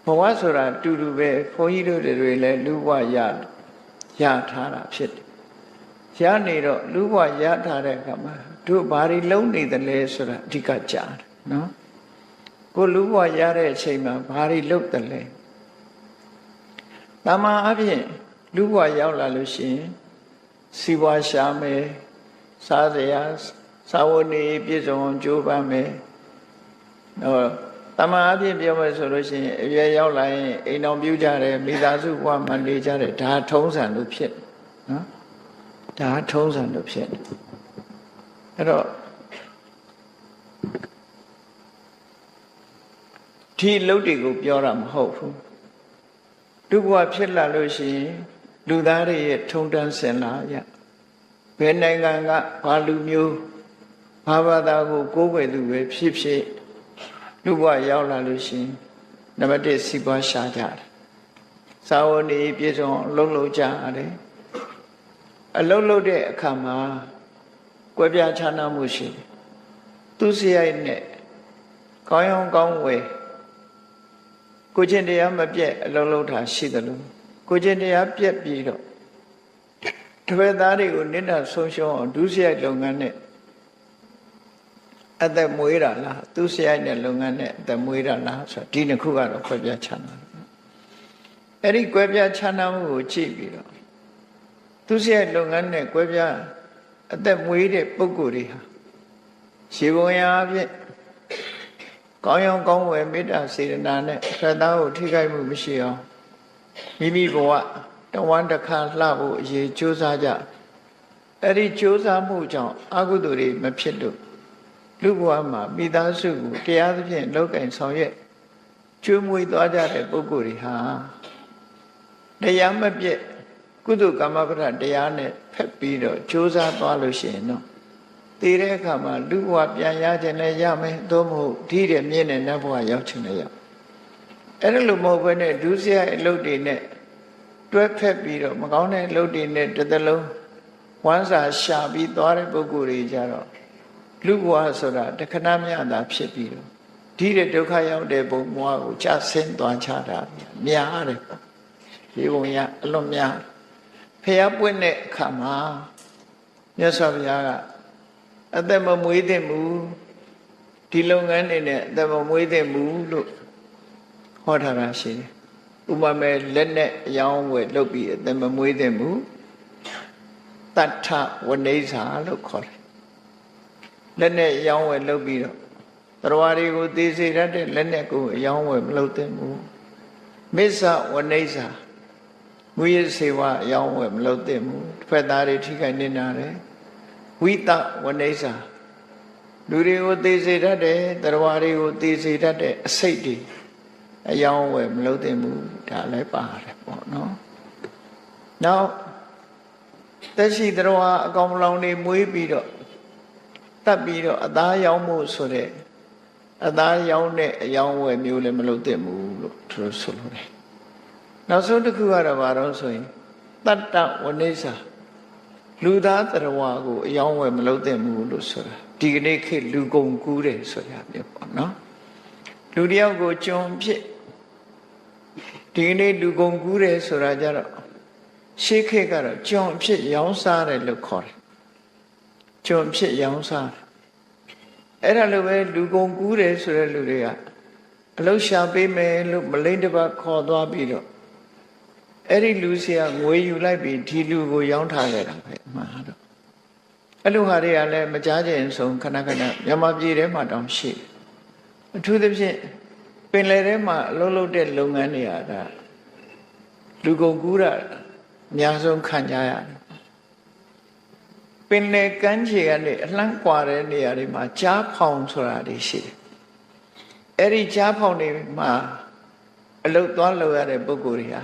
ဘဝဆိုတာတူတူပဲဘုန်းကြီးတို့တွေလည်းလူဘဝရထားတာဖြစ်တယ်ရနေတော့လူဘဝရထားတဲ့အခါမှာတို့ဘာတွေလုံးနေသလဲဆိုတာအဓိကကြားတယ်နော်ကိုလူဘဝရတဲ့အချိန်မှာဘာတွေလုပ်တယ်လဲတမန်အပြင်လူဘဝရောက်လာလို့ရှိရင်စီးပွားရှာမယ်စားစရာစာဝတ်နေပြည့်စုံအောင်ကြိုးပမ်းမယ်နော်တမန်အပြင်ပြောမယ်ဆိုလို့ရှိရင်အရွယ်ရောက်လာရင်အိမ်တော်ပြုကြတယ်မိသားစုဘဝမှာနေကြတယ်ဒါထုံးစံလို့ဖြစ်နော်ဒါထုံးစံလို့ဖြစ်အဲ့တော့ဒီလုတ်တွေကိုပြောတာမဟုတ်ဘူးလူဘဝဖြစ်လာလို့ရှိရင်လူသားတွေရဲ့ထုံတန်းစင်လာရဘယ်နိုင်ငံကဘာလူမျိုးဘာဘာသာကိုကိုးကွယ်သူပဲဖြစ်ဖြစ်လူဘဝရောက်လာလို့ရှိရင်နံပါတ်1စီးပွားရှာကြတယ်စာဝတ်နေပြည့်စုံအလုပ်လုပ်ကြရတယ်အလုပ်လုပ်တဲ့အခါမှာကွဲပြားခြားနားမှုရှိတယ်သူစရိုက်နဲ့ကောင်းရောင်းကောင်းဝယ်ကိုချင်းတရားမပြတ်အလုပ်လုပ်တာရှိတယ်လို့ကိုချင်းတရားပြတ်ပြီးတော့တပည့်သားတွေကိုနိဒ္ဒဆုံးရှုံးအောင်ဒုစရိုက်လုပ်ငန်းနဲ့အသက်မွေးတာလားသူစရိုက်နဲ့လုပ်ငန်းနဲ့အသက်မွေးတာလားဆိုဒီနှစ်ခုကတော့ကွဲပြားခြားနားတယ်အဲ့ဒီကွဲပြားခြားနားမှုကိုကြည့်ပြီးတော့သူစရိုက်လုပ်ငန်းနဲ့ကွဲပြားအသက်မွေးတဲ့ပုဂ္ဂိုလ်တွေဟာရှေးဘုံရာအဖြစ်ကောင်းရောင်းကောင်းဝယ်မေတ္တာစေတနာနဲ့ဖက်သားကိုထိခိုက်မှုမရှိအောင်မိမိဘဝတဝမ်းတစ်ခါလှဖို့အရေးကြိုးစားကြအဲ့ဒီကြိုးစားမှုကြောင့်အကုသိုလ်တွေမဖြစ်လို့လူဘဝမှာမိသားစုကိုတရားသဖြင့်လောက်ကင်ဆောင်ရွက်ကျွေးမွေးသွားကြတဲ့ပုဂ္ဂိုလ်တွေဟာတရားမပြည့်ကုသိုလ်ကမ္မပဒတရားနဲ့ဖက်ပြီးတော့ကြိုးစားသွားလို့ရှိရင်တော့တည်တဲ့အခါမှာလူဘဝပြန်ရခြင်းလည်းရမယ်သို့မဟုတ်ဓိတဲ့မြင့်တဲ့နတ်ဘဝရောက်ခြင်းလည်းရအဲ့ဒါလိုမဟုတ်ဘဲနဲ့ဒုစရိုက်အလုပ်တွေနဲ့တွဲဖက်ပြီးတော့မကောင်းတဲ့အလုပ်တွေနဲ့တစ်သလုံးဝမ်းစာရှာပြီးသွားတဲ့ပုဂ္ဂိုလ်တွေကြတော့လူဘဝဆိုတာတခဏမျှသာဖြစ်ပြီးတော့ဓိတဲ့ဒုက္ခရောက်တဲ့ဘုံဘဝကိုကြဆင်းသွားချတာများတယ်ပေါ့ဒီဘုံရအလွန်များဖျားပွင့်တဲ့အခါမှာမြတ်စွာဘုရားကအသက်မမွေးသင့်ဘူးဒီလုပ်ငန်းတွေနဲ့အသက်မမွေးသင့်ဘူးလို့ဟောထားတာရှိတယ်ဥပမာလက်နဲ့အယောင်းဝယ်လုပ်ပြီးအသက်မမွေးသင့်ဘူးတတ္ထဝနိစ္စာလို့ခေါ်တယ်လက်နဲ့အယောင်းဝယ်လုပ်ပြီးတော့တရားတွေကိုသိစေတတ်တဲ့လက်နဲ့ကိုအယောင်းဝယ်မလုပ်သင့်ဘူးမစ္ဆဝနိစ္စာမူရစေဝအယောင်းဝယ်မလုပ်သင့်ဘူးတစ်ဖက်သားတွေထိခိုက်နေတာတယ်ဝိတဝနိစ္စာလူတွေကိုသိစေတတ်တယ်တရားတွေကိုသိစေတတ်တဲ့အစိတ်တွေအယောင်းဝယ်မလုပ်သင့်ဘူးဒါလည်းပါတယ်ပေါ့နော်နောက်သက်ရှိတရားအကောင်လောင်တွေမွေးပြီးတော့တတ်ပြီးတော့အသားရောင်းမှုဆိုတဲ့အသားရောင်းတဲ့အယောင်းဝယ်မျိုးလည်းမလုပ်သင့်ဘူးလို့သူတို့ဆိုလို့တယ်နောက်ဆုံးတစ်ခုကတော့ဘာလို့ဆိုရင်တတ္တဝနိစ္စာလူသားတရားကိုအယောင်းဝယ်မလုပ်သင့်ဘူးလို့ဆိုတာဒီကနေ့ခေတ်လူကုန်ကူးတယ်ဆိုတာမျိုးပေါ့နော်လူတယောက်ကိုကျွန်ဖြစ်ဒီကနေ့လူကုန်ကူးတယ်ဆိုတာကြတော့ရှေးခေတ်ကတော့ကျွန်ဖြစ်ရောင်းစားတယ်လို့ခေါ်တယ်ကျွန်ဖြစ်ရောင်းစားတယ်အဲ့ဒါလိုပဲလူကုန်ကူးတယ်ဆိုတဲ့လူတွေကအလုရှာပေးမယ်လို့မလိမ့်တပတ်ခေါ်သွားပြီးတော့အဲ့ဒီလူစီကငွေယူလိုက်ပြီးဒီလူကိုရောင်းထားခဲ့တာပဲမှားတော့အဲ့လိုဟာတွေကလည်းမကြားကျင်ဆုံးခဏခဏမြန်မာပြည်ထဲမှာတောင်ရှိတယ်အထူးသဖြင့်ပင်လယ်ထဲမှာအလုပ်လုပ်တဲ့လုပ်ငန်းတွေကလူကုန်ကူးတာအများဆုံးခံကြရတယ်ပင်လယ်ကမ်းခြေကနေအလှမ်းကွာတဲ့နေရာတွေမှာကြားဖောင်ဆိုတာတွေရှိတယ်အဲ့ဒီကြားဖောင်တွေမှာအလုပ်သွားလုပ်ရတဲ့ပုဂ္ဂိုလ်တွေက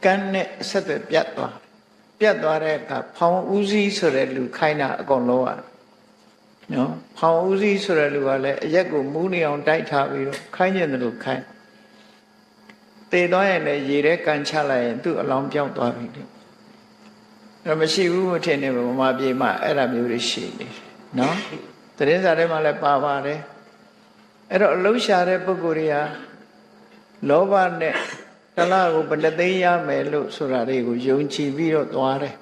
ကမ်းနဲ့အဆက်အသွယ်ပြတ်သွားတဲ့အခါဖောင်ဦးစီးဆိုတဲ့လူခိုင်းတာအကုန်လုံးอ่ะနော်ဖောင်ဦးစီးဆိုတဲ့လူကလည်းအရက်ကိုမူးနေအောင်တိုက်ထားပြီးတော့ခိုင်းကျင်တယ်လို့ခိုင်းတည်သွားရင်လည်းရေထဲကန်ချလိုက်ရင်သူ့အလောင်းပြောင်းသွားပြီလေအဲ့မရှိဘူးမထင်နဲ့ဗမာပြည်မှာအဲ့ဒါမျိုးတွေရှိနေတယ်နော်သတင်းစာထဲမှာလည်းပါပါတယ်အဲ့တော့အလုံးရှာတဲ့ပုဂ္ဂိုလ်တွေက လောဘနဲ့တလားကိုဘယ်နှသိမ်းရမယ်လို့ဆိုတာတွေကိုယုံကြည်ပြီးတော့သွားတယ်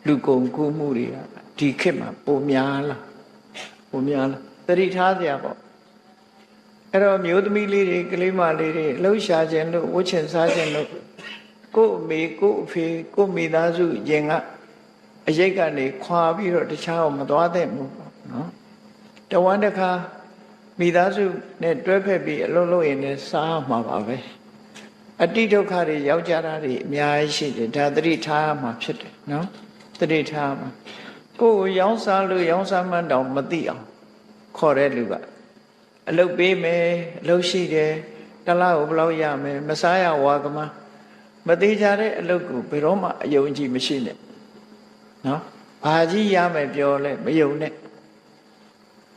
လူကုန်ကူးမှုတွေကဒီခေတ်မှာပုံများလားသတိထားကြပေါ့အဲ့တော့မျိုးသမီးလေးတွေကလေးမလေးတွေလှုပ်ရှားခြင်းလို့ဝှချင်စားခြင်းလို့ကို့အမေကို့အဖေကို့မိသားစုရင်ကအရိတ်ကနေခွာပြီးတော့တခြားအောင်မသွားသင့်ဘူးပေါ့နော်တဝမ်းတစ်ခါမိသားစုနဲ့တွဲဖက်ပြီးအလုံးလုံးရင်လည်းစားမှာပါပဲအတိဒုက္ခတွေရောက်ကြတာတွေအများကြီးရှိတယ်ဒါသတိထားမှာဖြစ်တယ်နော်သတိထားမှာကိုယ်ကိုရောင်းစားလို့ရောင်းစားမှန်းတောင်မသိအောင်ခေါ်တဲ့လူကအလုပ်ပေးမယ်အလုပ်ရှိတယ်တလားကိုဘယ်လောက်ရမယ်မစားရဝါကမမသေးကြတဲ့အလုပ်ကိုဘယ်တော့မှအယုံကြည်မရှိနဲ့နော်ဘာကြီးရမယ်ပြောလဲမယုံနဲ့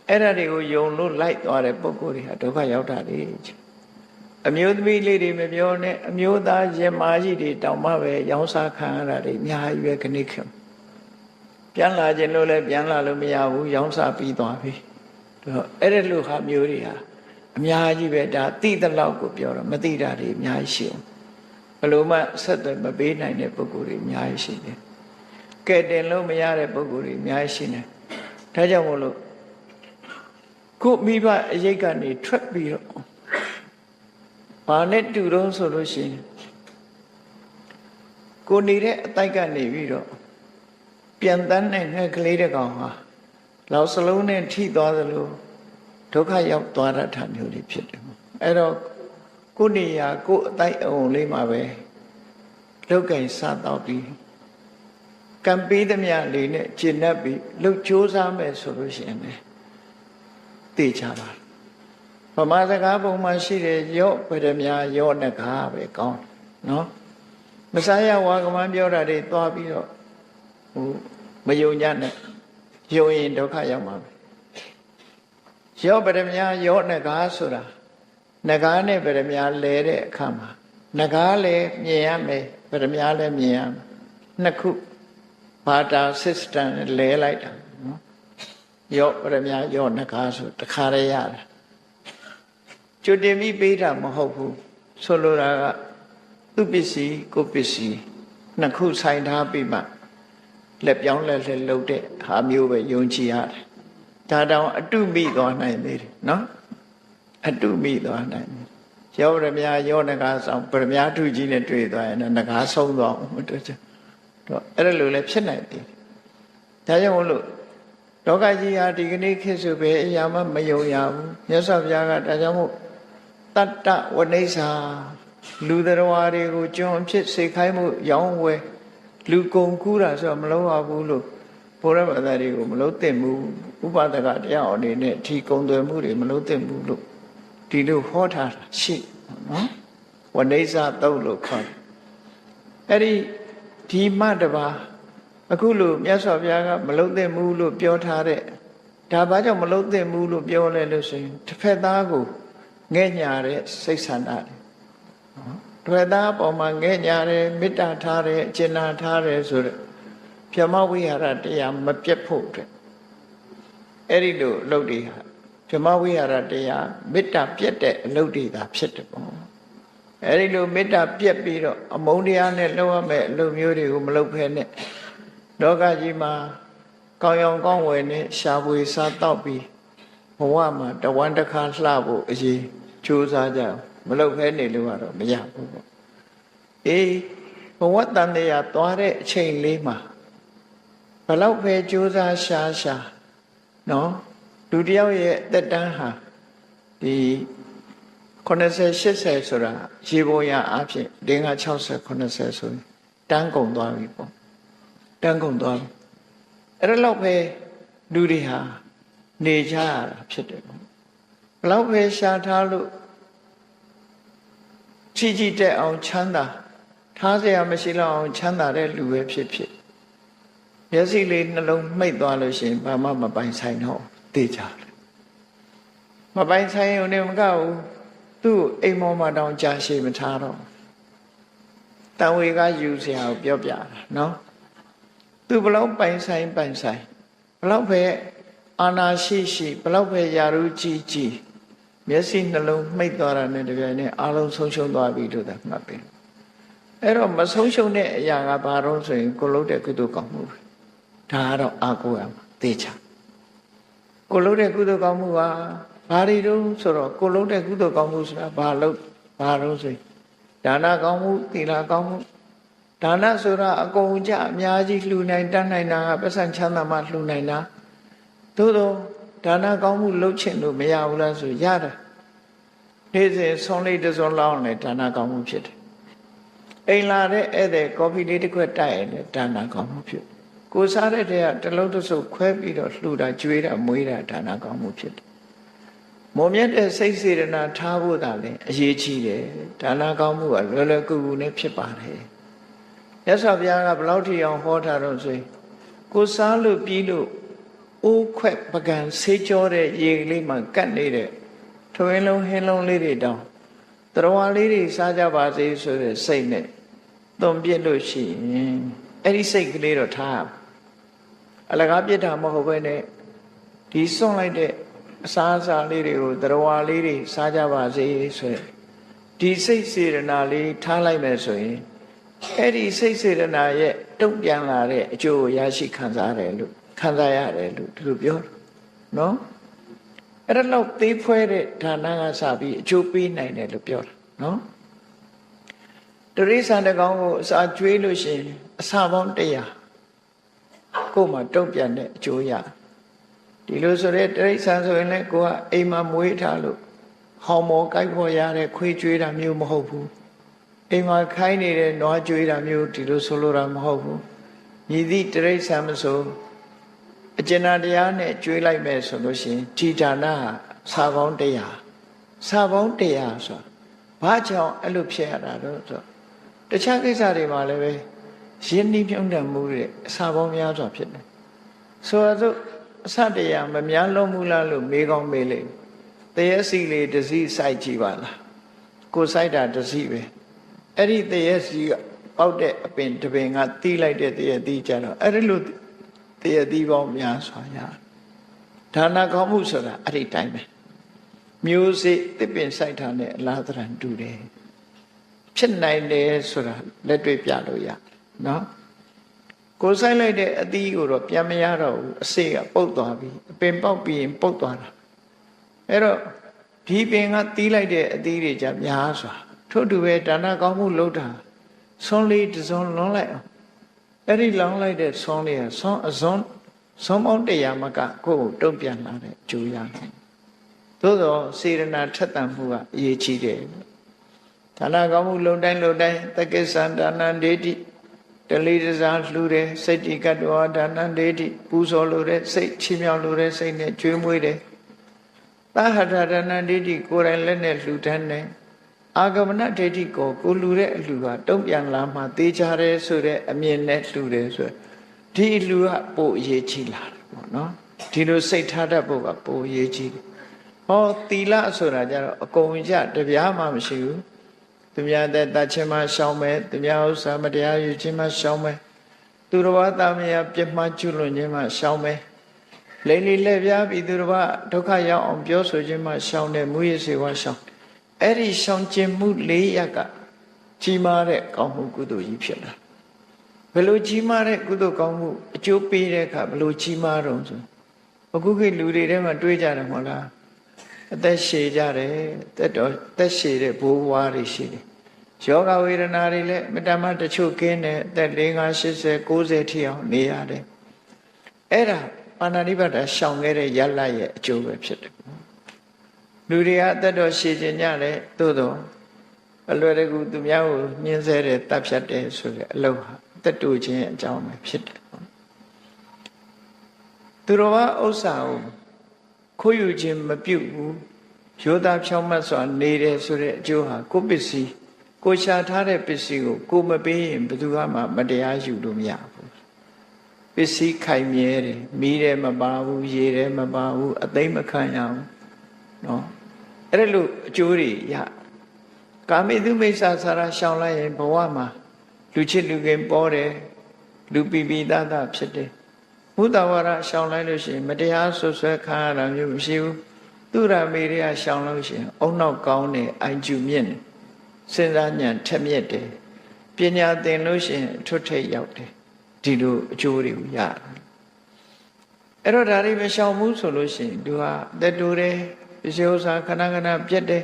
အဲ့ဒါတွေကိုယုံလို့လိုက်သွားတဲ့ပုဂ္ဂိုလ်တွေဟာဒုက္ခရောက်တာလေအမျိုးသမီးလေးတွေမပြောနဲ့အမျိုးသားရင်မာကြီးတွေတောင်မှပဲရောင်းစားခံရတာတွေအများကြီးပဲခဏခဏပြန်လာခြင်းလို့လည်းပြန်လာလို့မရဘူးရောင်းစားပြီးသွားပြီအဲ့ဒါလို့ဟာမျိုးတွေဟာအများကြီးပဲဒါသိတဲ့လောက်ကိုပြောတော့မသိတာတွေအများကြီးရှိအောင်ဘယ်လိုမှဆက်သွယ်မပေးနိုင်တဲ့ပုဂ္ဂိုလ်တွေအများကြီးရှိတယ်ကဲတင်လို့မရတဲ့ပုဂ္ဂိုလ်တွေအများကြီးရှိနေဒါကြောင့်မို့လို့ကိုမိဘအရေးကနေထွက်ပြီးတော့ဘာနဲ့တူတော့ဆိုလို့ရှိရင်ကိုနေတဲ့အတိုက်ကနေပြီးတော့ပြန်တန်းတဲ့ငှက်ကလေးတစ်ကောင်ဟာလောက်စလုံးနဲ့ထိသွားသလိုဒုက္ခရောက်သွားတတ်တာမျိုးတွေဖြစ်တယ်အဲ့တော့ကိုနေရာကိုအတိုက်အုံလေးမှာပဲလောက်ကင်စားတော့ပြီးကံပေးသမျှလေးနဲ့ကျင့်တတ်ပြီးလှုပ်ကြိုးစားမယ်ဆိုလို့ရှိရင်လည်းသိချပါဗမာစကားပုံမှန်ရှိတယ်ရော့ဗရမညာရော့နဂါပဲကောင်းနော်မစားရဝါကမန်းပြောတာတွေသွားပြီးတော့မယုံညံ့နဲ့ယုံရင်ဒုက္ခရောက်မှာပဲရော့ဗရမညာရော့နဂါဆိုတာနဂါနဲ့ဗရမညာလဲတဲ့အခါမှာနဂါလည်းမြင်ရမယ်ဗရမညာလည်းမြင်ရမယ်နှစ်ခုဘာတာ system လဲလိုက်တာနော်ရော့ဗရမညာရော့နဂါဆိုတခါတည်းရတယ်ကျွတ်တင်ပြီးပေးတာမဟုတ်ဘူးဆိုလိုတာကသူပစ္စည်းကိုပစ္စည်းနှစ်ခုဆိုင်ထားပြီးမှလက်ပြောင်းလက်လှည့်လုပ်တဲ့ဟာမျိုးပဲယုံကြည်ရတယ်ဒါတောင်အတုမိသွားနိုင်သေးတယ်နော်အတုမိသွားနိုင်တယ်ရောဗရမညာရောနဂါဆောင်ဗရမညာထုကြီးနဲ့တွေ့သွားရင်နဂါဆုံးသွားအောင်မတွေ့ချင်တော့အဲ့ဒါလိုလည်းဖြစ်နိုင်တယ်ဒါကြောင့်မို့လို့လောကကြီးဟာဒီကနေ့ခေတ်ဆိုပဲအရာမှမယုံရဘူးမြတ်စွာဘုရားကဒါကြောင့်မို့တတ္တဝနိစ္စာလူတော်တွေကိုကျွန်းဖြစ်စေခိုင်းမှုရောင်းဝယ်လူကုန်ကူးတာဆိုတော့မလုပ်ရဘူးလို့ဘုရားဘာသာတွေကိုမလုပ်သင့်ဘူးဥပဒကတရားအနေနဲ့ဒီကုံသွယ်မှုတွေမလုပ်သင့်ဘူးလို့ဒီလိုဟောထားတာရှိနော်ဝနိစ္စာတုတ်လို့ခေါ်အဲ့ဒီမတပါအခုလို့မြတ်စွာဘုရားကမလုပ်သင့်ဘူးလို့ပြောထားတဲ့ဒါဘာကြောင့်မလုပ်သင့်ဘူးလို့ပြောလဲလို့ဆိုရင်တစ်ဖက်သားကိုငဲ့ညာတဲ့စိတ်ဆန္ဒတွေတစ်ဖက်သားအပေါ်မှာငဲ့ညာတယ်မေတ္တာထားတယ်အကျဉ်းနာထားတယ်ဆိုတော့ပြမဝိဟာရတရားမပြတ်ဖို့အတွက်အဲ့ဒီလိုအလုပ်တွေဟာပြမဝိဟာရတရားမေတ္တာပြတ်တဲ့အလုပ်တွေသာဖြစ်တယ်ပေါ့အဲ့ဒီလိုမေတ္တာပြတ်ပြီးတော့အမုန်းတရားနဲ့လုပ်ရမယ့်အလုပ်မျိုးတွေကိုမလုပ်ဖဲနဲ့လောကကြီးမှာကောင်းရောင်ကောင်းဝယ်နဲ့ရှားပွေစားတော့ပြီးဘဝမှာတဝမ်းတစ်ခါလှဖို့အရေးကြိုးစားကြမလုပ်ဖဲနေလို့ကတော့မရဘူးပေါ့အေးဘဝတန်တရားသွားတဲ့အချိန်လေးမှာဘလောက်ပဲကြိုးစားရှာနော်လူတယောက်ရဲ့အသက်တန်းဟာဒီ80 80ဆိုတာရေပေါ်ရအဖြစ်50 60 80ဆိုရင်တန်းကုန်သွားပြီပေါ့တန်းကုန်သွားပြီအဲ့ဒါတော့ပဲလူတွေဟာနေကြရတာဖြစ်တယ်ပေါ့ဘလောက်ပဲရှာထားလို့ချီတက်အောင်ချမ်းသာထားเสียမရှိတော့အောင်ချမ်းသာတဲ့လူပဲဖြစ်မျက်စိလေးနှလုံးမှိတ်သွားလို့ရှိရင်ဘာမှမပိုင်ဆိုင်တော့သိကြတယ်မပိုင်ဆိုင်ုံနဲ့မကဘူးသူ့အိမ်မောမှာတောင်ကြာရှည်မထားတော့တန်ဝေကယူเสียကိုပြောပြတာနော်သူဘလောက်ပိုင်ဆိုင်ဘလောက်ပဲအာနာရှိဘလောက်ပဲယာရုကြီး မျက်စိနှလုံးမှိတ်သွားတာနဲ့တပြိုင်နက်အားလုံးဆုံးရှုံးသွားပြီလို့သာမှတ်ပြီအဲ့တော့မဆုံးရှုံးတဲ့အရာကဘာလို့ဆိုရင်ကိုလုပ်တဲ့ကုသိုလ်ကောင်းမှုပဲဒါကတော့အားကိုးရမှာသိချကိုလုပ်တဲ့ကုသိုလ်ကောင်းမှုကဘာတွေတုံးဆိုတော့ကိုလုပ်တဲ့ကုသိုလ်ကောင်းမှုဆိုတာဘာလို့ဆိုရင်ဒါနကောင်းမှုသီလကောင်းမှုဒါနဆိုတာအကုန်ကြအများကြီးလှူနိုင်တတ်နိုင်တာကပတ်စံချမ်းသာမှလှူနိုင်တာသို့တော့ဒါနကောင်းမှုလုပ်ချင်လို့မရဘူးလားဆိုရတယ်နေ့စဉ်ဆုံးလေးတစ်စုံလောင်းလည်းဒါနကောင်းမှုဖြစ်တယ်အိမ်လာတဲ့ဧည့်သည်ကော်ဖီလေးတစ်ခွက်တိုက်ရင်လည်းဒါနကောင်းမှုဖြစ်ကိုစားတဲ့တည်းကတစ်လုံးတစ်စုံခွဲပြီးတော့လှူတာကျွေးတာမွေးတာဒါနကောင်းမှုဖြစ်တယ်မုံမြတ်တဲ့စိတ်စေတနာထားဖို့သာလည်းအရေးကြီးတယ်ဒါနကောင်းမှုကလွယ်လွယ်ကူကူနဲ့ဖြစ်ပါတယ်မြတ်စွာဘုရားကဘလောက်ထိအောင်ဟောထားတော့ဆိုရင်ကိုစားလို့ပြီးလို့အိုးခွက်ပကံဆေးကြောတဲ့ရေကလေးမှကတ်နေတဲ့ထွင်းလုံးဟင်းလုံးလေးတွေတောင်တရဝါလေးတွေစားကြပါစေဆိုတဲ့စိတ်နဲ့သွန်ပြစ်လို့ရှိရင်အဲ့ဒီစိတ်ကလေးတော့ထားအလကားပြစ်တာမဟုတ်ဘဲနဲ့ဒီစွန့်လိုက်တဲ့အစားအစာလေးတွေကိုတရဝါလေးတွေစားကြပါစေဆိုရင်ဒီစိတ်စေတနာလေးထားလိုက်မယ်ဆိုရင်အဲ့ဒီစိတ်စေတနာရဲ့တုံ့ပြန်လာတဲ့အကျိုးကိုရရှိခံစားရတယ်လို့ခံစားရတယ်လို့ဒီလိုပြောနော်အဲ့ဒါတော့သေးဖွဲတဲ့ဌာနကစပြီးအကျိုးပေးနိုင်တယ်လို့ပြောတာနော်တရိษံတကောင်ကိုအစာကျွေးလို့ရှိရင်အစာပေါင်း100ကိုယ်မှတုံ့ပြန်တဲ့အကျိုးရဒီလိုဆိုတဲ့တရိษံဆိုရင်လည်းကိုကအိမ်မှာမွေးထားလို့ဟောင်မောကိုက်ဖို့ရတဲ့ခွေးကျွေးတာမျိုးမဟုတ်ဘူးအိမ်မှာခိုင်းနေတဲ့နွားကျွေးတာမျိုးဒီလိုဆိုလိုတာမဟုတ်ဘူးညီသည့်တရိษံမဆိုအကျဉ်းတရားနဲ့ကျွေးလိုက်မယ်ဆိုလို့ရှိရင်ဒီဌာနဟာစာပေါင်း100စာပေါင်း100ဆိုဘာကြောင့်အဲ့လိုဖြစ်ရတာတော့ဆိုတခြားကိစ္စတွေမှာလည်းပဲရင်းနှီးမြုံနှံမှုတွေအစာပေါင်းများစွာဖြစ်တယ်ဆိုတော့အစတရားမများလုံးဘူးလားလို့မေးကောင်းမေးလိမ့်တရက်စီလေးတစ်စီးစိုက်ကြည့်ပါလားကိုစိုက်တာတစ်စီးပဲအဲ့ဒီတရက်စီကပေါက်တဲ့အပင်တစ်ပင်ကတီးလိုက်တဲ့တရက်တီးကြတော့အဲ့ဒီလိုတရတိပေါင်းများစွာရဒါနကောင်းမှုဆိုတာအဲ့ဒီတိုင်းပဲမျိုးစေ့တစ်ပင်စိုက်တာနဲ့အလားတရံတူတယ်ဖြစ်နိုင်တယ်ဆိုတာလက်တွေ့ပြလို့ရနော်ကိုစိုက်လိုက်တဲ့အသီးကိုတော့ပြန်မရတော့ဘူးအစေ့ကပုတ်သွားပြီအပင်ပေါက်ပြီးရင်ပုတ်သွားတာအဲ့တော့ဒီပင်ကတီးလိုက်တဲ့အသီးတွေကြများစွာထို့တူပဲဒါနကောင်းမှုလုပ်တာဆွန်းလေးတစ်စုံလွန်လိုက်အောင်အဲ့ဒီလောင်းလိုက်တဲ့ဆွန်းလေးကဆွန်းအစွန်းဆွန်းပေါင်း100မကကိုယ့်ကိုတုံ့ပြန်လာတဲ့အကျိုးရနိုင်သို့သောစေရနာထက်သန်မှုကအရေးကြီးတယ်ဒါနကောင်းမှုလုံတိုင်းတက္ကိသံဒါနံဒေတိတလေးတစားလှူတယ်စိတ်တိကတ္တဝါဒါနံဒေတိပူဇော်လိုတဲ့စိတ်ချီးမြှောက်လိုတဲ့စိတ်နဲ့ကျွေးမွေးတယ်သဟထဒါနံဒေတိကိုယ်တိုင်လက်နဲ့လှူဒန်းတယ်အာဂမနဒိဋ္ဌိကိုလှူတဲ့အလှူကတုံ့ပြန်လာမှသေချာတယ်ဆိုတဲ့အမြင်နဲ့လှူတယ်ဆိုဒီအလှူကပိုအရေးကြီးလာတယ်ပေါ့နော်ဒီလိုစိတ်ထားတတ်ဖို့ကပိုအရေးကြီးတယ်ဟောသီလဆိုတာကြတော့အကုန်ကြတပြားမှမရှိဘူးသူများတဲ့တတ်ခြင်းမှရှောင်မယ်သူများဥစ္စာမတရားယူခြင်းမှရှောင်မယ်သူတော်ဘာသားမယားပြစ်မှားကျွလွန်ခြင်းမှရှောင်မယ်လိမ့်လိလက်ပြားပြီးသူတော်ဘာဒုက္ခရောက်အောင်ပြောဆိုခြင်းမှရှောင်တယ်မူရစေဝါရှောင်အဲ့ဒီရှောင်ကျင်မှု4ရက်ကကြီးမားတဲ့ကောင်းမှုကုသိုလ်ကြီးဖြစ်လာဘယ်လိုကြီးမားတဲ့ကုသိုလ်ကောင်းမှုအကျိုးပေးတဲ့အခါဘယ်လိုကြီးမားတော့ဆိုအခုခေတ်လူတွေထဲမှာတွေးကြတယ်မဟုတ်လားအသက်ရှည်ကြတယ်သက်ရှည်တဲ့ဘိုးဘွားတွေရှိတယ်ယောဂဝေဒနာတွေလည်းမတမတချို့ကင်းတယ်အသက်50 80 90ထိအောင်နေရတယ်အဲ့ဒါပါဏာတိပါဒရှောင်ခဲ့တဲ့ရလရဲ့အကျိုးပဲဖြစ်တယ်လူတွေကအသက်တော်ရှည်ခြင်းကြတယ်သို့တော့အလွယ်တကူသူများကိုညှင်းဆဲတယ်တပ်ဖြတ်တယ်ဆိုတဲ့အလုပ်ဟာအသက်တူခြင်းအကြောင်းပဲဖြစ်တယ်သူတော်ဘာဥစ္စာကိုခိုးယူခြင်းမပြုတ်ဘူးရိုးသားဖြောင့်မတ်စွာနေတယ်ဆိုတဲ့အကျိုးဟာကိုယ်ပစ္စည်းကိုရှာထားတဲ့ပစ္စည်းကိုကိုမပေးရင်ဘယ်သူမှမတရားယူလို့မရဘူးပစ္စည်းခိုင်မြဲတယ်မီးတယ်မပါဘူးရေတယ်မပါဘူးအသိမခံရဘူးနော်အဲ့ဒါလို့အကျိုးတွေရကာမိတုမိစ္ဆာစာရရှောင်လိုက်ရင်ဘဝမှာလူချစ်လူခင်ပေါ်တယ်လူပီပီသားသားဖြစ်တယ်ဘုဒ္ဓဝါဒရှောင်လိုက်လို့ရှိရင်မတရားဆွဆွဲခံရတာမျိုးမရှိဘူးသူ သူရမေရရှောင်လို့ရှိရင်အုံနောက်ကောင်းတယ်အိုင်ကျူမြင့်တယ်စဉ်းစားဉာဏ်ထက်မြက်တယ်ပညာသင်လို့ရှိရင်ထွတ်ထိပ်ရောက်တယ်ဒီလိုအကျိုးတွေကိုရတယ်အဲ့တော့ဒါတွေမရှောင်ဘူးဆိုလို့ရှိရင်သူဟာတက်တူတယ်ပစ္စည်းဥစ္စာခဏခဏပြက်တယ်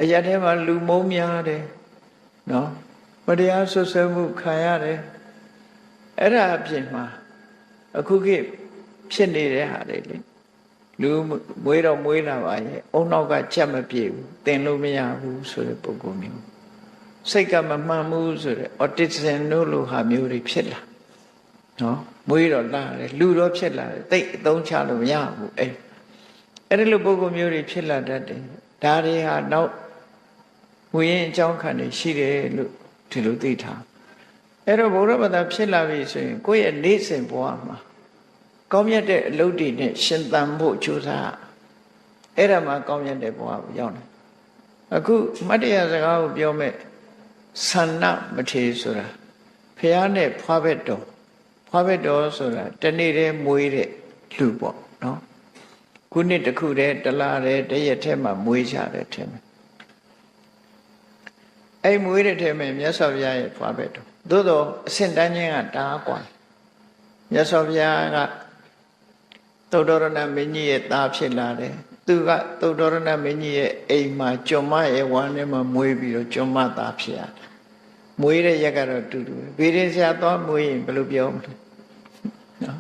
အရာထဲမှာလူမုန်းများတယ်နော်မတရားဆွဆွဲမှုခံရတယ်အဲ့ဒါအပြင်မှာအခုခေတ်ဖြစ်နေတဲ့ဟာတွေလေလူမွေးတော့မွေးလာပါရဲ့အုံနောက်ကချက်မပြေဘူးသင်လို့မရဘူးဆိုတဲ့ပုံကိုမျိုးစိတ်ကမမှန်ဘူးဆိုတဲ့ autism တို့လိုဟာမျိုးတွေဖြစ်လာနော်မွေးတော့လာတယ်လူတော့ဖြစ်လာတယ်တိတ်အသုံးချလို့မရဘူးအဲ့ဒီလိုပုံကိုမျိုးတွေဖြစ်လာတတ်တယ်ဒါတွေဟာနောက်ဝိရင်အကြောင်းခံနေရှိတယ်လို့ဒီလိုသိထားအဲ့တော့ဘုရားဘာသာဖြစ်လာပြီဆိုရင်ကိုယ့်ရဲ့နေ့စဉ်ဘဝမှာကောင်းမြတ်တဲ့အလုပ်တွေနဲ့ရှင်သန်ဖို့ကြိုးစားအဲ့ဒါမှကောင်းမြတ်တဲ့ဘဝကိုရောက်တယ်အခုမတ္တရာစကားကိုပြောမဲ့ဆန္နမထေဆိုတာဖះနဲ့ဖွားဘက်တော်ဆိုတာတနေ့တည်းမွေးတဲ့လူပေါ့နော်ခုနှစ်တစ်ခုတည်းတလားတည်းတရက်ထဲမှာမွေးကြတယ်ထင်တယ်အဲ့မွေးတဲ့ထဲမှာမြတ်စွာဘုရားရဲ့ဖွားဘက်တော်သို့တော့အဆင့်တန်းချင်းကတားกว่าမြတ်စွာဘုရားကသုတ္တရဏမင်းကြီးရဲ့သားဖြစ်လာတယ်သူကသုတ္တရဏမင်းကြီးရဲ့အိမ်မှာကျွမ်းမရဲ့ဝမ်းထဲမှာမွေးပြီးတော့ကျွမ်းမသားဖြစ်ရတယ်မွေးတဲ့ရက်ကတော့တူတူပဲဘေးရင်ဆရာသွားမွေးရင်ဘယ်လိုပြောမလဲနော်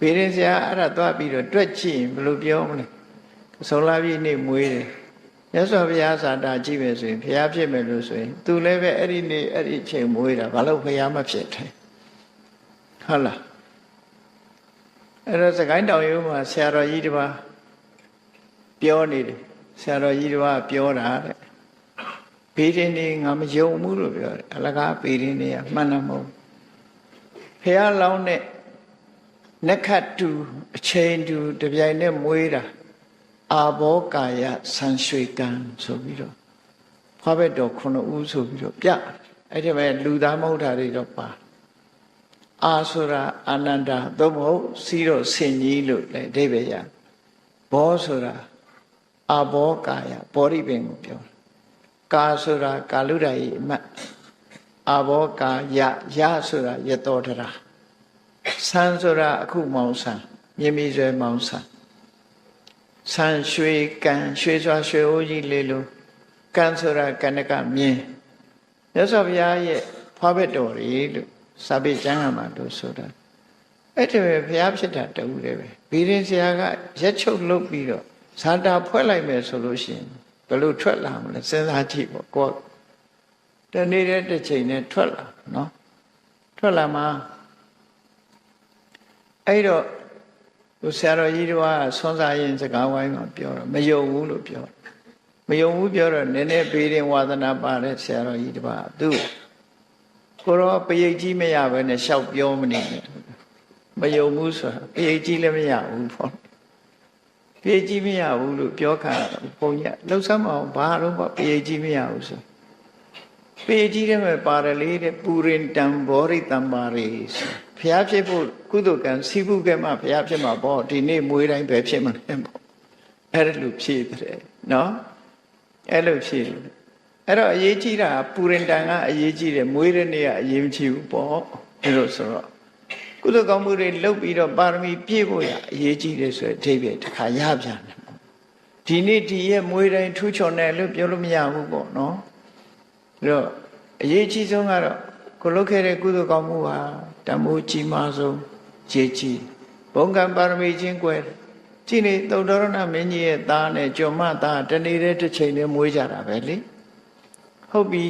ဘေးရင်ဆရာအဲ့ဒါသွားပြီးတော့တွက်ကြည့်ရင်ဘယ်လိုပြောမလဲဆုံးလာပြီနေ့မွေးတယ်မြတ်စွာဘုရားစာတာကြည့်မယ်ဆိုရင်ဘုရားဖြစ်မယ်လို့ဆိုရင်သူလည်းပဲအဲ့ဒီနေ့အဲ့ဒီချိန်မွေးတာဘာလို့ဘုရားမဖြစ်တယ်ဟုတ်လားအဲ့တော့စကိုင်းတောင်ရိုးမှာဆရာတော်ကြီးတစ်ပါးပြောနေတယ်ဆရာတော်ကြီးတစ်ပါးပြောတာတဲ့ဘေးရင်နေငါမယုံဘူးလို့ပြောတယ်အလကားဘေးရင်နေကမှန်တယ်မဟုတ်ဘုရားလောင်းတဲ့နက္ခတူအချိန်တူတပြိုင်နဲ့မွေးတာအာဘောကာယဆံရွှေကံဆိုပြီးတော့ဖွားဘက်တော်9ဦးဆိုပြီးတော့ပြအဲ့ဒီမဲ့လူသားမဟုတ်တာတွေတော့ပါအာဆိုတာအာနန္ဒာသို့မဟုတ်စီးတော့ဆင်ကြီးလို့လည်းအဓိပ္ပာယ်ရဘောဆိုတာအာဘောကာယဘောဓိပင်ကိုပြောကာဆိုတာကာလုဒ္ဒရာအမတ်အာဘောကာယယဆိုတာယတောတရာဆံဆိုတာအခုမောင်ဆံမြင်းမီဆွဲမောင်ဆံဆံရွှေကံရွှေစွာရွှေအိုးကြီးလေးလိုကံဆိုတာကဏကမြင်းမြတ်စွာဘုရားရဲ့ဖွားဘက်တော်တွေလို့စာပေကျမ်းဂန်မှာတို့ဆိုတာအဲ့ဒီပဲဘုရားဖြစ်တာတူတယ်ပဲဘီရင်ဆရာကရက်ချုပ်လုပ်ပြီးတော့ဇာတာဖွဲ့လိုက်မယ်ဆိုလို့ရှိရင်ဘယ်လိုထွက်လာမလဲစဉ်းစားကြည့်ပေါ့ကိုယ်တနေ့တစ်ချိန်နဲ့ထွက်လာနော်ထွက်လာမှာအဲ့တော့ဆရာတော်ကြီးတို့ကဆွမ်းစားရင်စကားဝိုင်းမှာပြောတော့မယုံဘူးလို့ပြောမယုံဘူးပြောတော့နည်းနည်းဘေးရင်ဝါသနာပါတဲ့ဆရာတော်ကြီးတစ်ပါးသူကိုရောပရိတ်ကြီးမရဘဲနဲ့ရှောက်ပြောမနေနဲ့မယုံဘူးဆိုတာပရိတ်ကြီးလည်းမရဘူးပေါ့ပရိတ်ကြီးမရဘူးလို့ပြောခါဘုံကြီးလှုပ်ဆမ်းမအောင်ဘာလို့ပေါ့ပရိတ်ကြီးမရဘူးဆိုပရိတ်ကြီးတဲ့မဲ့ပါတယ်လေတဲ့ပူရင်တံဘောရိတံပါရိဆိုဘုရားဖြစ်ဖို့ကုသိုလ်ကံစီးပုကဲမှဘုရားဖြစ်မှာပေါ့ဒီနေ့မွေးတိုင်းပဲဖြစ်မှာလဲပေါ့အဲ့လိုဖြည့်တယ်နော်အဲ့လိုဖြည့်တယ်အဲ့တော့အရေးကြီးတာပူရင်တန်ကအရေးကြီးတယ်မွေးတဲ့နေ့ကအရေးမကြီးဘူးပေါ့ဒီလိုဆိုတော့ကုသိုလ်ကောင်းမှုတွေလုပ်ပြီးတော့ပါရမီပြည့်ဖို့ရအရေးကြီးတယ်ဆိုတဲ့အဓိပ္ပာယ်တစ်ခါရပြန်တယ်ဒီနေ့ဒီရဲ့မွေးတိုင်းထူးချွန်တယ်လို့ပြောလို့မရဘူးပေါ့နော်အဲ့တော့အရေးကြီးဆုံးကတော့ကိုလုပ်ခဲ့တဲ့ကုသိုလ်ကောင်းမှုဟာတမိုးကြီးမားဆုံးရေးကြီးဘုံကံပါရမီချင်းကွယ်ကြည့်နေသုတ္တရဏမင်းကြီးရဲ့သားနဲ့ကျွမ်းမသားတနေ့တည်းတစ်ချိန်နဲ့မွေးကြတာပဲလေဟုတ်ပြီ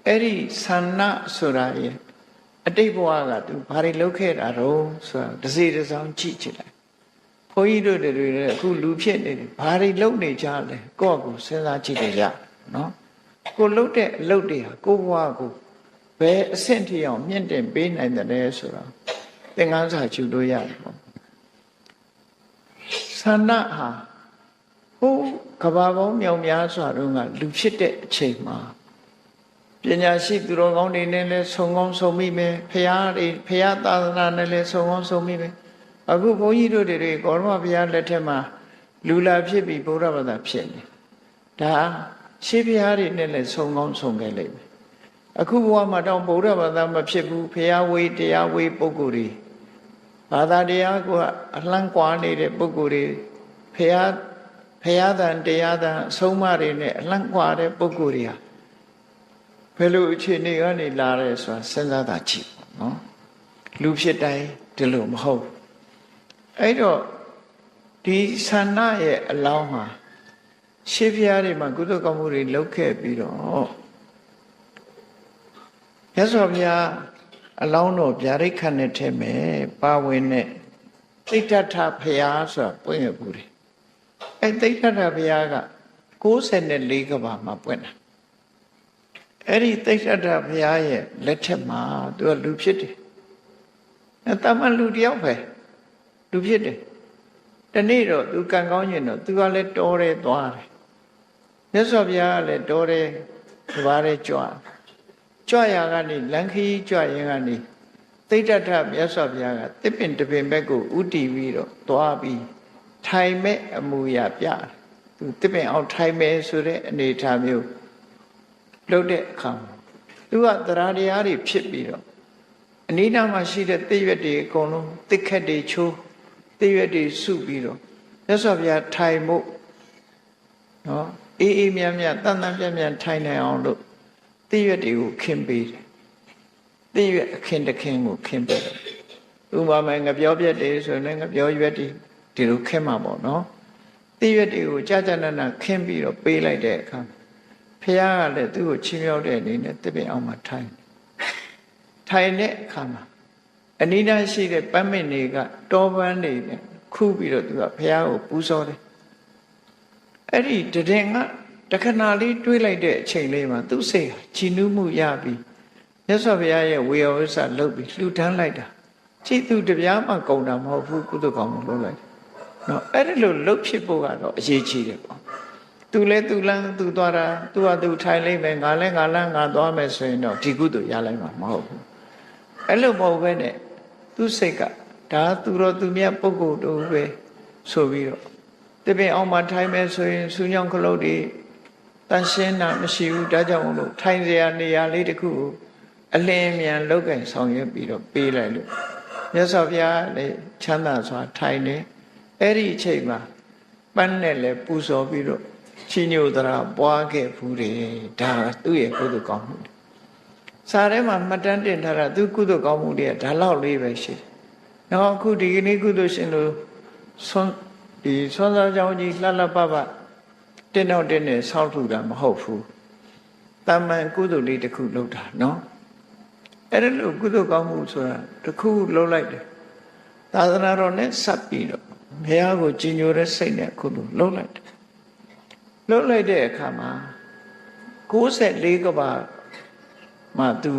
အဲ့ဒီဆန္နဆိုတာရဲ့အတိတ်ဘဝကသူဘာတွေလုပ်ခဲ့တာတော့ဆိုတာတစ်စီတစ်စောင်းကြည့်ချင်တယ်ဘုန်းကြီးတို့တွေလည်းအခုလူဖြစ်နေတယ်ဘာတွေလုပ်နေကြလဲကိုယ့်ကိုစဉ်းစားကြည့်ကြရနော်ကိုလုပ်တဲ့အလုပ်တွေဟာကိုယ့်ဘဝကိုဘယ်အဆင့်ထိအောင်မြင့်တင်ပေးနိုင်တယ်ဆိုတာသင်္ကန်းစာကျူလို့ရတယ်ပေါ့ဆန္ဒဟာဟိုကဘာပေါင်းမြောင်များစွာတော့ကလူဖြစ်တဲ့အချိန်မှာပညာရှိသူတော်ကောင်းတွေနဲ့လည်းဆုံကောင်းဆုံမိမယ်ဖရာသာသနာနဲ့လည်းဆုံကောင်းဆုံမိမယ်အခုဘုန်းကြီးတို့တွေကောရမဘုရားလက်ထက်မှာ လူလာဖြစ်ပြီးဗုဒ္ဓဘာသာဖြစ်နေဒါရှေးဘုရားတွေနဲ့လည်းဆုံကောင်းဆုံခဲ့လိမ့်မယ်အခုဘဝမှာတော့ဗုဒ္ဓဘာသာမဖြစ်ဘူးဘုရားဝေးတရားဝေးပုဂ္ဂိုလ်တွေဘာသာတရားကအလှမ်းကွာနေတဲ့ပုဂ္ဂိုလ်တွေဘုရားသံတရားသံအဆုံးအမတွေနဲ့အလှမ်းကွာတဲ့ပုဂ္ဂိုလ်တွေဟာဘယ်လိုအခြေအနေကနေလာရဲဆိုတာစဉ်းစားတာကြည့်နော်လူဖြစ်တိုင်းဒီလိုမဟုတ်အဲ့တော့ဒီဆန္ဒရဲ့အလောင်းမှာရှေးဘုရားတွေမှာကုသိုလ်ကောင်းမှုတွေလုပ်ခဲ့ပြီးတော့မြတ်စွာဘုရားအလောင်းတော်ဗျာဒိတ်ခတ်နဲ့ထဲမယ်ပါဝင်တဲ့သိတ္တထဘုရားဆိုတာပွင့်ရဘူးတယ်အဲသိတ္တထဘုရားက94ကဘာမှာပွင့်တာအဲ့ဒီသိတ္တထဘုရားရဲ့လက်ထက်မှာသူကလူဖြစ်တယ်အဲတမန်လူတယောက်ပဲလူဖြစ်တယ်တနေ့တော့သူကံကောင်းရင်တော့သူကလည်းတော်တယ်သွားတယ်မြတ်စွာဘုရားကလည်းတော်တယ်ဒီပါးရဲကြွရာကနေလန်ခီကြွရင်ကနေသိတ္တထမြတ်စွာဘုရားကတစ်ပင်တပင်ဘက်ကိုဥတီပြီးတော့သွားပြီးထိုင်မဲ့အမူအရာပြသူတစ်ပင်အောင်ထိုင်မဲ့ဆိုတဲ့အနေအထားမျိုးလုပ်တဲ့အခါသူကတရားတရားတွေဖြစ်ပြီးတော့အနိဒာမှာရှိတဲ့သိရွက်တွေအကုန်လုံးတစ်ခက်တွေချိုးသိရွက်တွေစုပြီးတော့မြတ်စွာဘုရားထိုင်ဖို့နော်အေးမြတ်မြတ်တန်တန်ပြတ်ပြတ်ထိုင်နိုင်အောင်လို့သိရွက်တွေကိုခင်းပေးတယ်သိရွက်အခင်းတခင်းကိုခင်းပေးတယ်ဥပမာငပြောပြက်တွေဆိုရင်ငပြောရွက်တွေဒီလိုခင်းမှာပေါ့နော်သိရွက်တွေကိုကြာကြာနာနာခင်းပြီးတော့ပေးလိုက်တဲ့အခါဖះကလည်းသူ့ကိုချီးမြှောက်တဲ့အနေနဲ့တစ်ပင်အောင်မှာထိုင်တဲ့အခါမှာအနိဒာရှိတဲ့ပန်းမင်တွေကတောပန်းတွေနဲ့ခုပြီးတော့သူကဖះကိုပူဇော်တယ်အဲ့ဒီတည်ငါတခဏလေးတွေးလိုက်တဲ့အချိန်လေးမှာသူ့စိတ်ချီနူးမှုရပြီးမြတ်စွာဘုရားရဲ့ဝေယဝိဆလုပ်ပြီးလှူဒန်းလိုက်တာကြည်သူတပြားမှကုန်တာမဟုတ်ဘူးကုသိုလ်ကောင်းမှုလုပ်လိုက်နော်အဲ့ဒီလိုလှုပ်ဖြစ်ဖို့ကတော့အရေးကြီးတယ်ပေါ့သူလဲသူလန်းသူသွားတာသူကသူထိုင်လိုက်မယ်ငါလဲငါလန်းငါသွားမယ်ဆိုရင်တော့ဒီကုသိုလ်ရလိုက်မှာမဟုတ်ဘူးအဲ့လိုမဟုတ်ဘဲနဲ့သူစိတ်ကဒါသူတော်သူမြတ်ပုဂ္ဂိုလ်တို့ပဲဆိုပြီးတော့တပင်အောင်မှထိုင်မယ်ဆိုရင်ဆူညောင်းခလုတ်တွေတန်ရှင်းတာမရှိဘူးဒါကြောင့်မို့လို့ထိုင်စရာနေရာလေးတစ်ခုကိုအလင်းမြန်လောက်ကင်ဆောင်ရွက်ပြီးတော့ပေးလိုက်လို့မြတ်စွာဘုရားလည်းချမ်းသာစွာထိုင်နေအဲ့ဒီအချိန်မှာပန်းနဲ့လည်းပူဇော်ပြီးတော့ချီးညိုသရာပွားခဲ့ဘူးတယ်ဒါသူ့ရဲ့ကုသိုလ်ကောင်းမှုစာထဲမှာမှတ်တမ်းတင်ထားတာသူကုသိုလ်ကောင်းမှုတွေကဒါလောက်လေးပဲရှိတယ်။နောက်အခုဒီကနေ့ကုသိုလ်ရှင်တို့ဆွမ်းစားကြောင်းကြီးလှလှပပတင်းတော့တင်းနဲ့ဆောက်ထူတာမဟုတ်ဘူး။တမန်ကုသိုလ်လေးတစ်ခုလုပ်တာနော်။အဲ့ဒါလို့ကုသိုလ်ကောင်းမှုဆိုတာတစ်ခုလုပ်လိုက်တယ်။သာသနာတော်နဲ့ဆက်ပြီးတော့ဘုရားကိုကြည်ညိုတဲ့စိတ်နဲ့ကုသိုလ်လုပ်လိုက်တယ်။လုပ်လိုက်တဲ့အခါမှာ94ကဘာမှသူ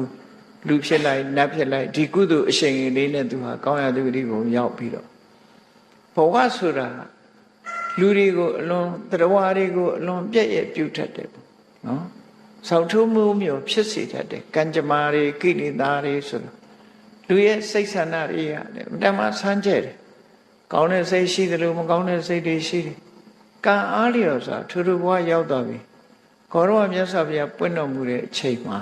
လူဖြစ်လိုက်နတ်ဖြစ်လိုက်ဒီကုသိုလ်အရှိန်လေးနဲ့သူဟာကောင်းရာသူတိကိုရောက်ပြီးတော့ဘဝဆိုတာလူတွေကိုအလွန်တရားတွေကိုအလွန်ပြည့်ရပြုတ်ထက်တယ်ပေါ့နော်ဆောက်ထိုးမှုမျိုးဖြစ်စေတတ်တယ်ကံကြမ္မာတွေကိလေသာတွေဆိုတာလူရဲ့စိတ်ဆန္ဒတွေရတယ်အတ္တမဆန်းကျဲတယ်ကောင်းတဲ့စိတ်ရှိတယ်လို့မကောင်းတဲ့စိတ်တွေရှိတယ်ကံအားလျော်စွာထူထူဘဝရောက်သွားပြီခေါ်တော့မြတ်စွာဘုရားပွင့်တော်မူတဲ့အချိန်မှာ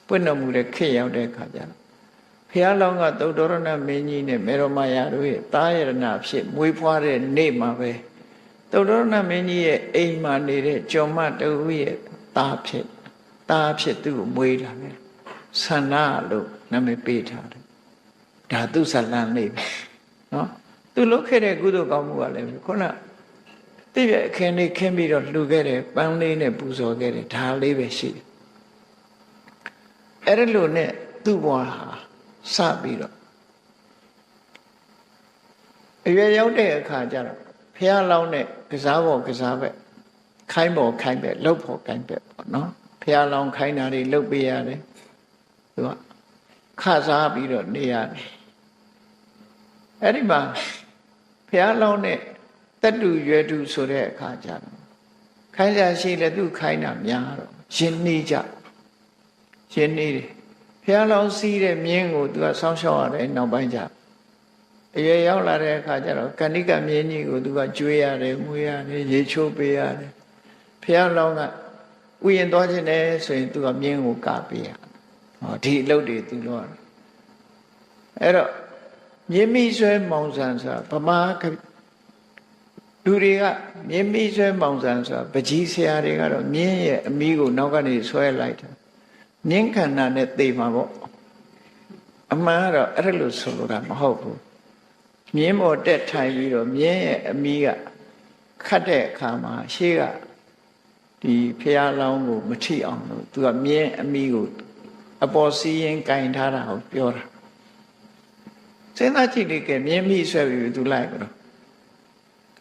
ပွင့်တော်မူတဲ့ခေတ်ရောက်တဲ့အခါကျတော့ဘုရားလောင်းကသုတ္တရဏမင်းကြီးနဲ့မေရမယာတို့ရဲ့သားရဏဖြစ်မွေးဖွားတဲ့နေ့မှာပဲသုတ္တရဏမင်းကြီးရဲ့အိမ်မှာနေတဲ့ကျော်မတူရဲ့သားဖြစ်သူ့ကိုမွေးတာပဲဆန္ဒလို့နာမည်ပေးထားတယ်ဒါသူဇလန်းလေးပဲနော်သူလုပ်ခဲ့တဲ့ကုသိုလ်ကောင်းမှုကလည်းခုနတိပြအခင်းလေးခင်းပြီးတော့လှူခဲ့တယ်ပန်းလေးနဲ့ပူဇော်ခဲ့တယ်ဒါလေးပဲရှိတယ်အဲ့ဒါလို့နဲ့သူ့ဘဝဟာစပြီးတော့အရွယ်ရောက်တဲ့အခါကျတော့ဖះလောင်းနဲ့ကစားပေါ်ကစားဘက်ခိုင်းပေါ်ခိုင်းဘက်လှုပ်ဖို့ခိုင်းဘက်ပေါ့နော်ဖះလောင်းခိုင်းတာတွေလှုပ်ပေးရတယ်သူကခစားပြီးတော့နေရတယ်အဲ့ဒီမှာဖះလောင်းနဲ့တက်တူရွယ်တူဆိုတဲ့အခါကျတော့ခိုင်းကြရှိလဲသူခိုင်းတာများတော့ရင်းနှီးကြရင်းနှီးတယ်ဖះလောင်းစီးတဲ့မြင်းကိုသူကဆောင်းရှောက်ရတယ်နောက်ပိုင်းကျ အရွယ်ရောက်လာတဲ့အခါကျတော့ကဏိကမြင်းကြီးကိုသူကကျွေးရတယ်မွေးရတယ်ရေချိုးပေးရတယ်ဘုရားလောင်းကဥယျာဉ်သွားခြင်းနဲ့ဆိုရင်သူကမြင်းကိုကပေးရဟောဒီအလုပ်တွေသူလုပ်ရတယ်အဲ့တော့မြင်းမိဆွဲမောင်ဆန်ဆိုတာဗမာလူတွေကမြင်းမိဆွဲမောင်ဆန်ဆိုတာပကြီးဆရာတွေကတော့မြင်းရဲ့အမီးကိုနောက်ကနေဆွဲလိုက်တာမြင်းခန္ဓာနဲ့သိမှာပေါ့အမှန်ကတော့အဲ့လိုဆိုလိုတာမဟုတ်ဘူးမြင်းပေါ်တက်ထိုင်ပြီးတော့မြင်းရဲ့အမီးကခတ်တဲ့အခါမှာရှေ့ကဒီဖះလောင်းကိုမထိအောင်လို့သူကမြင်းအမီးကိုအပေါ်စီးရင်ကင်ထားတာကိုပြောတာစဉ်းစားကြည့်လေကမြင်းမိဆွဲပြီးသူလိုက်တော့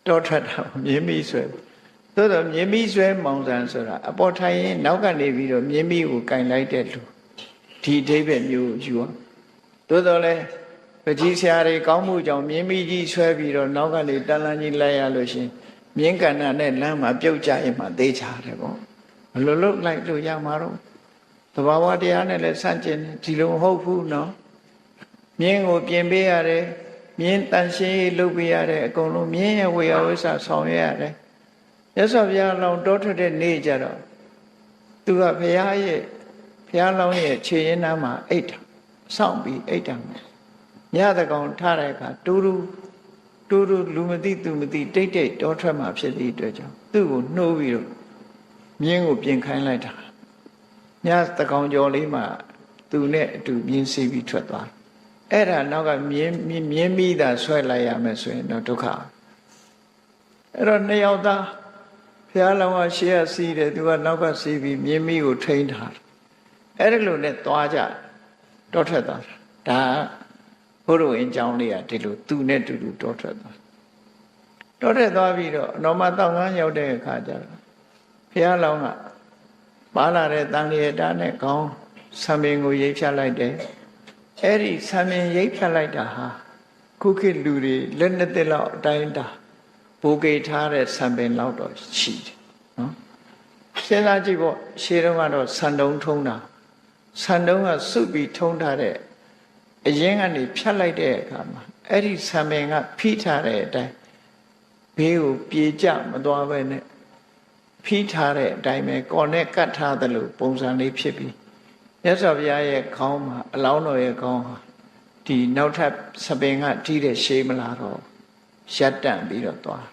တောထွက်တာမြင်းမိဆွဲသို့တော့မြင်းမိဆွဲမောင်ဆန်ဆိုတာအပေါ်ထိုင်ရင်နောက်ကနေပြီးတော့မြင်းမိကိုကင်လိုက်တဲ့လူဒီအဓိပ္ပာယ်မျိုးယူအောင်သို့တော့လဲပကြီးဆရာတွေကောင်းမှုကြောင့်မြင်းမိကြီးဆွဲပြီးတော့နောက်ကနေတန်လန်းကြီးလိုက်ရလို့ရှင်မြင်းကဏ္ဍနဲ့လမ်းမှာပြုတ်ကြရင်မှသိချတယ်ပေါ့ဘယ်လိုလုပ်လိုက်လို့ရမှာတော့သဘာဝတရားနဲ့လည်းဆန့်ကျင်ဒီလိုမဟုတ်ဘူးနော်မြင်းကိုပြင်ပေးရတယ်မြင်းတန်ရှင်းရေးလုပ်ပေးရတယ်အကုန်လုံးမြင်းရဲ့ဝေယဝိဆဆောင်ရွက်ရတယ်ရသော်ဘုရားလောင်းတောထွက်တဲ့နေ့ကြတော့သူကဘုရားလောင်းရဲ့ခြေရင်းနားမှာအိတ်တာစောင့်ပြီးအိတ်တာညတကောင်ထားတဲ့အခါတူတူလူမသိသူမသိတိတ်တိတ်တောထွက်မှာဖြစ်သည့်အတွက်ကြောင့်သူ့ကိုနှိုးပြီးတော့မြင်းကိုပြင်ခိုင်းလိုက်တာညတကောင်ကျော်လေးမှာသူနဲ့အတူမြင်းစီးပြီးထွက်သွားအဲ့ဒါနောက်ကမြင်းမိတာဆွဲလိုက်ရမယ်ဆိုရင်တော့ဒုက္ခအဲ့တော့နှစ်ယောက်သားဘုရားလောင်းကရှေ့ကစီးတယ်သူကနောက်ကစီးပြီးမြင်းမိကိုထိန်းထားတယ်အဲ့ဒီလိုနဲ့သွားကြတောထွက်သွားတာဒါဘုရားဝင်ကြောင်းလေးကဒီလိုသူနဲ့တူတူတောထွက်သွားတောထွက်သွားပြီးတော့အတော်မတောင်ငန်းရောက်တဲ့အခါကျတော့ဘုရားလောင်းကပါလာတဲ့တန်လျက်တာနဲ့ခေါင်းဆံပင်ကိုရိပ်ဖြတ်လိုက်တယ်အဲ့ဒီဆံပင်ရိပ်ဖြတ်လိုက်တာဟာခုခေတ်လူတွေလက်နှစ်သက်လောက်အတိုင်းတာဘူကေထားတဲ့ဆံပင်လောက်တော့ရှိတယ်နော်စဉ်းစားကြည့်ပေါ့ရှေးတုန်းကတော့ဆံတုံးထုံးတာဆံတုံးကစုပြီးထုံးထားတဲ့အရင်ကနေဖြတ်လိုက်တဲ့အခါမှာအဲ့ဒီဆံပင်ကဖိထားတဲ့အတိုင်းဘေးကိုပြေကျမသွားပဲနဲ့ဖိထားတဲ့အတိုင်းပဲကော်နဲ့ကတ်ထားသလိုပုံစံလေးဖြစ်ပြီးမြတ်စွာဘုရားရဲ့ခေါင်းမှာအလောင်းတော်ရဲ့ခေါင်းဟာဒီနောက်ထပ်ဆပင်ကတီးတဲ့ရှေးမလာတော့ရပ်တန့်ပြီးတော့သွား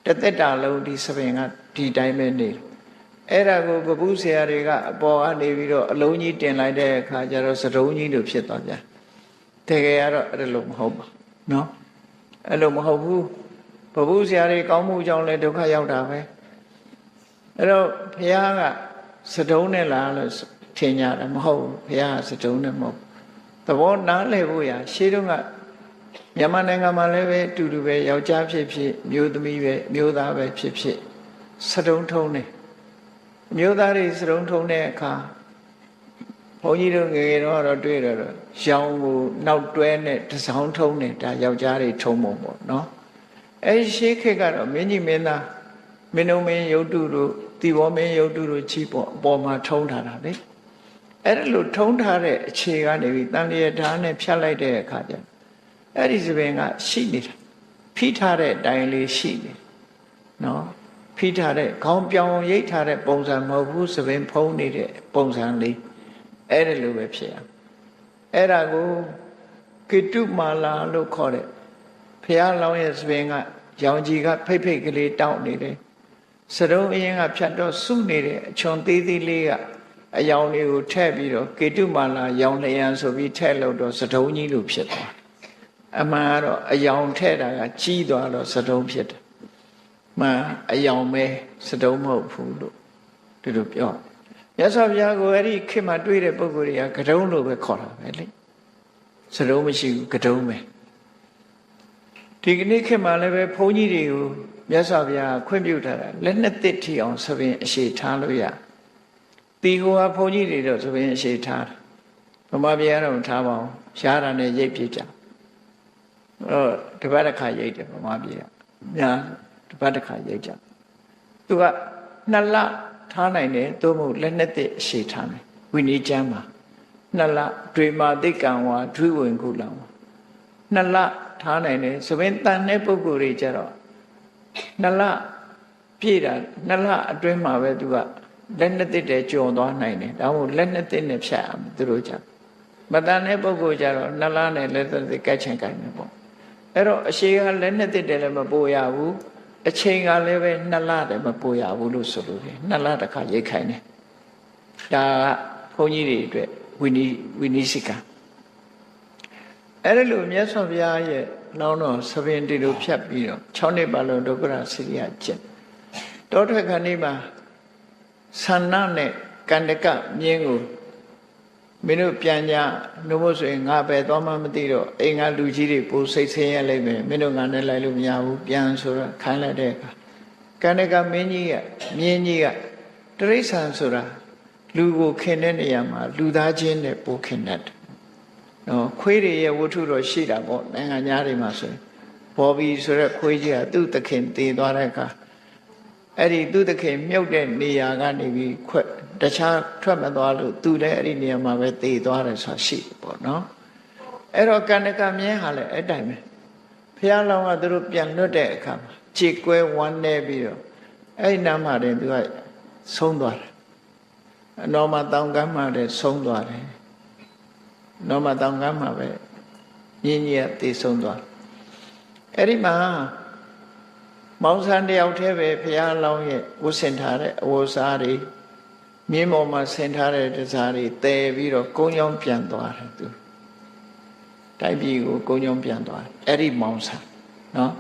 တသက်တာလုံးဒီဆပင်ကဒီတိုင်းပဲနေအဲ့ဒါကိုကပုဆရာတွေကအပေါ်ကနေပြီးတော့အလုံးကြီးတင်လိုက်တဲ့အခါကျတော့စတုံးကြီးလိုဖြစ်သွားပြန်တကယ်ကတော့အဲ့လိုမဟုတ်ပါနော်အဲ့လိုမဟုတ်ဘူးဘုရားဆရာတွေကောင်းမှုကြောင့်လည်းဒုက္ခရောက်တာပဲအဲ့တော့ဘုရားကစတုံးနဲ့လားလို့ထင်ကြတယ်မဟုတ်ဘူးဘုရားစတုံးနဲ့မဟုတ်သဘောနားလည်ဖို့ရရှေးတုန်းကမြန်မာနိုင်ငံမှာလည်းပဲအတူတူပဲယောက်ျားဖြစ်ဖြစ်မျိုးသမီးပဲမျိုးသားပဲဖြစ်ဖြစ်စတုံးထုံးတယ်မျိုးသားတွေစတုံးထုံးတဲ့အခါဘုန်းကြီးတို့ငယ်ငယ်တော့တွေ့တော့ရောင်ကိုနောက်တွဲနဲ့တစောင်းထုံးတယ်ဒါယောက်ျားတွေထုံးပုံပေါ့နော်အဲဒီရှေးခေတ်ကတော့မင်းကြီးမင်းသားမင်းတို့မင်းရုပ်တုတို့တီဘောမင်းရုပ်တုတို့ချီပေါ့အပေါ်မှာထုံးထားတာလေအဲ့ဒါလို့ထုံးထားတဲ့အခြေကနေပြီးတန်လျက်ဓာတ်နဲ့ဖြတ်လိုက်တဲ့အခါကျအဲ့ဒီသပင်ကရှိနေတာဖိထားတဲ့အတိုင်းလေးရှိနေနော်ဖိထားတဲ့ခေါင်းပြောင်ရိပ်ထားတဲ့ပုံစံမဟုတ်ဘူးသပင်ဖုံးနေတဲ့ပုံစံလေးအဲ့ဒါလိုပဲဖြစ်ရအဲ့ဒါကိုကိတုမာလာလို့ခေါ်တဲ့ဘုရားလောင်းရဲ့သပင်ကရောင်ကြီးကဖိတ်ဖိတ်ကလေးတောက်နေတယ်စတုံးအရင်ကဖြတ်တော့စုနေတဲ့အချွန်သေးသေးလေးကအယောင်လေးကိုထည့်ပြီးတော့ကေတုမာလာရောင်လျံဆိုပြီးထည့်လို့တော့စတုံးကြီးလိုဖြစ်သွားအမှန်ကတော့အယောင်ထည့်တာကကြီးသွားတော့စတုံးဖြစ်တယ်မှန်အယောင်ပဲစတုံးမဟုတ်ဘူးလို့ဒီလိုပြောမြတ်စွာဘုရားကိုအဲ့ဒီခေတ်မှာတွေ့တဲ့ပုဂ္ဂိုလ်တွေကကတုံးလို့ပဲခေါ်တာပဲလေစတုံးမရှိဘူးကတုံးပဲဒီကနေ့ခေတ်မှာလည်းပဲဘုန်းကြီးတွေကိုမြတ်စွာဘုရားခွင့်ပြုထားတာလက်နှစ်တစ်ထီအောင်သဘင်အရှိထားလို့ရတီဟိုဟာဘုန်းကြီးတွေတော့သဘင်အရှိထားတယ်ဗမာပြည်ကတော့မထားပါဘူးရှားတာနဲ့ရိပ်ပြကြတပတ်တစ်ခါရိပ်တယ်ဗမာပြည်ကများတပတ်တစ်ခါရိပ်ကြသူက2လထားနိုင်တယ်သို့မဟုတ်လက်နှစ်တစ်အရှိထားမယ်ဝိနည်းကျမ်းမှာ2လဒွေမာတိကံဝါဒွိဝင်ကုလံ2လ ထားနိုင်တယ်ဆိုရင်တန်တဲ့ပုဂ္ဂိုလ်တွေကြတော့2 လပြည့်တာ2 လအတွင်းမှာပဲသူကလက်နှစ်တစ်တည်းကြော်သွားနိုင်တယ်ဒါမှမဟုတ်လက်နှစ်တစ်နဲ့ဖြတ်အောင်သူတို့ကြမတန်တဲ့ပုဂ္ဂိုလ်ကြတော့2 လနဲ့လက်နှစ်တစ်ကတ်ချင်ကြတယ်ပေါ့အဲ့တော့အရှိကလက်နှစ်တစ်တည်းလည်းမပို့ရဘူးအချိန်ကလည်းပဲ2 လတည်းမပို့ရဘူးလို့ဆိုလို့တယ်2 လတစ်ခါရိတ်ခိုင်းတယ်ဒါကဘုန်းကြီးတွေအတွက်ဝိနည်းစိကအဲ့ဒါလို့မြတ်စွာဘုရားရဲ့လောင်းတော်သဘင်တီတို့ဖြတ်ပြီးတော့6 နှစ်ပါလုံးဒုက္ခရစိရိယကျင့်တောထွက်ခဏလေးမှာဆန္ဒနဲ့ကန္တကမြင်းကိုမင်းတို့ပြန်ကြနှုတ်ဖို့ဆိုရင်ငါပဲသွားမှမသိတော့အိမ်ကလူကြီးတွေပိုစိတ်ဆင်းရဲလိုက်မယ်မင်းတို့ငါနဲ့လိုက်လို့မရဘူးပြန်ဆိုတော့ခိုင်းလိုက်တဲ့အခါကန္တကမင်းကြီးကမြင်းကြီးကတိရစ္ဆာန်ဆိုတာလူကိုခင်တဲ့နေရာမှာလူသားချင်းနဲ့ပိုခင်တတ်တယ်နော်ခွေးတွေရဲ့ဝတ္ထုတော့ရှိတာပေါ့နိုင်ငံသားတွေမှာဆိုရင်ဘော်ဘီဆိုတဲ့ခွေးကြီးကသူ့သခင်တည်သွားတဲ့အခါအဲ့ဒီသူ့သခင်မြုပ်တဲ့နေရာကနေပြီးတခြားထွက်မသွားလို့သူလည်းအဲ့ဒီနေရာမှာပဲတည်သွားတယ်ဆိုတာရှိတယ်ပေါ့နော်အဲ့တော့ကန္တကမြင်းဟာလည်းအဲ့တိုင်းပဲဘုရားလောင်းကသူတို့ပြန်လွတ်တဲ့အခါမှာခြေကွဲဝမ်းနေပြီးတော့အဲ့ဒီနားမှာတင်သူကဆုံးသွားတယ်အနော်မတောင်ကမ်းမှာတည်းဆုံးသွားတယ်နော်မတောင်ကမ်းမှာပဲမြင်းကြီးကတည်ဆုံးသွားအဲ့ဒီမှာမောင်ဆန်းတယောက်တည်းပဲဘုရားလောင်းရဲ့ဝတ်ဆင်ထားတဲ့အဝတ်စားတွေမြင်းပေါ်မှာဆင်ထားတဲ့တစားတွေတည်ပြီးတော့ကုန်းကြောင်းပြန်သွားတယ်သူတိုက်ပြည်ကိုကုန်းကြောင်းပြန်သွားတယ်အဲ့ဒီမောင်ဆန်းနော်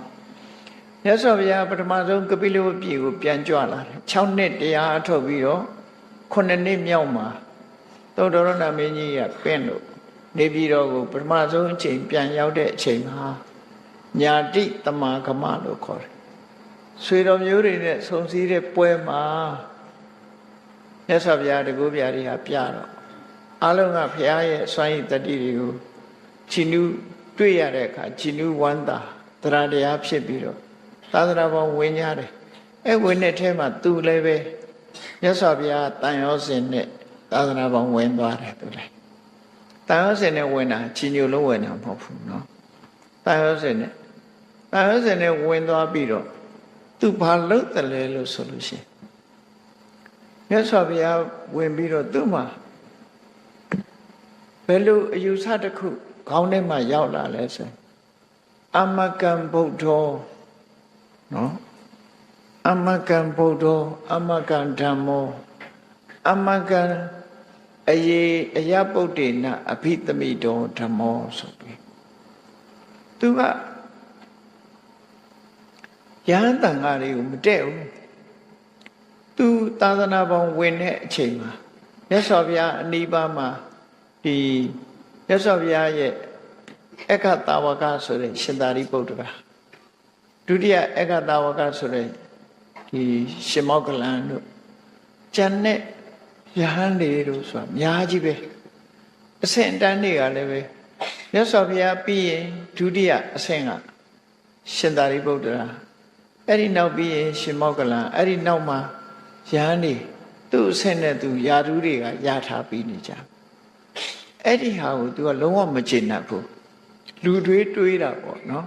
မြတ်စွာဘုရားပထမဆုံးကပိလဝတ်ပြည်ကိုပြန်ကြွလာတယ်6 နှစ်တရားအထုတ်ပြီးတော့9 နှစ်မြောက်မှာသုတ္တရဏမင်းကြီးကပင့်လို့နေပြည်တော်ကိုပထမဆုံးအချိန်ပြန်ရောက်တဲ့အချိန်မှာညာတိတမဂမလို့ခေါ်တယ်ဆွေတော်မျိုးတွေနဲ့ဆုံစည်းတဲ့ပွဲမှာမြတ်စွာဘုရားတကူပြားတွေဟာပြတော့အလုံးကဘုရားရဲ့စွမ်းရည်တတ္တိတွေကိုချီနူးတွေ့ရတဲ့အခါချီနူးဝမ်းသာတရားတရားဖြစ်ပြီးတော့သာသနာ့ဘောင်ဝင်ကြတယ်အဲ့ဝင်တဲ့ထဲမှာသူလည်းပဲမြတ်စွာဘုရားတန်ရောစင်နဲ့သာသနာ့ဘောင်ဝင်သွားတယ်သူလည်းတန်ရောစင်နဲ့ဝင်တာချီညိုလုံးဝင်တာမဟုတ်ဘူးနော်တန်ရောစင်နဲ့ဝင်သွားပြီးတော့သူဘာလုပ်တယ်လဲလို့ဆိုလို့ရှိရင်မြတ်စွာဘုရားဝင်ပြီးတော့သူ့မှာဘယ်လိုအယူဆတစ်ခုခေါင်းထဲမှာရောက်လာလဲဆိုအမကံဗုဒ္ဓောနော်အမကံဗုဒ္ဓောအမကံဓမ္မောအမကံအယပုဒ္ဒေနအဘိသမိတောဓမ္မောဆိုပြီးသူကယဟန်တန်ဃာတွေကိုမတည့်ဘူးသူသာသနာပေါင်းဝင်တဲ့အချိန်မှာမြတ်စွာဘုရားအနိဗ္ဗာန်မှာဒီမြတ်စွာဘုရားရဲ့အခတာဝကဆိုတဲ့ရှင်သာရိပုတ္တရာဒုတိယအခတာဝကဆိုတဲ့ဒီရှင်မောကလန်တို့ကျန်တဲ့ယဟန်တွေတို့ဆိုတာအများကြီးပဲအဆင့်အတန်းတွေကလည်းပဲမြတ်စွာဘုရားပြီးရင်ဒုတိယအဆင့်ကရှင်သာရိပုတ္တရာအဲ့ဒီနောက်ပြီးရင်ရှင်မောကလန်အဲ့ဒီနောက်မှာယဟန်တွေသူ့အဆင့်နဲ့သူယာဓုတွေကရထားပြီးနေကြအဲ့ဒီဟာကိုသူကလုံးဝမကျေနပ်ဘူးလူတွေးတာပေါ့နော်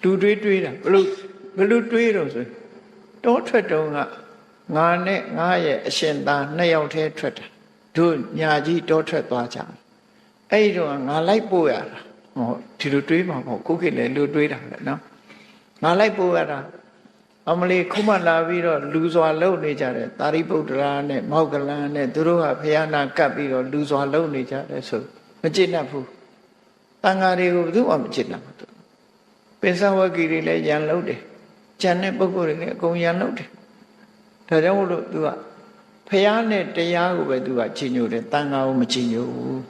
လူတွေးတာဘလို့တွေးတော့ဆိုတောထွက်တုံးကငါနဲ့ငါရဲ့အရှင်သား2 ယောက်တည်းထွက်တာတို့ညာကြီးတောထွက်သွားကြအဲ့ဒီတော့ငါလိုက်ပို့ရတာဟောဒီလိုတွေးမှာပေါ့ခုခေတ်လည်းလူတွေးတာလေနော်ငါလိုက်ပို့ရတာအမလီခုမှလာပြီးတော့လူစွာလုံနေကြတယ်သာရိပုတ္တရာနဲ့မောက္ကလန်နဲ့သူတို့ကဘုရားနာကပ်ပြီးတော့လူစွာလုံနေကြတယ်ဆိုမကျေနပ်ဘူးတန်ဃာတွေကိုဘယ်သူမှမကျေနပ်ဘူးပင်စဝဂီတွေလည်းရန်လုံတယ်ကျန်တဲ့ပုဂ္ဂိုလ်တွေလည်းအကုန်ရန်လုံတယ်ဒါကြောင့်မို့လို့သူကဘုရားနဲ့တရားကိုပဲသူကချီးညိုတယ်တန်ဃာကိုမချီးညိုဘူး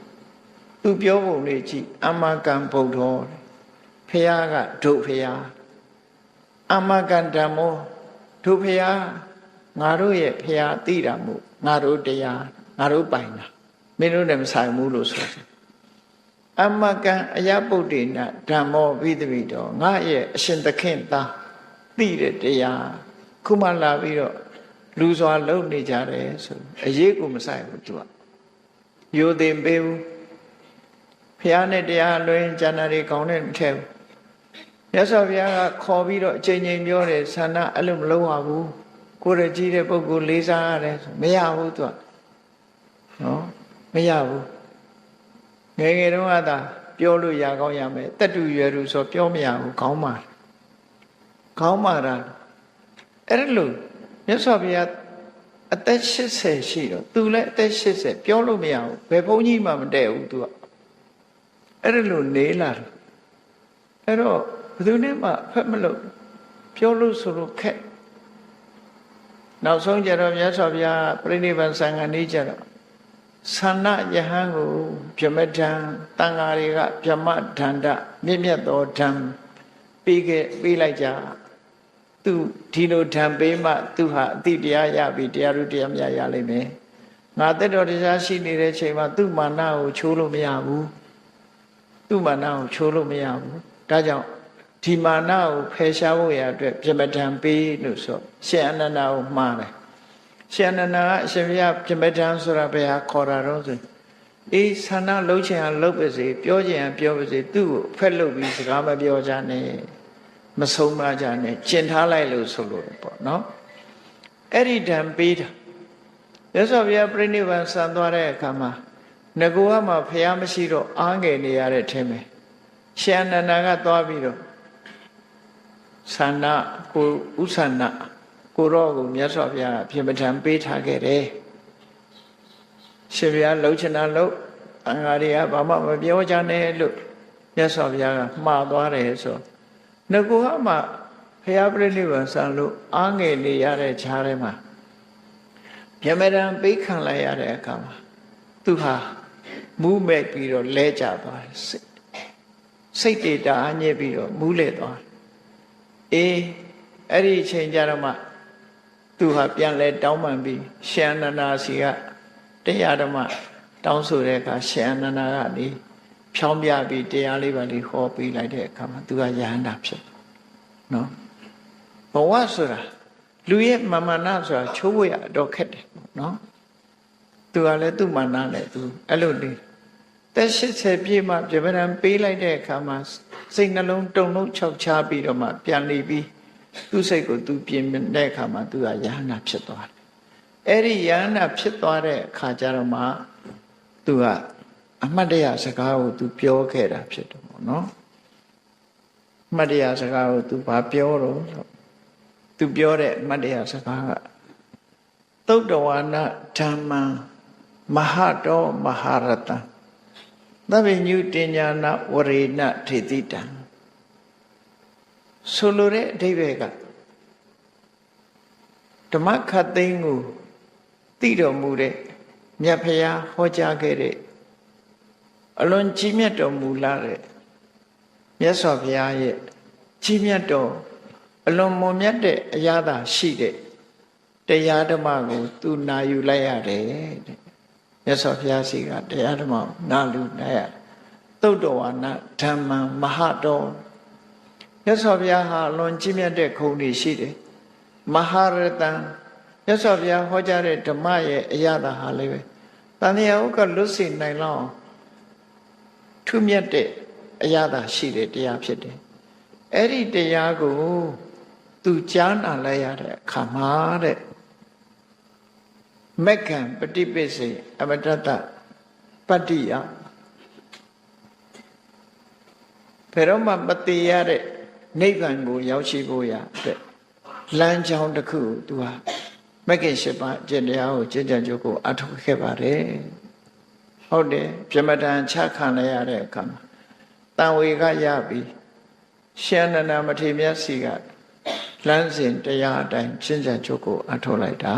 သူပြောပုံလေးကြည့်အမကံဗုဒ္ဓောဘုရားကဒုဘုရားအမကံဓမ္မောဒုဘုရားငါတို့ရဲ့ဘုရားသိတာမို့ငါတို့တရားငါတို့ပိုင်တာမင်းတို့လည်းမဆိုင်ဘူးလို့ဆိုတယ်အမကံအယပုဒ္ဒေနဓမ္မောဘိသမိတောငါရဲ့အရှင်သခင်သားသိတဲ့တရားခုမှလာပြီးတော့လူစွာလုံနေကြတယ်ဆိုအရေးကိုမဆိုင်ဘူးသူကယိုသိမ့်ပေးဘူးဘုရားနဲ့တရားလွင်ကျန်တာတွေကောင်းတဲ့မထည့်ဘူး မြတ်စွာဘုရားကခေါ်ပြီးတော့အချိန်ချင်းပြောတယ်ဆန္ဒအဲ့လိုမလုပ်ရဘူးကိုယ်ရကြီးတဲ့ပုဂ္ဂိုလ်လေးစားရတယ်ဆိုမရဘူးသူကနော်မရဘူးငယ်ငယ်တုန်းကသာပြောလို့ရကောင်းရမယ်တက်တူရွယ်သူဆိုပြောမရဘူးခေါင်းမာတာအဲ့လိုမြတ်စွာဘုရားအသက်80ရှိတော့သူလည်းအသက်80ပြောလို့မရဘူးဘယ်ဘုန်းကြီးမှမတည့်ဘူးသူကအဲ့လိုနေလာတယ်အဲ့တော့ဘယ်သူနဲ့မှဖက်မလို့ပြောလို့ဆိုလို့ခက်နောက်ဆုံးကြတော့မြတ်စွာဘုရားပြိဋိဘံသံဃာနေကြတော့သန္နယဟန်ကိုဗြဟ္မထံတန်ဃာတွေကဗြဟ္မဒန္တမြင့်မြတ်သောဓမ္မပေးလိုက်ကြသူဒီလိုဓမ္မပေးမှသူဟာအတိတရားရပြီတရားဥတရားမြတ်ရလိမ့်မယ်ငါတက်တော်တရားရှိနေတဲ့ချိန်မှာသူ့မာနကိုချိုးလို့မရဘူးသူ့မာနကိုချိုးလို့မရဘူးဒါကြောင့်ဒီမာနကိုဖယ်ရှားဖို့ရအတွက်ဗြဟ္မထံပေးလို့ဆိုရှင်အနန္ဒာကိုမှားတယ်ရှင်အနန္ဒာကအရှင်ဘုရားဗြဟ္မထံဆိုတာဘယ်ဟာခေါ်တာတော့ဆိုအေးဆန္ဒလှုပ်ချင်အောင်လှုပ်ပါစေပြောချင်အောင်ပြောပါစေသူ့ကိုဖက်လုပ်ပြီးစကားမပြောကြနဲ့မဆုံးမကြနဲ့ကျင်ထားလိုက်လို့ဆိုလို့ပေါ့နော်အဲ့ဒီဓမ္မပေးတာရသော်ဘုရားပြိဋိဘံဆံသွားတဲ့အခါမှာငကိုကမှဖះမရှိတော့အားငယ်နေရတဲ့ထင်မယ်ရှင်အနန္ဒာကသွားပြီးတော့ဆန္ဒကိုဥဆန္ဒကိုရောကိုမြတ်စွာဘုရားပြင်ပထံပေးထားခဲ့တယ်ရှင်ဘုရားလှုပ်ချင်တာလှုပ်အင်္ဂါတွေကဘာမှမပြောကြနဲ့လို့မြတ်စွာဘုရားကမှားသွားတယ်ဆိုငကိုကမှဘုရားပြိဋိဘံဆံလို့အားငယ်နေရတဲ့ခြားထဲမှာပြင်ပထံပေးခံလိုက်ရတဲ့အခါမှာသူဟာမူးမဲ့ပြီးတော့လဲကျသွားတယ်စိတ်တေတာအညစ်ပြီးတော့မူးလဲသွားအေးအဲ့ဒီအချိန်ကျတော့မှသူဟာပြန်လဲတောင်းပန်ပြီးရှင်အနန္ဒာစီကတရားဓမ္မတောင်းဆိုတဲ့အခါရှင်အနန္ဒာကနေဖြောင်းပြပြီးတရားလေးပါလေးဟောပေးလိုက်တဲ့အခါမှာသူကယဟန္တာဖြစ်နော်ဘဝဆိုတာလူရဲ့မာနဆိုတာချိုးဖို့ရတော့ခက်တယ်နော်သူကလည်းသူ့မာနနဲ့သူအဲ့လိုနေတက်80ပြည့်မှပြပဒံပေးလိုက်တဲ့အခါမှာစိတ်နှလုံးတုန်လုံးခြောက်ခြားပြီးတော့မှပြန်နေပြီးသူ့စိတ်ကိုသူပြင်တဲ့အခါမှာသူကယဟန္တာဖြစ်သွားတယ်အဲ့ဒီယဟန္တာဖြစ်သွားတဲ့အခါကျတော့မှသူကအမှတ်တရစကားကိုသူပြောခဲ့တာဖြစ်တယ်ပေါ့နော်အမှတ်တရစကားကိုသူဘာပြောတော့သူပြောတဲ့အမှတ်တရစကားကသုတ္တဝါနဓမ္မံမဟာတောမဟာရတံသဗ္ဗညုတင်ညာနာဝရေနထေတိတံဆိုလိုတဲ့အဓိပ္ပာယ်ကဓမ္မခတ်သိမ်းကိုသိတော်မူတဲ့မြတ်ဖရာဟောကြားခဲ့တဲ့အလွန်ကြီးမြတ်တော်မူလာတဲ့မြတ်စွာဘုရားရဲ့ကြီးမြတ်တော်အလွန်မွန်မြတ်တဲ့အရာသာရှိတဲ့တရားဓမ္မကိုသူနာယူလိုက်ရတယ်တဲ့မြတ်စွာဘုရားစီကတရားဓမ္မနာလူနိုင်ရသုတ္တဝါနဓမ္မံမဟာတောမြတ်စွာဘုရားဟာလွန်ကြီးမြတ်တဲ့ခုံတွေရှိတယ်မဟာရတံမြတ်စွာဘုရားဟောကြားတဲ့ဓမ္မရဲ့အရာသာဟာလည်းပဲတန်မြတ်ဥက္ကလွတ်စေနိုင်လောက်ထူးမြတ်တဲ့အရာသာရှိတဲ့တရားဖြစ်တယ်အဲ့ဒီတရားကိုသူကြားနာလိုက်ရတဲ့အခါမှာတဲ့မက္ခံပฏิပိစေအမတ္တပတ္တိယဘယ်တော့မှမတည်ရတဲ့နိဗ္ဗာန်ကိုရောက်ရှိဖို့ရအတွက်လမ်းကြောင်းတစ်ခုကိုသူဟာမက္ကိ၈ပါးအကျင့်တရားကိုကျင့်ကြံကြိုးကိုအထောက်ခဲ့ပါတယ်ဟုတ်တယ်ပြမတန်ချခံလိုက်ရတဲ့အခါမှာတန်ဝေကရပြီးရှင်အနန္ဒမထေရမြတ်စီကလမ်းစဉ်တရားအတိုင်းကျင့်ကြံကြိုးကိုအထောက်လိုက်တာ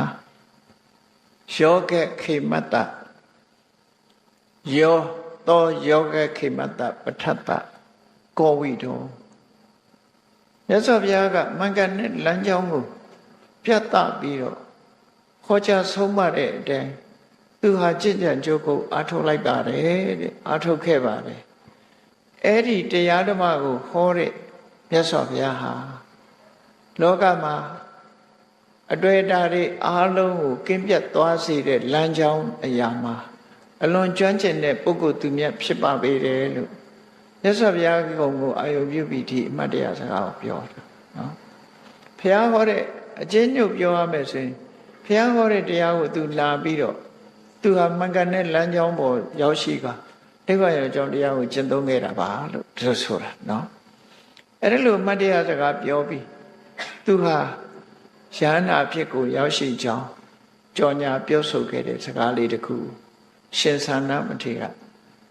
ယောဂခေမတ္တယောသောယောဂခေမတ္တပဋ္ဌတ္တကောဝိတောမြတ်စွာဘုရားကမင်္ဂန်နဲ့လမ်းကြောင်းကိုပြတ်သားပြီးတော့ခေါ်ချဆုံးမတဲ့အတိုင်းသူဟာကျင့်ကြံကြိုးကိုအားထုတ်လိုက်ပါတယ်တဲ့အားထုတ်ခဲ့ပါတယ်အဲ့ဒီတရားဓမ္မကိုဟောတဲ့မြတ်စွာဘုရားဟာလောကမှာအတွေ့အတာတွေအားလုံးကိုကင်းပြတ်သွားစေတဲ့လမ်းကြောင်းအရာမှာအလွန်ကျွမ်းကျင်တဲ့ပုဂ္ဂိုလ်သူမြတ်ဖြစ်ပါပေတယ်လို့ မြတ်စွာဘုရားကုံကိုအာယုပြုပြီးဒီအမှတ်တရစကားကိုပြောတာနော်ဘုရားဟောတဲ့အကျဉ်းညွတ်ပြောရမယ်ဆိုရင်ဘုရားဟောတဲ့တရားကိုသူလာပြီးတော့သူဟာမှန်ကန်တဲ့လမ်းကြောင်းပေါ်ရောက်ရှိကနိဗ္ဗာန်ရဲ့အကြောင်းတရားကိုကျင့်သုံးခဲ့တာပါလို့ဒီလိုဆိုတာနော်အဲ့ဒါလိုအမှတ်တရစကားပြောပြီးသူဟာယန္နာဖြစ်ကိုရောက်ရှိကြောင်းကြော်ညာပြောဆိုခဲ့တဲ့စကားလေးတစ်ခုရှင်သာနာမထေရ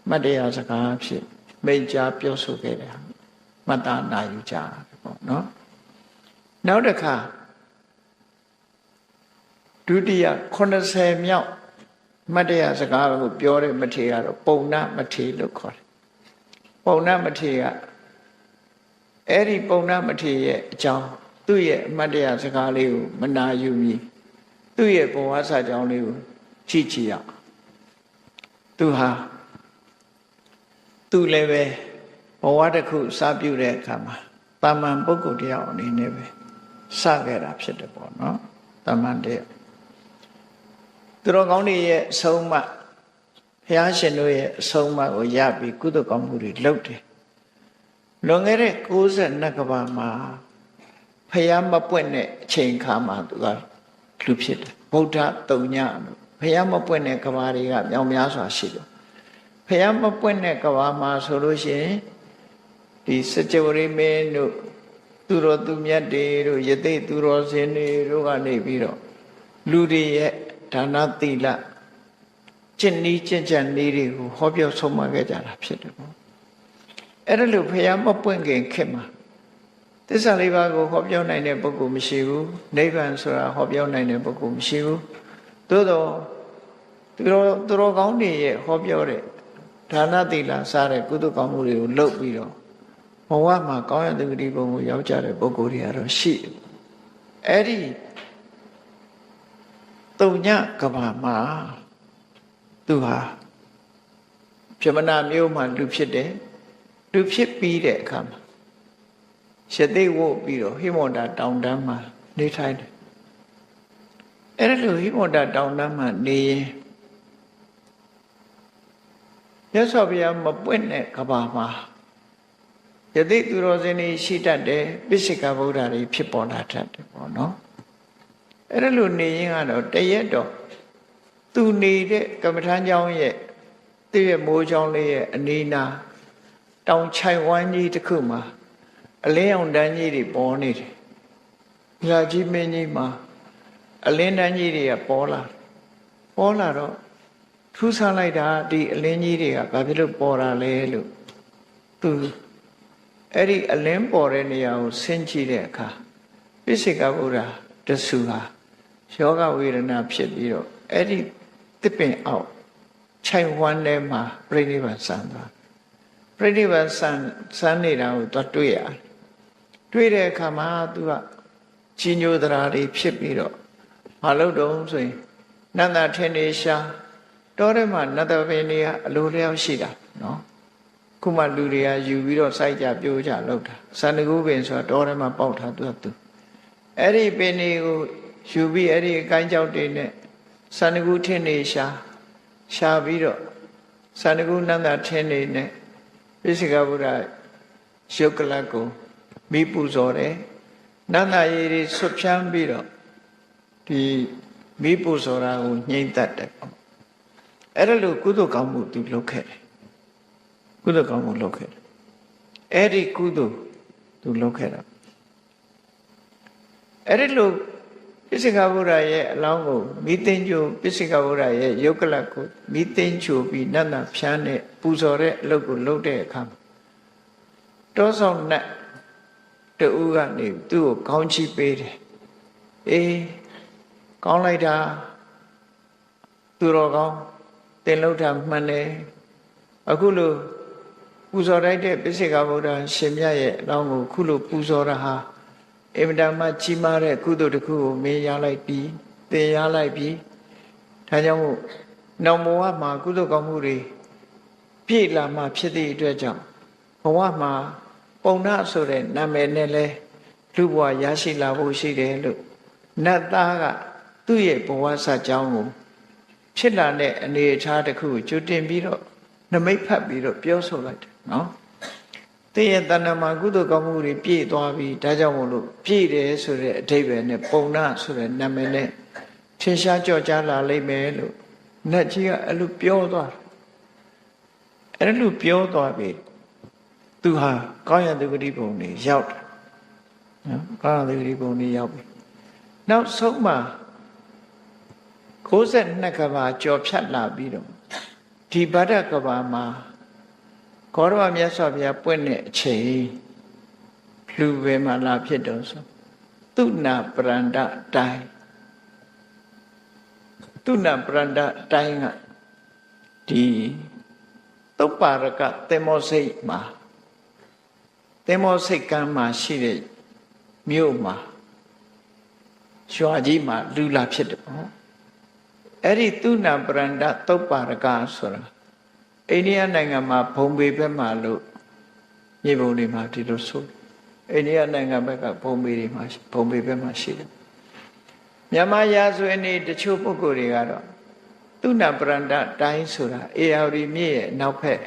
မှတ်တရစကားဖြစ်မိန့်ကြားပြောဆိုခဲ့တယ်မှတ်သားနာယူကြတယ်ပေါ့နော်နောက်တစ်ခါဒုတိယ80မြောက်မှတ်တရစကားကိုပြောတဲ့မထေရကတော့ပုံနာမထေရလို့ခေါ်တယ်ပုံနာမထေရအဲ့ဒီပုံနာမထေရရဲ့အကြောင်းသူ့ရဲ့အမှတ်တရစကားလေးကိုမနာယူမီသူ့ရဲ့ဘဝစာကြောင်းလေးကိုကြည့်ကြည့်ရအောင်သူဟာသူလည်းပဲဘဝတစ်ခုစပြုတဲ့အခါမှာတာမန်ပုဂ္ဂိုလ်တရားအနေနဲ့ပဲစခဲ့တာဖြစ်တယ်ပေါ့နော်တာမန်တဲ့သူတော်ကောင်းတွေရဲ့အဆုံးအမဘုရားရှင်တို့ရဲ့အဆုံးအမကိုရပြီးကုသိုလ်ကောင်းမှုတွေလုပ်တယ်လွန်ခဲ့တဲ့62ကဘာမှာဘုရားမပွင့်တဲ့အချိန်ခါမှာသူကလူဖြစ်တယ်ဗုဒ္ဓတုံညလို့ဘုရားမပွင့်တဲ့ကဘာတွေကမြောင်များစွာရှိတယ်ဘုရားမပွင့်တဲ့ကဘာမှာဆိုလို့ရှိရင်ဒီစကြဝဠာမင်းတို့သူတော်သူမြတ်တွေတို့ယသိသူတော်စင်တွေတို့ကနေပြီးတော့လူတွေရဲ့ဒါနသီလကျင့်နည်းကျင့်ကြံနည်းတွေကိုဟောပြောဆုံးမခဲ့ကြတာဖြစ်တယ်ပေါ့အဲ့ဒါလို့ဘုရားမပွင့်ခင်ခေတ်မှာသစ္စာလေးပါးကိုဟောပြောနိုင်တဲ့ပုဂ္ဂိုလ်မရှိဘူးနိဗ္ဗာန်ဆိုတာဟောပြောနိုင်တဲ့ပုဂ္ဂိုလ်မရှိဘူးသို့တော့သူတော်ကောင်းတွေရဲ့ဟောပြောတဲ့ဒါနသီလစတဲ့ကုသိုလ်ကောင်းမှုတွေကိုလုပ်ပြီးတော့ဘဝမှာကောင်းရတဲ့ဂတိဘုံကိုရောက်ကြတဲ့ပုဂ္ဂိုလ်တွေကတော့ရှိတယ်အဲ့ဒီတုံညကဘာမှာသူဟာပြမနာမျိုးမှာလူဖြစ်တယ်လူဖြစ်ပြီးတဲ့အခါမှာရသိဝတ်ပြီးတော့ဟိမန္တာတောင်တန်းမှာနေထိုင်တယ်အဲ့ဒါလိုဟိမန္တာတောင်တန်းမှာနေရင်မြတ်စွာဘုရားမပွင့်တဲ့ကဘာမှာယသိသူတော်စင်တွေရှိတတ်တယ်ပိစိကဗုဒ္ဓတွေဖြစ်ပေါ်လာတတ်တယ်ပေါ့နော်အဲ့ဒါလိုနေရင်ကတော့တရက်တော့သူနေတဲ့ကမ္မထာကျောင်းရဲ့သူ့ရဲ့မိုးကျောင်းလေးရဲ့အနီးနားတောင်ချိုင်ဝမ်းကြီးတစ်ခုမှာအလင်းအောင်တန်းကြီးတွေပေါ်နေတယ်။မြတ်ကြီးမင်းကြီးမှာအလင်းတန်းကြီးတွေကပေါ်လာတော့ထူးဆန်းလိုက်တာဒီအလင်းကြီးတွေကဘာဖြစ်လို့ပေါ်တာလဲလို့သူအဲ့ဒီအလင်းပေါ်တဲ့နေရာကိုဆင်းကြည့်တဲ့အခါပိစိကဗုဒ္ဓတဆူဟာယောဂဝေဒနာဖြစ်ပြီးတော့အဲ့ဒီတစ်ပင်အောက်ခြိုင်ဝမ်းထဲမှာပြိဋိဘံဆန်သွားပြိဋိဘံဆန်နေတာကိုသွားတွေ့ရတယ်တွေ့တဲ့အခါမှာသူကကြီးညိုသရာတွေဖြစ်ပြီးတော့မလုပ်တော့ဆိုရင်နန္ဒထင်းနေရှာတောထဲမှာနတ်တော်ပင်တွေကအလိုလျောက်ရှိတာနော်ခုမှလူတွေကယူပြီးတော့စိုက်ကြပြိုးကြလောက်တာစန္ဒကူပင်ဆိုတာတောထဲမှာပေါက်ထားသူအဲ့ဒီပင်တွေကိုယူပြီးအဲ့ဒီအကိုင်းကြောက်တွေနဲ့စန္ဒကူထင်းနေရှာပြီးတော့စန္ဒကူနန္ဒထင်းနေနဲ့ပိစိကဗုဒ္ဓရုပ်ကလတ်ကိုမိပူဇော်တယ်နန္ဒရည်တွေဆွဖြန်းပြီးတော့ဒီမိပူဇော်တာကိုညှိမ့်တတ်တယ်အဲ့ဒါလို့ကုသိုလ်ကောင်းမှုသူလုပ်ခဲ့တယ်ကုသိုလ်ကောင်းမှုလုပ်ခဲ့တယ်အဲ့ဒီကုသိုလ်သူလုပ်ခဲ့တာအဲ့ဒီလို့ပိစိကဗုဒ္ဓရဲ့အလောင်းကိုမိသိဉ္ချိုပိစိကဗုဒ္ဓရဲ့ယုတ်ကလတ်ကိုမိသိဉ္ချိုပြီးနန္ဒဖြန်းနဲ့ပူဇော်တဲ့အလုပ်ကိုလုပ်တဲ့အခါတောဆောင်နတ်တူကနေသူ့ကိုကောင်းချီးပေးတယ်အေးကောင်းလိုက်တာသူတော်ကောင်းတင်လို့တာမှန်တယ်အခုလိုပူဇော်လိုက်တဲ့ပိစိကဗုဒ္ဓရှင်မြတ်ရဲ့အလောင်းကိုခုလိုပူဇော်တာဟာအင်မတန်မှကြီးမားတဲ့ကုသိုလ်တစ်ခုကိုမင်းရလိုက်ပြီသင်ရလိုက်ပြီဒါကြောင့်မို့နောက်ဘဝမှာကုသိုလ်ကောင်းမှုတွေပြည့်လာမှဖြစ်သည့်အတွက်ကြောင့်ဘဝမှာပုံနာဆိုတဲ့နာမည်နဲ့လဲလူဘဝရရှိလာဖို့ရှိတယ်လို့နတ်သားကသူ့ရဲ့ဘဝစကြောင်းကိုဖြစ်လာတဲ့အနေအထားတစ်ခုကိုကြိုတင်ပြီးတော့နမိတ်ဖတ်ပြီးတော့ပြောဆိုလိုက်တယ်နော် သင်ရဲ့တဏ္ဍာမှာကုသိုလ်ကောင်းမှုတွေပြည့်သွားပြီဒါကြောင့်မို့လို့ပြည့်တယ်ဆိုတဲ့အဓိပ္ပာယ်နဲ့ပုံနာဆိုတဲ့နာမည်နဲ့ထင်ရှားကြော်ကြားလာလိမ့်မယ်လို့နတ်ကြီးကအဲ့လိုပြောသွားတယ်အဲ့လိုပြောသွားပြီသူဟာကောင်းရသူဂတိဘုံနေရောက်တယ်နော်ကောင်းရသူဂတိဘုံနေရောက်ပြီနောက်ဆုံးမှာ62ကဘာကြော်ဖြတ်လာပြီးတော့ဒီဗဒ္ဒကဘာမှာဂေါရဝမြတ်စွာဘုရားပွင့်တဲ့အချိန်လူပဲမှာလာဖြစ်တော့ဆိုသူနာပရန္တတိုင်းသူနာပရန္တတိုင်းကဒီသုပ္ပါရကသင်္မောစိတ်မှာသင်္မောစိတ်ကမ်းမှာရှိတဲ့မြို့မှာရွာကြီးမှာလူလာဖြစ်တယ်ပေါ့အဲ့ဒီသူနာပရန္တသုပ္ပါရကဆိုတာအိန္ဒိယနိုင်ငံမှာဘုံဘေဘက်မှာလို့မြေပုံတွေမှာဒီလိုဆိုအိန္ဒိယနိုင်ငံဘက်ကဘုံဘေတွေမှာဘုံဘေဘက်မှာရှိတယ်မြန်မာရာဇဝင်နေတချို့ပုဂ္ဂိုလ်တွေကတော့သူနာပရန္တတိုင်းဆိုတာအေယာဝတီမြစ်ရဲ့နောက်ဖက်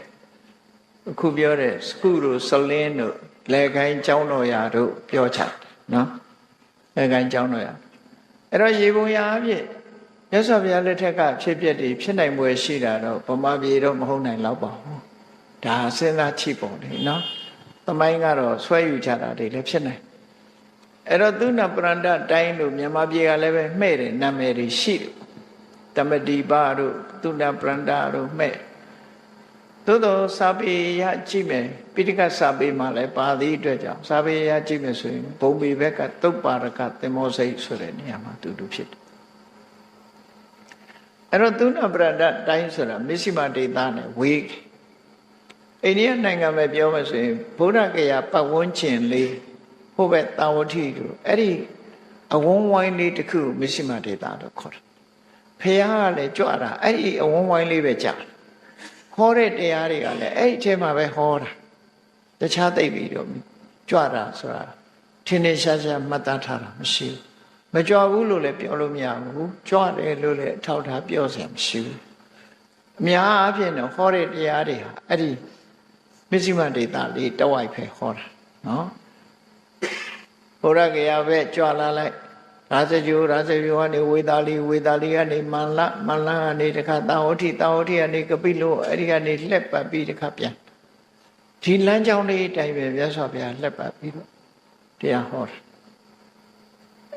အခုပြောတဲ့စကုတို့စလင်းတို့လက်ကိုင်းကျောင်းတော်ရာတို့ပြောချတယ်နော်လက်ကိုင်းကျောင်းတော်ရာအဲ့တော့ရေပုံရာအဖြစ်မြတ်စွာဘုရားလက်ထက်ကဖြစ်ပျက်တွေဖြစ်နိုင်ပွဲရှိတာတော့ဗမာပြည်တော့မဟုတ်နိုင်တော့ပါဘူးဒါစဉ်းစားချိပုံလေနော်သမိုင်းကတော့ဆွဲယူကြတာတွေလည်းဖြစ်နိုင်အဲ့တော့သူနာပရန္တတိုင်းတို့မြန်မာပြည်ကလည်းပဲမှဲ့တယ်နာမည်တွေရှိတယ်တမတိပါတို့သူနာပရန္တတို့မှဲ့သို့တော့စာပေရကြည့်မယ်ပိဋကစာပေမှာလည်းပါသည့်အတွက်ကြောင့်စာပေရကြည့်မယ်ဆိုရင်ဘုံပေဘက်ကသုပ္ပါရကသင်္မောစိတ်ဆိုတဲ့နေရာမှာတူတူဖြစ်တယ်အဲ့တော့သူနာပရန္တတိုင်းဆိုတာမစ္စည်းမဒေသနဲ့ဝေးအိန္ဒိယနိုင်ငံပဲပြောမယ်ဆိုရင်ဗုဒ္ဓဂယာပတ်ဝန်းကျင်လေးဟိုဘက်တာဝတိတို့အဲ့ဒီအဝန်းဝိုင်းလေးတစ်ခုမစ္စည်းမဒေသတော့ခေါ်တယ်ဖះကလည်းကြွတာအဲ့ဒီအဝန်းဝိုင်းလေးပဲကြာဟောတဲ့တရားတွေကလည်းအဲ့ဒီအချိန်မှာပဲဟောတာတခြားသိပြီးတော့ကြွတာဆိုတာထင်းထင်းရှားရှားမှတ်သားထားတာမရှိဘူးမကြွဘူးလို့လည်းပြောလို့မရဘူးကြွတယ်လို့လည်းအထောက်ထားပြောစရာမရှိဘူးအများအားဖြင့်တော့ဟောတဲ့တရားတွေဟာအဲ့ဒီမစ္စည်းမဒေသလေးတဝိုက်ပဲဟောတာနော်ဘုရားကရာပဲကြွလာလိုက်ရာဇဂျိုကနေဝေသာလီကနေမန္လကနေတခါတာဝတိကနေကပိလောအဲ့ဒီကနေလှက်ပတ်ပြီးတခါပြန်ဒီလမ်းကြောင်းလေးတိုင်ပဲမြတ်စွာဘုရားလှက်ပတ်ပြီးတော့တရားဟောတာ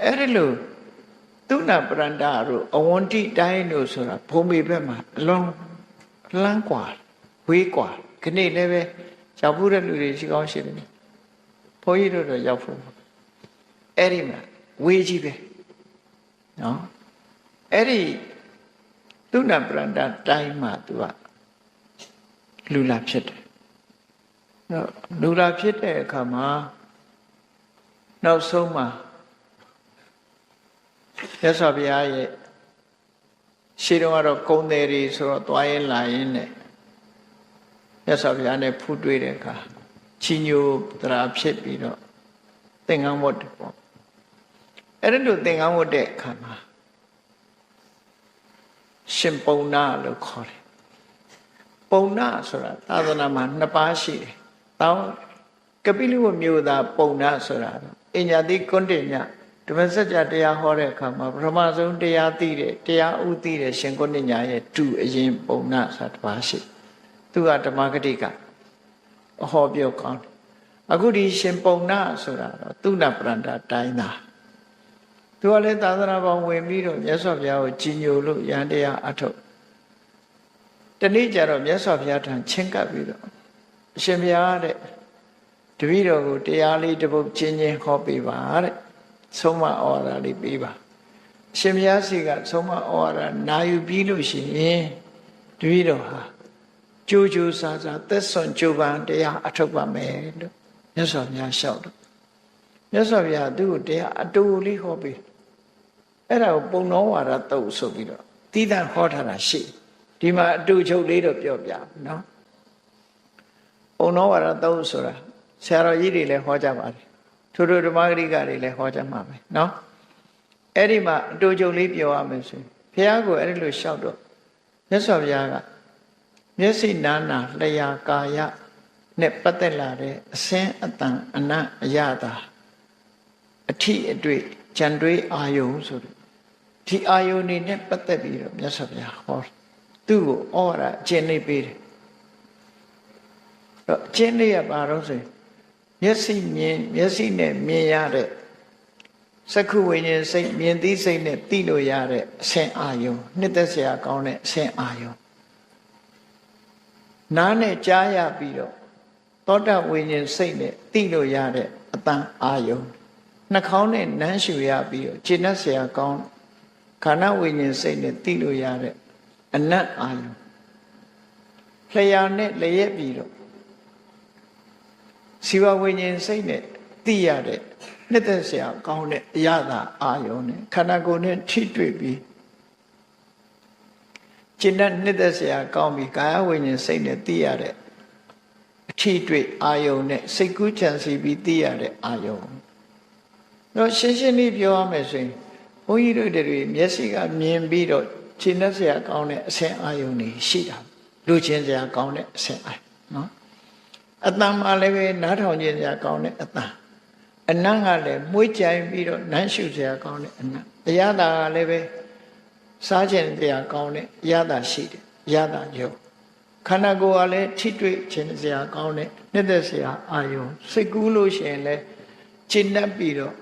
အဲ့ဒီလိုသူနာပရန္တတို့အဝန္တိတိုင်းတို့ဆိုတာဘုံမေဘက်မှာအလွန်လမ်းကွာဝေးကွာခဏလည်းပဲရောက်ဖို့တဲ့လူတွေရှိကောင်းရှိတယ်ဘုန်းကြီးတို့တော့ရောက်ဖို့အဲ့ဒီမှာဝေးကြီးပဲနော်အဲ့ဒီသူနာပရန္တတိုင်းမှာသူကလူလာဖြစ်တယ်နော်လူလာဖြစ်တဲ့အခါမှာနောက်ဆုံးမှာမြတ်စွာဘုရားရဲ့ရှေးတုန်းကတော့ကုံတယ်တွေဆိုတော့သွားရင်လာရင်နဲ့မြတ်စွာဘုရားနဲ့ဖူးတွေ့တဲ့အခါချီညိုတရာဖြစ်ပြီးတော့သင်္ကန်းဝတ်တယ်ပေါ့အဲ့ဒါလို့သင်္ကန်းဝတ်တဲ့အခါမှာရှင်ပုံနာလို့ခေါ်တယ်ပုံနာဆိုတာသာသနာမှာနှစ်ပါးရှိတယ်တောင်းကပိလိဝတ်မျိုးသားပုံနာဆိုတာအညာတိကွန်တင်ညဓမ္မစကြာတရားဟောတဲ့အခါမှာပထမဆုံးတရားသိတဲ့တရားဥသိတဲ့ရှင်ကွန်တင်ညရဲ့တူအရင်ပုံနာဆိုတာတစ်ပါးရှိသူကဓမ္မဂတိကအဟောပြောကောင်းတယ်အခုဒီရှင်ပုံနာဆိုတာတော့သူနာပရန္တတိုင်းသားသူကလည်းသာသနာပေါင်းဝင်ပြီးတော့မြတ်စွာဘုရားကိုကြီးညိုလို့ယန္တရားအထုတ်တနေ့ကျတော့မြတ်စွာဘုရားထံချင်းကပ်ပြီးတော့အရှင်ဘုရားတဲ့တပည့်တော်ကိုတရားလေးတစ်ပုဒ်ချင်းချင်းဟောပေးပါတဲ့ဆုံးမဩဝါဒလေးပေးပါအရှင်ဘုရားစီကဆုံးမဩဝါဒနာယူပြီးလို့ရှိရင်တပည့်တော်ဟာကြိုးကြိုးစားစားသက်စွန့်ကြိုးပမ်းတရားအထုတ်ပါမယ်လို့မြတ်စွာဘုရားလျှောက်တော့မြတ်စွာဘုရားသူ့ကိုတရားအတူလေးဟောပေးအဲ့ဒါကိုပုံတော်ဝါဒတုတ်ဆိုပြီးတော့တိဒဟောထားတာရှိဒီမှာအတူချုပ်လေးတော့ပြောပြနော်ပုံတော်ဝါဒတုတ်ဆိုတာဆရာတော်ကြီးတွေလည်းဟောကြပါတယ်ထို့ဓမ္မဂရိကတွေလည်းဟောကြမှာပဲနော်အဲ့ဒီမှာအတူချုပ်လေးပြောရမယ်ဆိုဘုရားကိုအဲ့ဒီလိုလျှောက်တော့မြတ်စွာဘုရားကမျက်စိနာနာလျာကာယ နဲ့ပတ်သက်လာတဲ့အစင်းအတန်အနတ်အရသာအထိအတွေ့ကြံတွေးအာယုံဆိုတဲ့ဒီအာယုန်နေနဲ့ပတ်သက်ပြီးတော့မြတ်စွာဘုရားဟောသူ့ကိုဩဝါဒအကျင့်လေးပေးတယ်တော့အကျင့်လေးရပါတော့ဆိုမျက်စိနဲ့မြင်ရတဲ့စက္ခုဝိညာဉ်စိတ်မြင်သိစိတ်နဲ့သိလို့ရတဲ့အဆင့်အာယုံနှစ်သက်စရာကောင်းတဲ့အဆင့်အာယုံနားနဲ့ကြားရပြီးတော့သောတာဝိညာဉ်စိတ်နဲ့သိလို့ရတဲ့အတန်အာယုံနှာခေါင်းနဲ့နမ်းရှူရပြီးတော့ခြေနှက်စရာကောင်းခန္ဓာဝိညာဉ်စိတ်နဲ့သိလို့ရတဲ့အနတ်အာယုံလျှာနဲ့လျက်ပြီးတော့စီဝဝိညာဉ်စိတ်နဲ့သိရတဲ့နှစ်သက်စရာကောင်းတဲ့အရသာအာယုံနဲ့ခန္ဓာကိုယ်နဲ့ထိတွေ့ပြီးခြေနှက်နှစ်သက်စရာကောင်းပြီးကာယဝိညာဉ်စိတ်နဲ့သိရတဲ့အထိတွေ့အာယုံနဲ့စိတ်ကူးကြံစီပြီးသိရတဲ့အာယုံတော့ရှင်းရှင်းလေးပြောရမယ်ဆိုရင်ဘုန်းကြီးတို့တွေမျက်စိကမြင်ပြီးတော့ခြေနှက်စရာကောင်းတဲ့အဆင့်အာယုံတွေရှိတာလူချင်းစရာကောင်းတဲ့အဆင့်အာယုံနော်အတန်မှလည်းပဲနားထောင်ခြင်းစရာကောင်းတဲ့အတန်အနံ့ကလည်းမွှေးကြိုင်ပြီးတော့နမ်းရှုစရာကောင်းတဲ့အနံ့အရသာကလည်းပဲစားခြင်းစရာကောင်းတဲ့အရသာရှိတယ်အရသာယုံခန္ဓာကိုယ်ကလည်းထိတွေ့ခြင်းစရာကောင်းတဲ့နှစ်သက်စရာအာယုံစိတ်ကူးလို့ရှိရင်လည်းရှင်းတတ်ပြီးတော့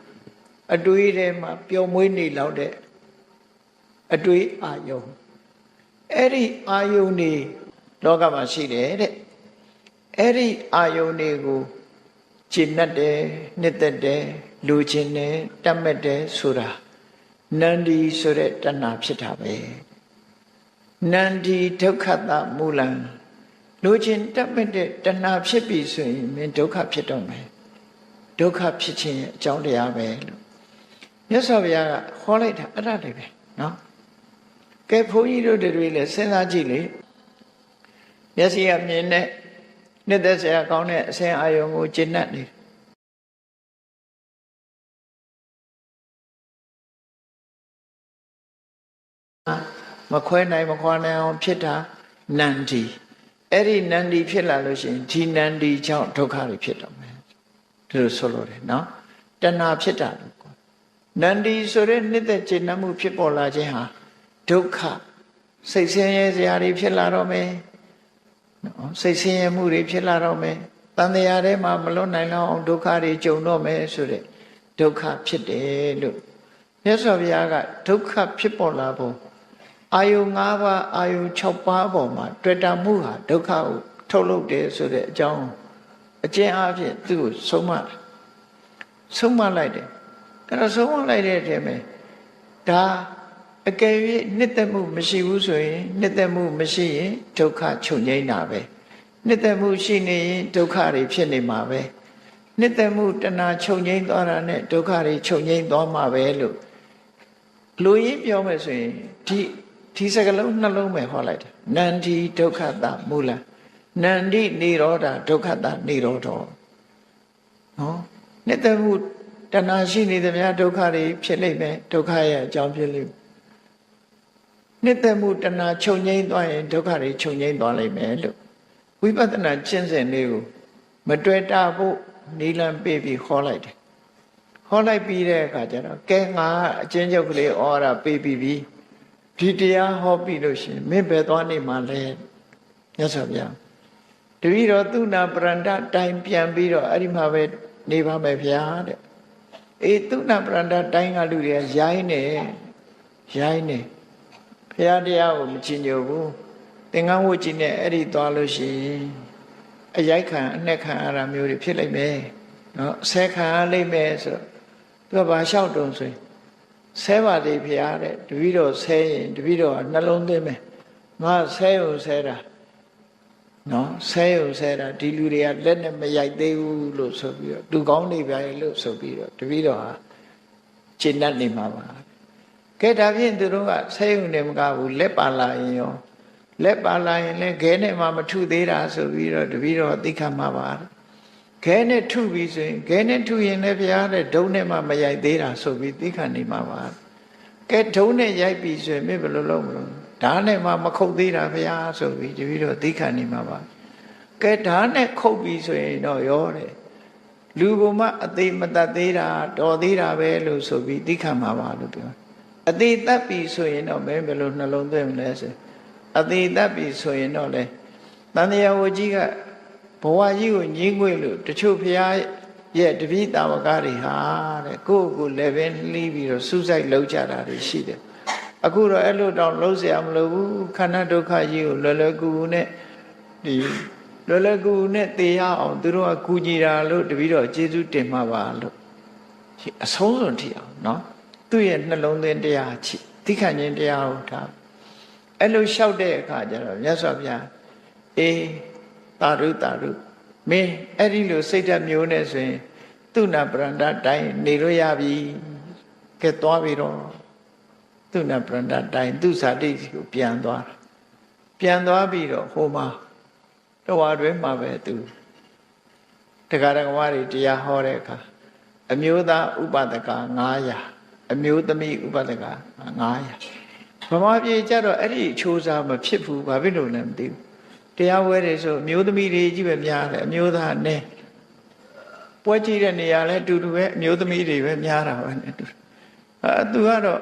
အတွေးထဲမှာပျော်မွေးနေလောက်တဲ့အတွေးအာယုံအဲ့ဒီအာယုံတွေလောကမှာရှိတယ်တဲ့အဲ့ဒီအာယုံတွေကိုရှင်းတတ်တယ်နှစ်သက်တယ်လူချင်းတယ်တတ်မဲ့တယ်ဆိုတာနန္ဒီဆိုတဲ့တဏှာဖြစ်တာပဲနန္ဒီဒုက္ခတမူလံလူချင်းတတ်မဲ့တဲ့တဏှာဖြစ်ပြီဆိုရင်မင်းဒုက္ခဖြစ်တော့မယ်ဒုက္ခဖြစ်ခြင်းရဲ့အကြောင်းတရားပဲလို့မြတ်စွာဘုရားကဟောလိုက်တာအဲ့ဒါလေးပဲနော်ကဲဘုန်းကြီးတို့တွေလည်းစဉ်းစားကြည့်လေမျက်စိကမြင်တဲ့နှစ်သက်စရာကောင်းတဲ့အစဉ်အာယုံကိုကျင့်တတ်နေမခွဲနိုင်မခွာနိုင်အောင်ဖြစ်တာနန္ဒီအဲ့ဒီနန္ဒီဖြစ်လာလို့ရှိရင်ဒီနန္ဒီကြောင့်ဒုက္ခတွေဖြစ်တော့မယ်ဒီလိုဆိုလို့တယ်နော်တဏှာဖြစ်တာလို့ခေါ်နန္ဒီဆိုတဲ့နှစ်သက်ကျင့်တတ်မှုဖြစ်ပေါ်လာခြင်းဟာဒုက္ခစိတ်ဆင်းရဲစရာတွေဖြစ်လာတော့မယ်နော်စိတ်ဆင်းရဲမှုတွေဖြစ်လာတော့မယ်တန်တရားထဲမှာမလွတ်နိုင်တော့အောင်ဒုက္ခတွေကြုံတော့မယ်ဆိုတဲ့ဒုက္ခဖြစ်တယ်လို့မြတ်စွာဘုရားကဒုက္ခဖြစ်ပေါ်လာဖို့အာယုံ၅ပါးအာယုံ6ပါးပေါ်မှာတွေ့တာမှုဟာဒုက္ခကိုထုတ်လုပ်တယ်ဆိုတဲ့အကြောင်းအကျဉ်းအားဖြင့်သူ့ကိုဆုံးမလိုက်တယ်အဲ့တော့ဆုံးမလိုက်တဲ့အထက်မှာဒါအကယ်၍နှစ်သက်မှုမရှိဘူးဆိုရင်နှစ်သက်မှုမရှိရင်ဒုက္ခချုပ်ငြိမ်းတာပဲနှစ်သက်မှုရှိနေရင်ဒုက္ခတွေဖြစ်နေမှာပဲနှစ်သက်မှုတဏှာချုပ်ငြိမ်းသွားတာနဲ့ဒုက္ခတွေချုပ်ငြိမ်းသွားမှာပဲလို့လူရင်းပြောမယ်ဆိုရင်ဒီစကလုံးနှလုံးပဲဟောလိုက်တာနန္ဒီဒုက္ခတမူလနန္ဒီនិရောဓဒုက္ခတនិရောဓနော်နှစ်သက်မှုတဏှာရှိနေသမျှဒုက္ခတွေဖြစ်လိမ့်မယ်ဒုက္ခရဲ့အကြောင်းဖြစ်လိမ့်မယ်နှစ်သက်မှုတဏှာချုပ်ငြိမ်းသွားရင်ဒုက္ခတွေချုပ်ငြိမ်းသွားလိမ့်မယ်လို့ဝိပဿနာကျင့်စဉ်လေးကိုမတွေ့တာဖို့နိလန်ပေးပြီးခေါ်လိုက်တယ်ဟောလိုက်ပြီးတဲ့အခါကျတော့ကဲငါအချင်းချုပ်ကလေးဩဝါဒပေးပြီးပြီဒီတရားဟောပြီးလို့ရှိရင်မင်းဘယ်သွားနေမှလဲမြတ်စွာဘုရားတပည့်တော်သူနာပရန္တတိုင်ပြန်ပြီးတော့အဲ့ဒီမှာပဲနေပါမယ်ဗျာတဲ့အေးသူနာပရန္တတိုင်ကလူတွေကရိုင်းနေဘုရားတရားကိုမချင်ညိုဘူးသင်္ကန်းဝတ်ကြီးနဲ့အဲ့ဒီသွားလို့ရှိရင်အရိုက်ခံအနှက်ခံရတာမျိုးတွေဖြစ်လိမ့်မယ်နော်ဆဲခံရလိမ့်မယ်ဆိုသူကဘာလျှောက်တုံဆိုရင်ဆဲပါသေးဖျားတဲ့တပည့်တော်ဆဲရင်တပည့်တော်ကနှလုံးသွင်းမယ်ငါဆဲုံဆဲတာနော်ဆဲုံဆဲတာဒီလူတွေကလက်နဲ့မရိုက်သေးဘူးလို့ဆိုပြီးတော့လူကောင်းနေပြရဲ့လို့ဆိုပြီးတော့တပည့်တော်ဟာရှင်းတတ်နေမှာပါကဲဒါဖြင့်သူတို့ကဆဲုံနဲ့မကဘူးလက်ပါလာရင်ရောလက်ပါလာရင်လည်းခဲနဲ့မှမထုသေးတာဆိုပြီးတော့တပည့်တော်သိခံမှာပါခဲနဲ့ထုပြီးဆိုရင်ခဲနဲ့ထုရင်လည်းဘုရားတဲ့ဒုံနဲ့မှမရိုက်သေးတာဆိုပြီးသိခံနေမှာပါကဲဒုံနဲ့ရိုက်ပြီးဆိုရင်မင်းဘယ်လိုလုပ်မလို့ဓာတ်နဲ့မှမခုတ်သေးတာဘုရားဆိုပြီးတပည့်တော်သိခံနေမှာပါက ကဲဓာတ်နဲ့ခုတ်ပြီးဆိုရင်တော့ရောတယ်လူကမှအသေးမတတ်သေးတာတော်သေးတာပဲလို့ဆိုပြီးသိခံမှာပါလို့ပြောအသေးတတ်ပြီဆိုရင်တော့ဘယ်လိုနှလုံးသွင်းမလဲဆိုအသေးတတ်ပြီဆိုရင်တော့လေတန်တရားဝကြီးကဘဝကြီးကိုညှင်းငွေ့လို့တချို့ဖရာရဲ့တပည့်တာဝကတွေဟာတဲ့ကိုယ့်ကိုယ်လည်းပဲလှီးပြီးတော့စူးစိုက်လောက်ကြတာတွေရှိတယ်အခုတော့အဲ့လိုတောင်လုံးเสียမလို့ဘူးခန္ဓာဒုက္ခကြီးကိုလွယ်လွယ်ကူကူနဲ့ဒီလွယ်လွယ်ကူကူနဲ့သိရအောင်သူတို့ကကူညီတာလို့တပည့်တော်ကျေးဇူးတင်မှာပါလို့အဆုံးစွန်ထိအောင်နော်သူ့ရဲ့နှလုံးသွင်းတရားချိသိခံခြင်းတရားကိုထားအဲ့လိုလျှောက်တဲ့အခါကျတော့မြတ်စွာဘုရားအေးတာရုမင်းအဲ့ဒီလိုစိတ်ဓာတ်မျိုးနဲ့ဆိုရင်သူနာပရန္တတိုင်းနေလို့ရပြီကဲသွားပြီတော့သူနာပရန္တတိုင်းသူဇာတိကိုပြန်သွားပြီးတော့ဟိုမှာတော်တွင်မှာပဲသူတရားတော်တွေတရားဟောတဲ့အခါအမျိုးသားဥပဒက900အမျိုးသမီးဥပဒက900ဗမာပြည်ကြတော့အဲ့ဒီအချိုးစားမဖြစ်ဘူးဘာဖြစ်လို့လဲမသိဘူးတရားဝဲတယ်ဆိုအမျိုးသမီးတွေကြီးပဲများတယ်အမျိုးသားနဲ့ပွဲကြည့်တဲ့နေရာလဲအတူတူပဲအမျိုးသမီးတွေပဲများတာပဲနဲ့တူသူကတော့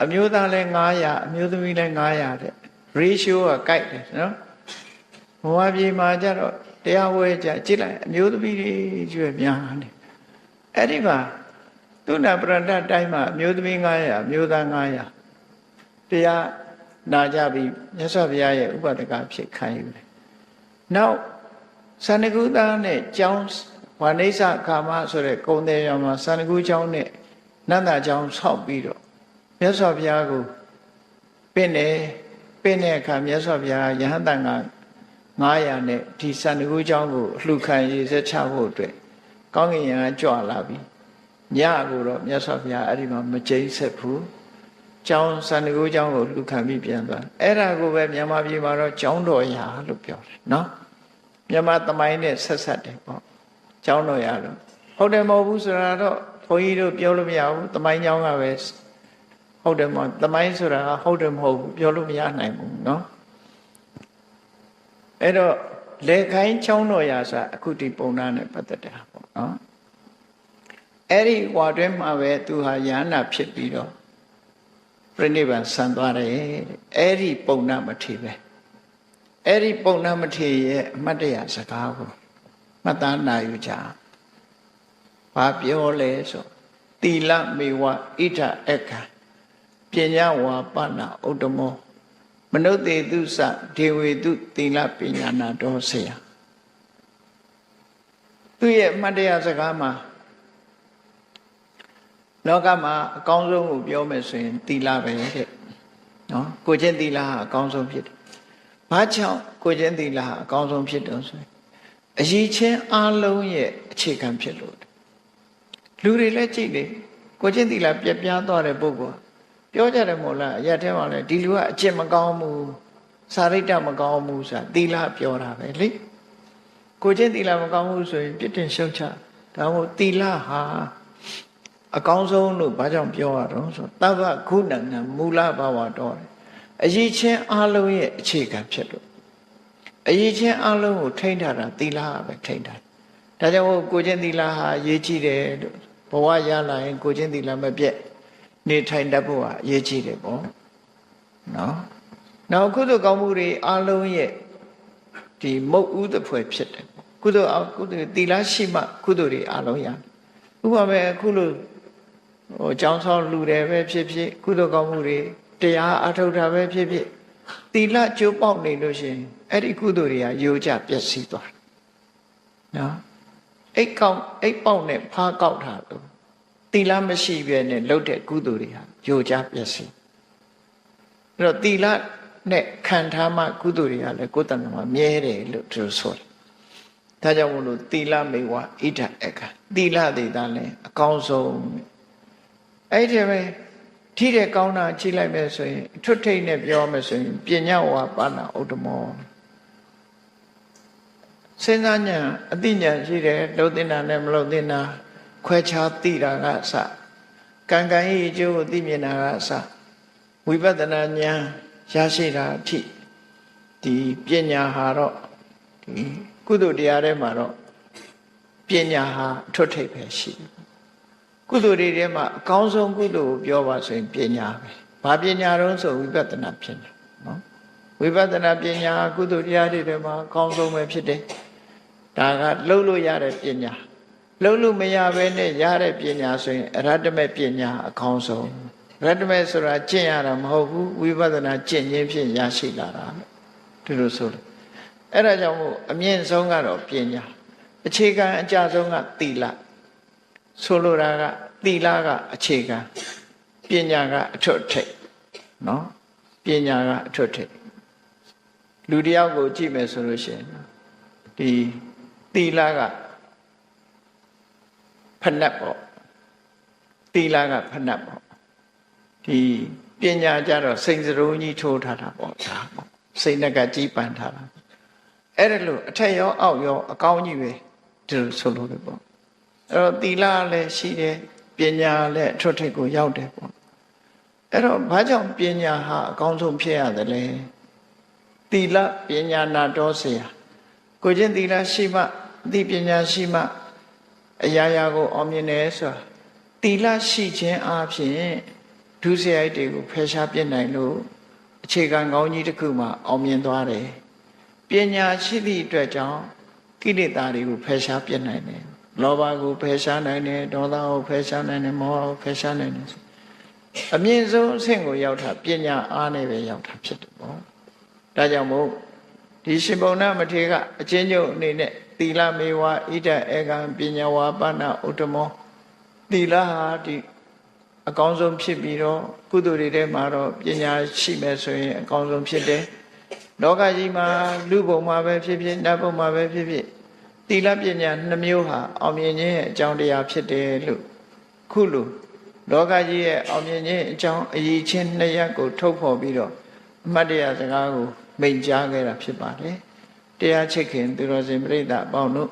အမျိုးသားလဲ900အမျိုးသမီးလဲ900တဲ့ ratio ကကိုက်တယ်နော်ဘဝပြည်မှာကြတော့တရားဝဲကြကြည့်လိုက်အမျိုးသမီးတွေကြီးပဲများတယ်အဲ့ဒီမှာသူနာပရန္တတိုင်းမှာအမျိုးသမီး900အမျိုးသား900တရားနာကြပြီးမြတ်စွာဘုရားရဲ့ဥပဒကဖြစ်ခံယူတယ်နောက်သန္တကုသားနဲ့ကျောင်းဝါနိစ္စကာမဆိုတဲ့ကုံတယ်ရောင်မှာသန္တကုကျောင်းနဲ့နန္ဒကျောင်းဆောက်ပြီးတော့မြတ်စွာဘုရားကိုပင့်တဲ့အခါမြတ်စွာဘုရားယဟန်တန်က900နဲ့ဒီသန္တကုကျောင်းကိုလှူခံရေးဆက်ချဖို့အတွက်ကောင်းကင်ယံကကြွလာပြီးညကိုတော့မြတ်စွာဘုရားအဲ့ဒီမှာမကျိန်းဆက်ဘူးကျောင်းသန္တကုကျောင်းကိုလှူခံပြီးပြန်သွားအဲ့ဒါကိုပဲမြန်မာပြည်မှာတော့ကျောင်းတော်ရာလို့ပြောတယ်နော်မြန်မာသမိုင်းနဲ့ဆက်ဆက်တယ်ပေါ့ကျောင်းတော်ရာတော့ဟုတ်တယ်မဟုတ်ဘူးဆိုတာတော့ဘုန်းကြီးတို့ပြောလို့မရဘူးသမိုင်းကျောင်းကပဲဟုတ်တယ်မဟုတ်သမိုင်းဆိုတာကဟုတ်တယ်မဟုတ်ဘူးပြောလို့မရနိုင်ဘူးနော်အဲ့တော့လေခိုင်းကျောင်းတော်ရာဆိုအခုဒီပုံနာနဲ့ပတ်သက်တာပေါ့နော်အဲ့ဒီဝါတွင်းမှာပဲသူဟာယန္နာဖြစ်ပြီးတော့ပြိဋိဘံဆံသွားတယ်အဲ့ဒီပုံနာမထေပဲအဲ့ဒီပုံနာမထေရဲ့အမတ်တရားစကားကိုမှတ်သားနာယူကြဘာပြောလဲဆိုသီလမေဝဣဋ္ဌအခါပညာဝါပနာဥတ္တမောမနုဿေတုသဒေဝေတုသီလပညာနာတော်ဆရာသူရဲ့အမတ်တရားစကားမှာလောကမှာအကောင်းဆုံးကိုပြောမယ်ဆိုရင်သီလပဲတဲ့နော်ကိုချင်းသီလဟာအကောင်းဆုံးဖြစ်တယ်။ဘာကြောင့်ကိုချင်းသီလဟာအကောင်းဆုံးဖြစ်တော့ဆိုရင်အရေးချင်းအလုံးရဲ့အခြေခံဖြစ်လို့လူတွေလည်းကြည့်လေကိုချင်းသီလပြက်ပြားသွားတဲ့ပုဂ္ဂိုလ်ပြောကြတယ်မို့လားအရက်ထဲမှာလည်းဒီလူကအကျင့်မကောင်းဘူးစာရိတ္တမကောင်းဘူးဆိုတာသီလပြောတာပဲလေကိုချင်းသီလမကောင်းဘူးဆိုရင်ပြစ်တင်ရှုတ်ချဒါမို့သီလဟာအကောင်းဆုံးလို့ဘာကြောင့်ပြောရတော့ဆိုသဗ္ဗခုဏနံမူလဘာဝတော်အရေးချင်းအလုံးရဲ့အခြေခံဖြစ်လို့အရေးချင်းအလုံးကိုထိန်းထားတာသီလပဲထိန်းထားဒါကြောင့်ကိုချင်းသီလဟာအရေးကြီးတယ်လို့ဘဝရလာရင်ကိုချင်းသီလမပြတ်နေထိုင်တတ်ဖို့ဟာအရေးကြီးတယ်ပေါ့နော်နောက်ကုသိုလ်ကောင်းမှုတွေအလုံးရဲ့ဒီမုတ်ဥဒဖွယ်ဖြစ်တယ်ကုသိုလ်သီလရှိမှကုသိုလ်တွေအလုံးရဥပမာအခုလို့ကျောင်းဆောင်လူတယ်ပဲဖြစ်ဖြစ်ကုသိုလ်ကောင်းမှုတွေတရားအထုတ်တာပဲဖြစ်ဖြစ်သီလကျိုးပေါက်နေလို့ရှိရင်အဲ့ဒီကုသိုလ်တွေကယိုကျပျက်စီးသွားနော်အိတ်ပေါက်နဲ့ဖားကောက်တာလို့သီလမရှိပြဲနဲ့လှုပ်တဲ့ကုသိုလ်တွေဟာယိုကျပျက်စီးအဲ့တော့သီလနဲ့ခံထားမှကုသိုလ်တွေကလည်းကိုယ်တဏ္ဍာမှာမြဲတယ်လို့သူဆိုတယ်ဒါကြောင့်မို့လို့သီလမေဝဣဋ္ဌအခါသီလတွေသာလဲအကောင်းဆုံးအဲ့ဒီပဲထိတဲ့ကောင်းတာကြည့်လိုက်မယ်ဆိုရင်ထွတ်ထိပ်နဲ့ပြောမယ်ဆိုရင်ပညာဝါပါဏဥတ္တမောစဉ်းစားဉာဏ်အသိဉာဏ်ရှိတယ်လှုပ်တင်တာနဲ့မလှုပ်တင်တာခွဲခြားသိတာကအစကံကံဤအကျိုးကိုသိမြင်တာကအစဝိပဿနာဉာဏ်ရရှိတာအထိဒီပညာဟာတော့ ဒီကုသိုလ်တရားထဲမှာတော့ပညာဟာအထွတ်ထိပ်ပဲရှိတယ်ကုသိုလ်တွေထဲမှာအကောင်းဆုံးကုသိုလ်ကိုပြောပါဆိုရင်ပညာပဲဘာပညာတော့ဆိုဝိပဿနာဖြစ်တယ်နော်ဝိပဿနာပညာကုသိုလ်တရားတွေထဲမှာအကောင်းဆုံးပဲဖြစ်တယ်ဒါကလှုပ်လို့ရတဲ့ပညာလှုပ်လို့မရဘဲနဲ့ရတဲ့ပညာဆိုရင်အရဟတမေပညာအကောင်းဆုံးအရဟတမေဆိုတာကျင့်ရတာမဟုတ်ဘူးဝိပဿနာကျင့်ခြင်းဖြင့်ရရှိလာတာဒီလိုဆိုတယ်အဲ့ဒါကြောင့်မို့အမြင့်ဆုံးကတော့ပညာအခြေခံအကျဆုံးကသီလဆိုလိုတာကသီလကအခြေခံပညာကအထွတ်ထိပ်နော်ပညာကအထွတ်ထိပ်လူတယောက်ကိုကြည့်မယ်ဆိုလို့ရှိရင်ဒီသီလကဖဏတ်ပေါ့သီလကဖဏတ်ပေါ့ဒီပညာကြတော့စိန်စရုံးကြီးထိုးထားတာပေါ့ဒါပေါ့စိတ်နဲ့ကကြီးပန်ထားတာအဲ့ဒါလို့အထက်ရောအောက်ရောအကောင်းကြီးပဲဒီလိုဆိုလို့ပေါ့အဲ့တော့သီလလည်းရှိတယ်ပညာလည်းအထွတ်ထိပ်ကိုရောက်တယ်ပေါ့အဲ့တော့ဘာကြောင့်ပညာဟာအကောင်းဆုံးဖြစ်ရသလဲသီလပညာနာတော်เสียကိုချင်းသီလရှိမှအသိပညာရှိမှအရာရာကိုအောင်မြင်တယ်ဆိုတာသီလရှိခြင်းအပြင်ဒုစရိုက်တွေကိုဖယ်ရှားပြစ်နိုင်လို့အခြေခံကောင်းကြီးတစ်ခုမှအောင်မြင်သွားတယ်ပညာရှိသည့်အတွက်ကြောင့်ကိလေသာတွေကိုဖယ်ရှားပြစ်နိုင်တယ်လောဘကိုဖယ်ရှားနိုင်တယ်ဒေါသကိုဖယ်ရှားနိုင်တယ်မောဟကိုဖယ်ရှားနိုင်တယ်အမြင့်ဆုံးအဆင့်ကိုရောက်တာပညာအားနဲ့ပဲရောက်တာဖြစ်တယ်ပေါ့ဒါကြောင့်မို့ဒီရှင်ဘုံနာမထေရကအချင်းချုပ်အနေနဲ့သီလမေဝဣဒဧကံပညာဝါပနာဥတ္တမောသီလဟာဒီအကောင်းဆုံးဖြစ်ပြီးတော့ကုသိုလ်တွေထဲမှာတော့ပညာရှိမယ်ဆိုရင်အကောင်းဆုံးဖြစ်တယ်လောကကြီးမှာလူဘုံမှာပဲဖြစ်ဖြစ်နတ်ဘုံမှာပဲဖြစ်ဖြစ်သီလပညာနှမျိုးဟာအောင်မြင်ခြင်းရဲ့အကြောင်းတရားဖြစ်တယ်လို့ခုလိုလောကကြီးရဲ့အောင်မြင်ခြင်းအကြောင်းအရေးချင်းနှစ်ရပ်ကိုထုတ်ဖော်ပြီးတော့အမှတ်တရစကားကိုမိန့်ကြားခဲ့တာဖြစ်ပါတယ်တရားချစ်ခင်သူတော်စင်ပြိဿအပေါင်းတို့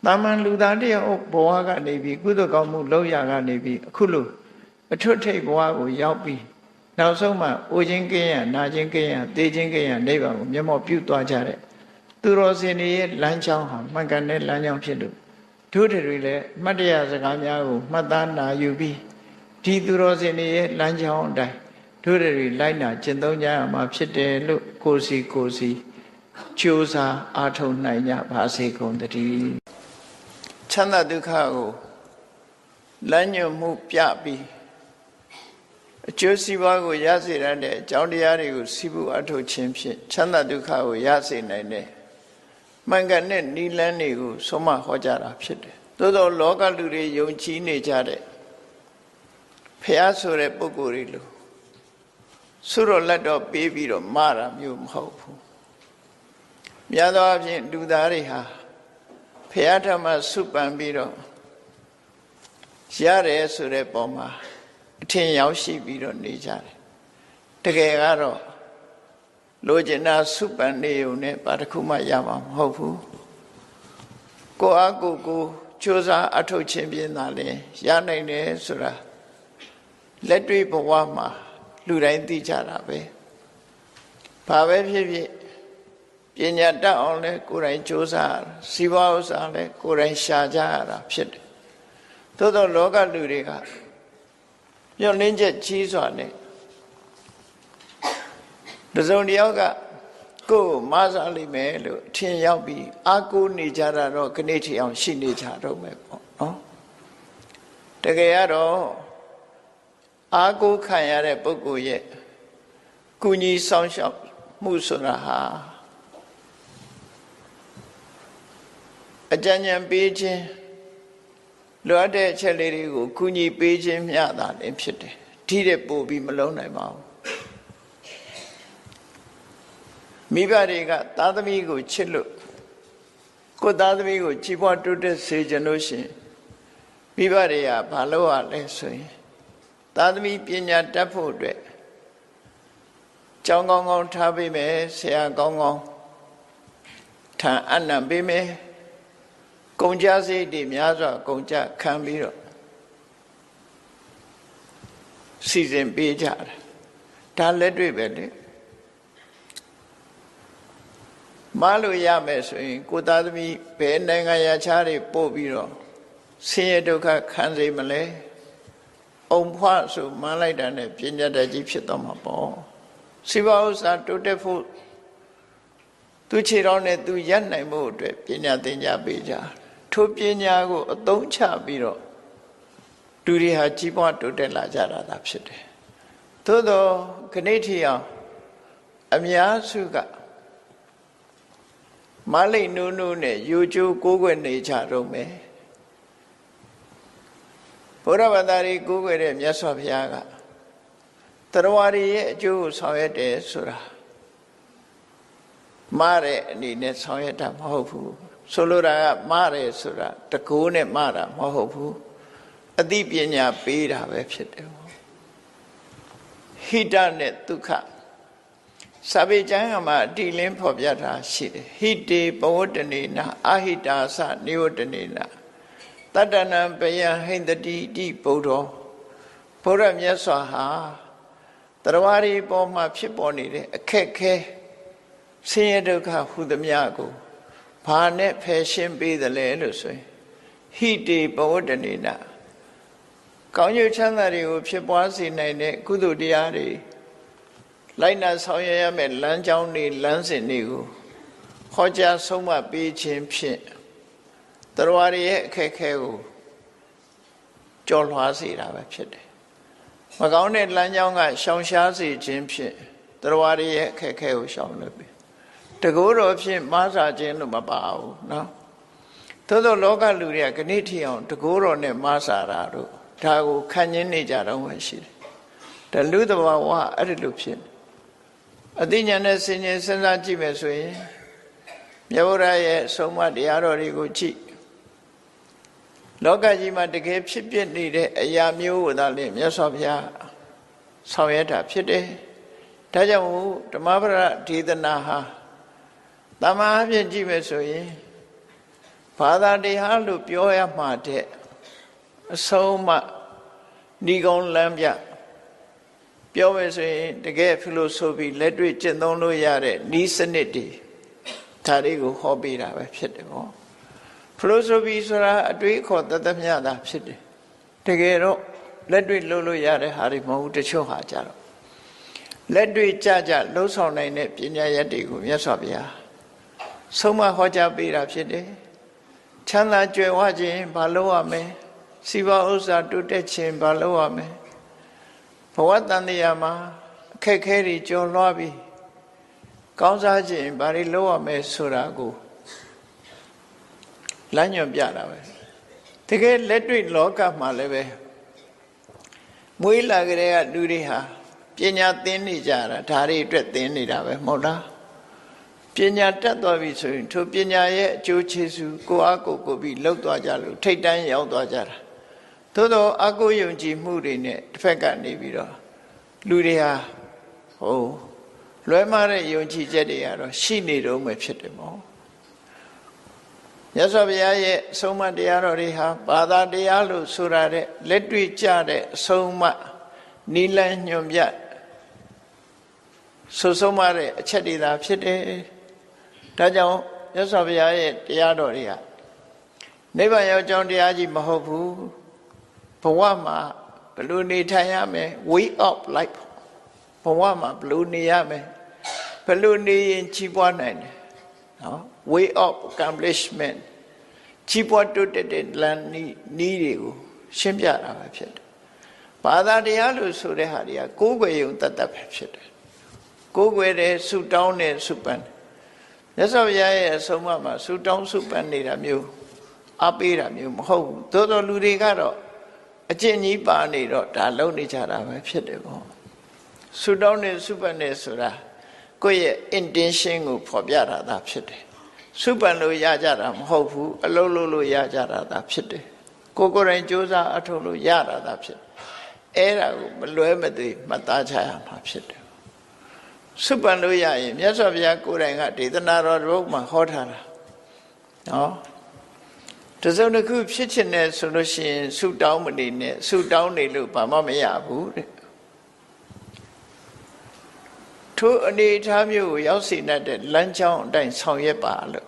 တာမန်လူသားတယောက်ဘဝကနေပြီးကုသိုလ်ကောင်းမှုလုပ်ရကနေပြီးအခုလိုအထွတ်ထိပ်ဘဝကိုရောက်ပြီးနောက်ဆုံးမှအိုခြင်းကင်းရနာခြင်းကင်းရသေခြင်းကင်းရနိဗ္ဗာန်ကိုမျက်မှောက်ပြုသွားကြတဲ့သူတော်စင်တွေရဲ့လမ်းကြောင်းဟာမှန်ကန်တဲ့လမ်းကြောင်းဖြစ်လို့တို့တွေလည်းမှတ်တရစကားများကိုမှတ်သားနာယူပြီးဒီသူတော်စင်တွေရဲ့လမ်းကြောင်းအတိုင်းတို့တွေလိုက်နာကျင့်သုံးကြရမှာဖြစ်တယ်လို့ကိုစီကြိုးစားအားထုတ်နိုင်ကြပါစေကုန်သတည်းချမ်းသာဒုက္ခကိုလမ်းညွှန်မှုပြပြီးအကျိုးစီးပွားကိုရစေတဲ့အကြောင်းတရားတွေကိုစီးပူအထုတ်ခြင်းဖြင့်ချမ်းသာဒုက္ခကိုရစေနိုင်တယ်မှန်ကန်တဲ့နိလန်းတွေကိုဆုံးမဟောကြားတာဖြစ်တယ်သို့သောလောကလူတွေယုံကြည်နေကြတဲ့ဖျားဆိုတဲ့ပုဂ္ဂိုလ်တွေလို့ဆုတော်လက်တော်ပေးပြီးတော့မတာမျိုးမဟုတ်ဘူးများသောအားဖြင့်လူသားတွေဟာဖျားထမဆုပန်ပြီးတော့ရတယ်ဆိုတဲ့ပုံမှာအထင်ရောက်ရှိပြီးတော့နေကြတယ်တကယ်ကတော့လိုချင်တာဆုပန်နေုံနဲ့ဘာတစ်ခုမှရမှာမဟုတ်ဘူးကိုအားကိုကြိုးစားအထုတ်ခြင်းဖြင့်သာလေရနိုင်တယ်ဆိုတာလက်တွေ့ဘဝမှာလူတိုင်းသိကြတာပဲဘာပဲဖြစ်ဖြစ်ပညာတတ်အောင်လဲကိုယ်တိုင်ကြိုးစားစီးပွားဥစ္စာလဲကိုယ်တိုင်ရှာကြရတာဖြစ်တယ်သို့သောလောကလူတွေကညှို့နှင်းချက်ကြီးစွာနဲ့တစုံတစ်ယောက်ကကိုယ်မဆားလိမ့်မယ်လို့ထင်ရောက်ပြီးအာကိုနေကြတာတော့ခဏထီအောင်ရှိနေကြတော့မယ်ပေါ့နော်တကယ်ကတော့အာကိုခံရတဲ့ပုဂ္ဂိုလ်ရဲ့ကုညီဆောင်ရှောက်မှုဆိုတာဟာအကြံဉာဏ်ပေးခြင်းလိုအပ်တဲ့အချက်လေးတွေကိုကုညီပေးခြင်းမျှတာလည်းဖြစ်တယ်ဒီတဲ့ပို့ပြီးမလုံးနိုင်ပါဘူးမိဘတွေကသားသမီးကိုချစ်လို့ကိုယ်သားသမီးကိုကြည်ပွားတိုးတက်စေချင်လို့ရှိရင်မိဘတွေကဘာလုပ်ရလဲဆိုရင်သားသမီးပညာတတ်ဖို့အတွက်ကျောင်းကောင်းကောင်းထားပေးမယ်ဆရာကောင်းကောင်းထံအနံ့ပေးမယ်ကုန်ကြစိတ်တွေများစွာကုန်ကြခံပြီးတော့စီစဉ်ပေးကြတယ်ဒါလက်တွေ့ပဲလေ မားလို့ရမယ်ဆိုရင်ကိုသားသမီးဘယ်နိုင်ငံရခြားတွေပို့ပြီးတော့ဆင်းရဲဒုက္ခခံစေမလဲအုံဖွားဆိုမှန်းလိုက်တာနဲ့ပညာတတ်ကြီးဖြစ်တော့မှာပေါ့စီးပွားဥစ္စာတိုးတက်ဖို့သူခြေတော်နဲ့သူရပ်နိုင်ဖို့အတွက်ပညာသင်ကြားပေးကြထိုပညာကိုအသုံးချပြီးတော့လူတွေဟာကြီးပွားတိုးတက်လာကြတာသာဖြစ်တယ်သို့သောခဏိထီအောင်အများစုကမလိတ်နိုးနိုးနဲ့ယူကျိုးကိုးကွယ်နေကြတော့မယ်ဘုရားဘာသာတွေကိုးကွယ်တဲ့မြတ်စွာဘုရားကတရားဝရရဲ့အကျိုးကိုဆောင်ရွက်တယ်ဆိုတာမှားတဲ့အနေနဲ့ဆောင်ရွက်တာမဟုတ်ဘူးဆိုလိုတာကမှားတယ်ဆိုတာတကိုးနဲ့မှားတာမဟုတ်ဘူးအသိပညာပေးတာပဲဖြစ်တယ်ဟိတနဲ့ဒုက္ခစာပေကျမ်းမှာအတိလင်းဖော်ပြတာရှိတယ်ဟိတေပဝတ္တနေနာအဟိတာသနိဝတ္တနေနာတတ္တနံပယံဟိန္တတိတိဗုဒ္ဓောဘုရားမြတ်စွာဟာတရားဝရီပေါ်မှာဖြစ်ပေါ်နေတဲ့အခက်ခဲဆင်းရဲဒုက္ခဟူသမျှကိုဘာနဲ့ဖယ်ရှင်းပေးသလဲလို့ဆိုရင်ဟိတေပဝတ္တနေနာကောင်းကျိုးချမ်းသာတွေကိုဖြစ်ပွားစေနိုင်တဲ့ကုသိုလ်တရားတွေလိုက်နာဆောင်ရွက်ရမယ့်လမ်းကြောင်းတွေလမ်းစဉ်တွေကိုဟောကြားဆုံးမပေးခြင်းဖြင့်တရားရရဲ့အခက်အခဲကိုကျော်လွှားစေတာပဲဖြစ်တယ်။မကောင်းတဲ့လမ်းကြောင်းကရှောင်ရှားစေခြင်းဖြင့်တရားရရဲ့အခက်အခဲကိုရှောင်လွှဲပြီ။တကူတော်ဖြင့်မားစာခြင်းလို့မပါဘူးနော်။သို့သောလောကလူတွေကခဏိထီအောင်တကူတော်နဲ့မားစာတာတို့ဒါကိုခံရင်းနေကြတော့မှရှိတယ်။ဒါလူသဘာဝအဲ့ဒီလိုဖြစ်အသိဉာဏ်နဲ့စဉ်းကျင်စဉ်းစားကြည့်မယ်ဆိုရင်မြတ်ဗုဒ္ဓရဲ့ဆုံးမတရားတော်တွေကိုကြည့်လောကကြီးမှာတကယ်ဖြစ်ပြနေတဲ့အရာမျိုးကိုသာလေမြတ်စွာဘုရားဆောင်ရွက်တာဖြစ်တယ်။ဒါကြောင့်ဓမ္မပဒဒေသနာဟာတမန်အဖြစ်ကြည့်မယ်ဆိုရင်ဘာသာတရားလို့ပြောရမှာတဲ့အဆုံးအမဒီကုန်းလမ်းပြပြောမယ်ဆိုရင်တကယ်ဖီလိုဆိုဖီလက်တွေ့ကျင့်သုံးလို့ရတဲ့ဤစနစ်တွေဒါတွေကိုဟောပေးတာပဲဖြစ်တယ်ပေါ့ဖီလိုဆိုဖီဆိုတာအတွေးခေါ်တသက်မြတာဖြစ်တယ်တကယ်တော့လက်တွေ့လုပ်လို့ရတဲ့ဟာတွေမဟုတ်တချို့ဟာကြတော့လက်တွေ့ကြလှုပ်ဆောင်နိုင်တဲ့ပညာရပ်တွေကိုမြတ်စွာဘုရားဆုံးမဟောကြားပေးတာဖြစ်တယ်ချမ်းသာကြွယ်ဝခြင်းဘာလို့ရမလဲစီးပွားဥစ္စာတိုးတက်ခြင်းဘာလို့ရမလဲဘဝတန်တရားမှာအခက်ခဲတွေကျော်လွှားပြီးကောင်းစားခြင်းဘာတွေလုပ်ရမလဲဆိုတာကိုလမ်းညွှန်ပြတာပဲတကယ်လက်တွေ့လောကမှာလည်းပဲမွေးလာကြတဲ့လူတွေဟာပညာသင်နေကြတာဒါတွေအတွက်သင်နေတာပဲမဟုတ်လားပညာတတ်သွားပြီဆိုရင်ထိုပညာရဲ့အကျိုးကျေးဇူးကိုအားကိုးပြီးလှုပ်သွားကြလို့ထိတ်တန်းရောက်သွားကြတာသို့တော့အကုယုံကြည်မှုတွေနဲ့တစ်ဖက်ကနေပြီးတော့လူတွေဟာလွဲမှားတဲ့ယုံကြည်ချက်တွေကတော့ရှိနေတော့မှဖြစ်တယ်မို့မြတ်စွာဘုရားရဲ့အဆုံးအမတရားတော်တွေဟာဘာသာတရားလို့ဆိုရတဲ့လက်တွေ့ကျတဲ့အဆုံးအမနိလန်းညွန်ပြဆုံးမတဲ့အချက်တွေသာဖြစ်တယ်ဒါကြောင့်မြတ်စွာဘုရားရဲ့တရားတော်တွေကနိဗ္ဗာန်ရောက်ကြောင်းတရားကြီးမဟုတ်ဘူးဘဝမှာဘယ်လိုနေထိုင်ရမယ် way of life ဘဝမှာဘယ်လိုနေရမယ်ဘယ်လိုနေရင်ကြီးပွားနိုင်တယ်နော် way of accomplishment ကြီးပွားတိုးတက်တဲ့လမ်းနည်းတွေကိုရှင်းပြတာပဲဖြစ်တယ်ဘာသာတရားလို့ဆိုတဲ့ဟာတွေကကိုးကွယ်ယုံတတ်တတ်ပဲဖြစ်တယ်ကိုးကွယ်တယ်ဆုတောင်းတယ်ဆုပန်းမြတ်စွာဘုရားရဲ့အဆုံးအမမှာဆုတောင်းဆုပန်းနေတာမျိုးအားပေးတာမျိုးမဟုတ်ဘူးသို့တော်လူတွေကတော့အကျင့်ကြီးပါနေတော့ဒါလုံနေကြတာပဲဖြစ်တယ်ပေါ့ဆုတောင်းနေဆုပန်းနေဆိုတာကိုယ့်ရဲ့ intention ကိုဖော်ပြတာသာဖြစ်တယ်ဆုပန်းလို့ရကြတာမဟုတ်ဘူးအလုံးလို့ရကြတာသာဖြစ်တယ်ကိုယ်ကိုယ်တိုင်ကြိုးစားအထောက်လို့ရတာသာဖြစ်အဲ့ဒါကိုမလွဲမသွေမှတ်သားချရမှာဖြစ်တယ်ဆုပန်းလို့ရရင်မြတ်စွာဘုရားကိုယ်တိုင်ကဒေသနာတော်ဘုရားမှာဟောထားတာနော်တစုံတစ်ခုဖြစ်ချင်တယ်ဆိုလို့ရှိရင်ဆုတောင်းမနေနဲ့ဆုတောင်းနေလို့ဘာမှမရဘူးတဲ့ ထိုအနေထားမျိုးကိုရောက်စေတဲ့လမ်းကြောင်းအတိုင်းဆောင်ရွက်ပါလို့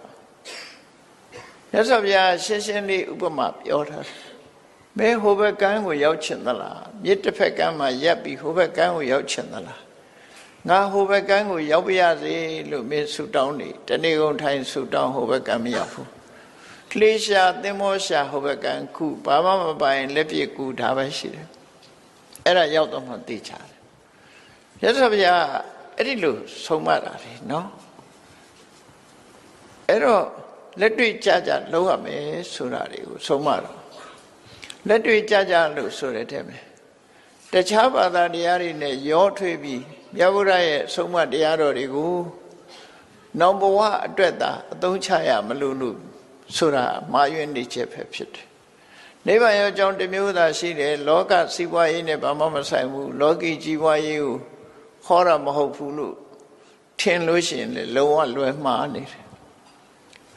မြတ်စွာဘုရားရှင်းရှင်းလေးဥပမာပြောထားတယ်။မဲဟိုဘက်ကမ်းကိုရောက်ချင်သလားမြစ်တစ်ဖက်ကမ်းမှာရပ်ပြီးဟိုဘက်ကမ်းကိုရောက်ချင်သလားငါဟိုဘက်ကမ်းကိုရောက်ပါရစေလို့မင်းဆုတောင်းနေတနေ့ကုန်ထိုင်ဆုတောင်းဟိုဘက်ကမ်းမရောက်ဘူး။ကလေးရှာသင်္ဘောရှာဟိုဘက်ကမ်းခုဘာမှမပိုင်လက်ပြကူဒါပဲရှိတယ်။အဲ့ဒါရောက်တော့မှသိချတယ်။မြတ်စွာဘုရားအဲ့ဒီလိုဆုံးမတာလေနော်အဲ့တော့လက်တွေ့ကြကြလုံးရမယ်ဆိုတာတွေကိုဆုံးမတော့လက်တွေ့ကြကြလို့ဆိုတဲ့တဲ့မယ်တခြားဘာသာတရားတွေနဲ့ရောထွေးပြီးမြတ်ဗုဒ္ဓရဲ့ဆုံးမတရားတော်တွေကိုနောင်ဘဝအတွက်သာအသုံးချရမလို့ဆိုတာမာယွင်းနေချက်ပဲဖြစ်တယ်နိဗ္ဗာန်ရောက်ကြောင်းတစ်မျိုးသာရှိတယ်လောကစီးပွားရေးနဲ့ဘာမှမဆိုင်ဘူးလောကီကြီးပွားရေးကိုခေါ်ရမဟုတ်ဘူးလို့ထင်လို့ရှိရင်လည်းလုံးဝလွယ်မှားနေတယ်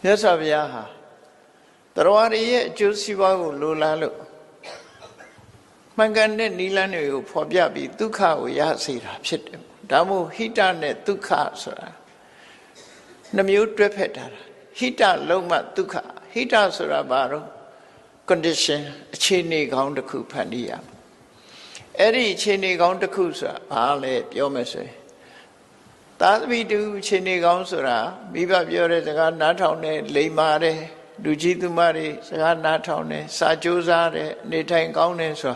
မြတ်စွာဘုရားဟာတရားရည်ရဲ့အကျိုးစီးပွားကိုလိုလားလို့မှန်ကန်တဲ့နိလန်းတွေကိုဖော်ပြပြီးဒုက္ခကိုရစေတာဖြစ်တယ်ဒါမို့ဟိတနဲ့ဒုက္ခဆိုတာနှမျိုးတွဲဖက်ထားတာဟိတလုံးမှဒုက္ခဟိတဆိုတာဘာလို့ condition အခြေအနေကောင်းတစ်ခုဖန်တီးရမယ်အဲ့ဒီအခြေအနေကောင်းတစ်ခုဆိုတာဘာလဲပြောမယ်ဆိုရင်သာသမီတူအခြေအနေကောင်းဆိုတာမိဘပြောတဲ့စကားနားထောင်တယ်လိမ္မာတယ်လူကြီးသူမတွေစကားနားထောင်တယ်စာကြိုးစားတယ်နေထိုင်ကောင်းတယ်ဆို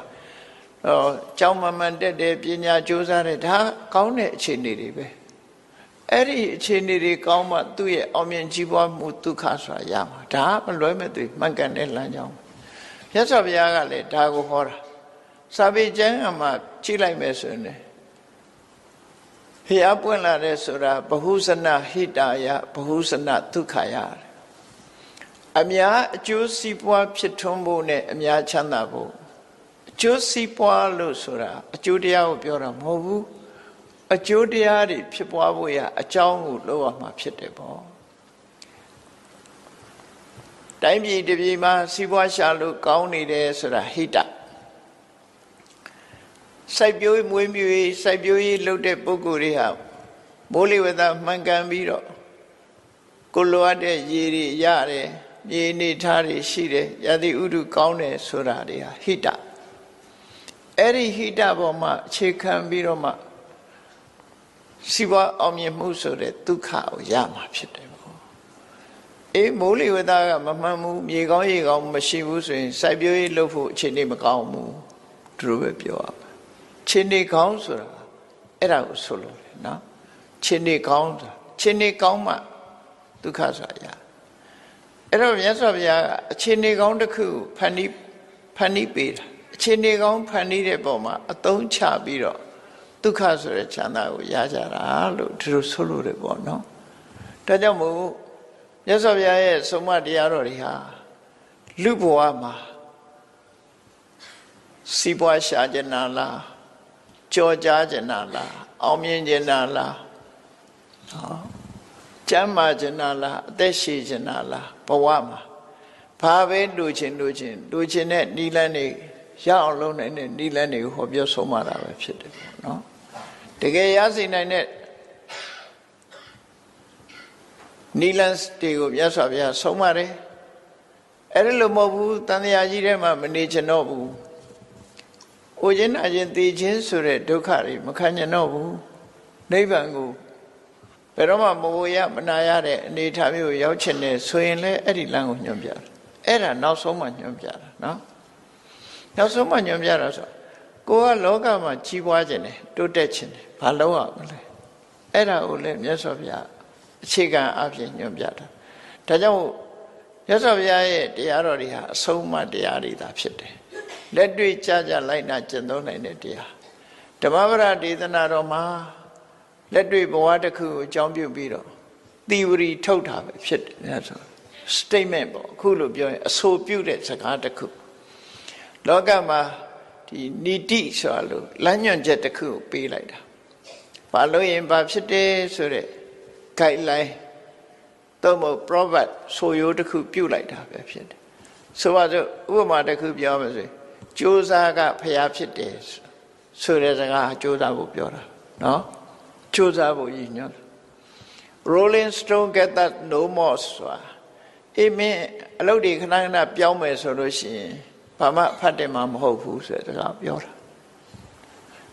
တာကျောင်းမှန်တက်တယ်ပညာကြိုးစားတယ်ဒါကောင်းတဲ့အခြေအနေတွေပဲအဲ့ဒီအခြေအနေတွေကောင်းမှသူ့ရဲ့အောင်မြင်ကြီးပွားမှုဒုက္ခဆိုတာရမှာဒါမလွဲမသွေမှန်ကန်တဲ့လမ်းကြောင်းမြတ်စွာဘုရားကလည်းဒါကိုဟောတာစာပေကျမ်းမှာကြည့်လိုက်မယ်ဆိုရင်ဘုရားပွင့်လာတဲ့ဆိုတာဘဟုဇနဟိတာယဘဟုဇနဒုက္ခယအများအကျိုးစီးပွားဖြစ်ထွန်းဖို့နဲ့အများချမ်းသာဖို့အကျိုးစီးပွားလို့ဆိုတာအကျိုးတရားကိုပြောတာမဟုတ်ဘူးအကျိုးတရားတွေဖြစ်ပွားဖို့ရအကြောင်းကိုလုပ်ရမှာဖြစ်တယ်ပေါ့တိုင်းပြည်တစ်ပြည်မှာစီးပွားရှာလို့ကောင်းနေတယ်ဆိုတာဟိတစိုက်ပျိုးမွေးမြူရေးစိုက်ပျိုးရေးလုပ်တဲ့ပုဂ္ဂိုလ်တွေဟာမိုးလေဝသမှန်ကန်ပြီးတော့ကိုလိုအပ်တဲ့ရေတွေရတယ်မြေနေထားတွေရှိတယ်ရာသီဥတုကောင်းတယ်ဆိုတာတွေဟာဟိတအဲ့ဒီဟိတပေါ်မှာအခြေခံပြီးတော့မှစီးပွားအောင်မြင်မှုဆိုတဲ့ဒုက္ခကိုရမှာဖြစ်တယ်ပေါ့အေးမိုးလေဝသကမမှန်ဘူးမြေကောင်းရေကောင်းမရှိဘူးဆိုရင်စိုက်ပျိုးရေးလုပ်ဖို့အခြေအနေမကောင်းဘူးသူတို့ပဲပြောရမယ်ခြေနေကောင်းဆိုတာအဲ့ဒါကိုဆိုလို့လေနော်ခြေနေကောင်းဆိုတာခြေနေကောင်းမှဒုက္ခဆိုတာရအဲ့တော့မြတ်စွာဘုရားကအခြေအနေကောင်းတစ်ခုဖန်တီးပေးတာအခြေအနေကောင်းဖန်တီးတဲ့ပုံမှာအသုံးချပြီးတော့ဒုက္ခဆိုတဲ့ချမ်းသာကိုရကြတာလို့ဒီလိုဆိုလို့တယ်ပေါ့နော်ဒါကြောင့်မို့မြတ်စွာဘုရားရဲ့ဆုံးမတရားတော်တွေဟာလူဘဝမှာစီးပွားရှာကြနာလားကြော်ကြားကြနာလားအောင်မြင်ကြနာလားကျမ်းမာကြနာလားအသက်ရှည်ကြနာလားဘဝမှာဘာပဲလူချင်းတဲ့နိလန်းတွေရအောင်လုပ်နိုင်တဲ့နိလန်းတွေကိုဟောပြောဆုံးမတာပဲဖြစ်တယ်ပေါ့နော်တကယ်ရစေနိုင်တဲ့နိလန်းတွေကိုမြတ်စွာဘုရားဆုံးမတယ်အဲ့ဒါလို့မဟုတ်ဘူးတန်ត្រာကြီးထဲမှာမနေချင်တော့ဘူးအိုခြင်းနာခြင်းသိခြင်းဆိုတဲ့ဒုက္ခတွေမခံကျင်တော့ဘူးနိဗ္ဗာန်ကိုဘယ်တော့မှမဝရမနာရတဲ့အနေအထားမျိုးရောက်ချင်တယ်ဆိုရင်လည်းအဲ့ဒီလမ်းကိုညွှန်ပြတယ်အဲ့ဒါနောက်ဆုံးမှညွှန်ပြတာနော်နောက်ဆုံးမှညွှန်ပြတာဆိုကိုကလောကမှာကြီးပွားခြင်းတယ်တိုးတက်ခြင်းတယ်ဘာလုပ်ရမလဲအဲ့ဒါကိုလည်းမြတ်စွာဘုရားအခြေခံအဖြစ်ညွှန်ပြတာဒါကြောင့်မြတ်စွာဘုရားရဲ့တရားတော်တွေဟာအဆုံးအမတရားတွေသာဖြစ်တယ်လက်တွေ့ကြကြလိုက်နာကျင့်သုံးနိုင်တဲ့တရားဓမ္မပဒဒေသနာတော်မှာလက်တွေ့ဘဝတစ်ခုကိုအကြောင်းပြုပြီးတော့သီဝရီထုတ်တာပဲဖြစ်တယ်ဆို statement ပေါ့အခုလိုပြောရင်အဆိုပြုတဲ့စကားတစ်ခုလောကမှာဒီနိတိဆိုတာလို့လမ်းညွှန်ချက်တစ်ခုကိုပေးလိုက်တာဘာလို့ရင်ဘာဖြစ်တယ်ဆိုတဲ့ guideline တော့မဟုတ် proverb ဆိုရိုးတစ်ခုပြုလိုက်တာပဲဖြစ်တယ်ဆိုပါစို့ဥပမာတစ်ခုပြောမယ်ဆိုကြိုးစားကဖျားဖြစ်တယ်ဆိုတဲ့စကားကြိုးစားဖို့ပြောတာနော် ကြိုးစားဖို့ရည်ညွှန်း Rolling Stone get that no more ဆိုတာအေးမင်းအလုပ်တွေခဏခဏပြောင်းမယ်ဆိုလို့ရှိရင်ဘာမှဖတ်တယ်မှာမဟုတ်ဘူးဆိုတဲ့စကားပြောတာ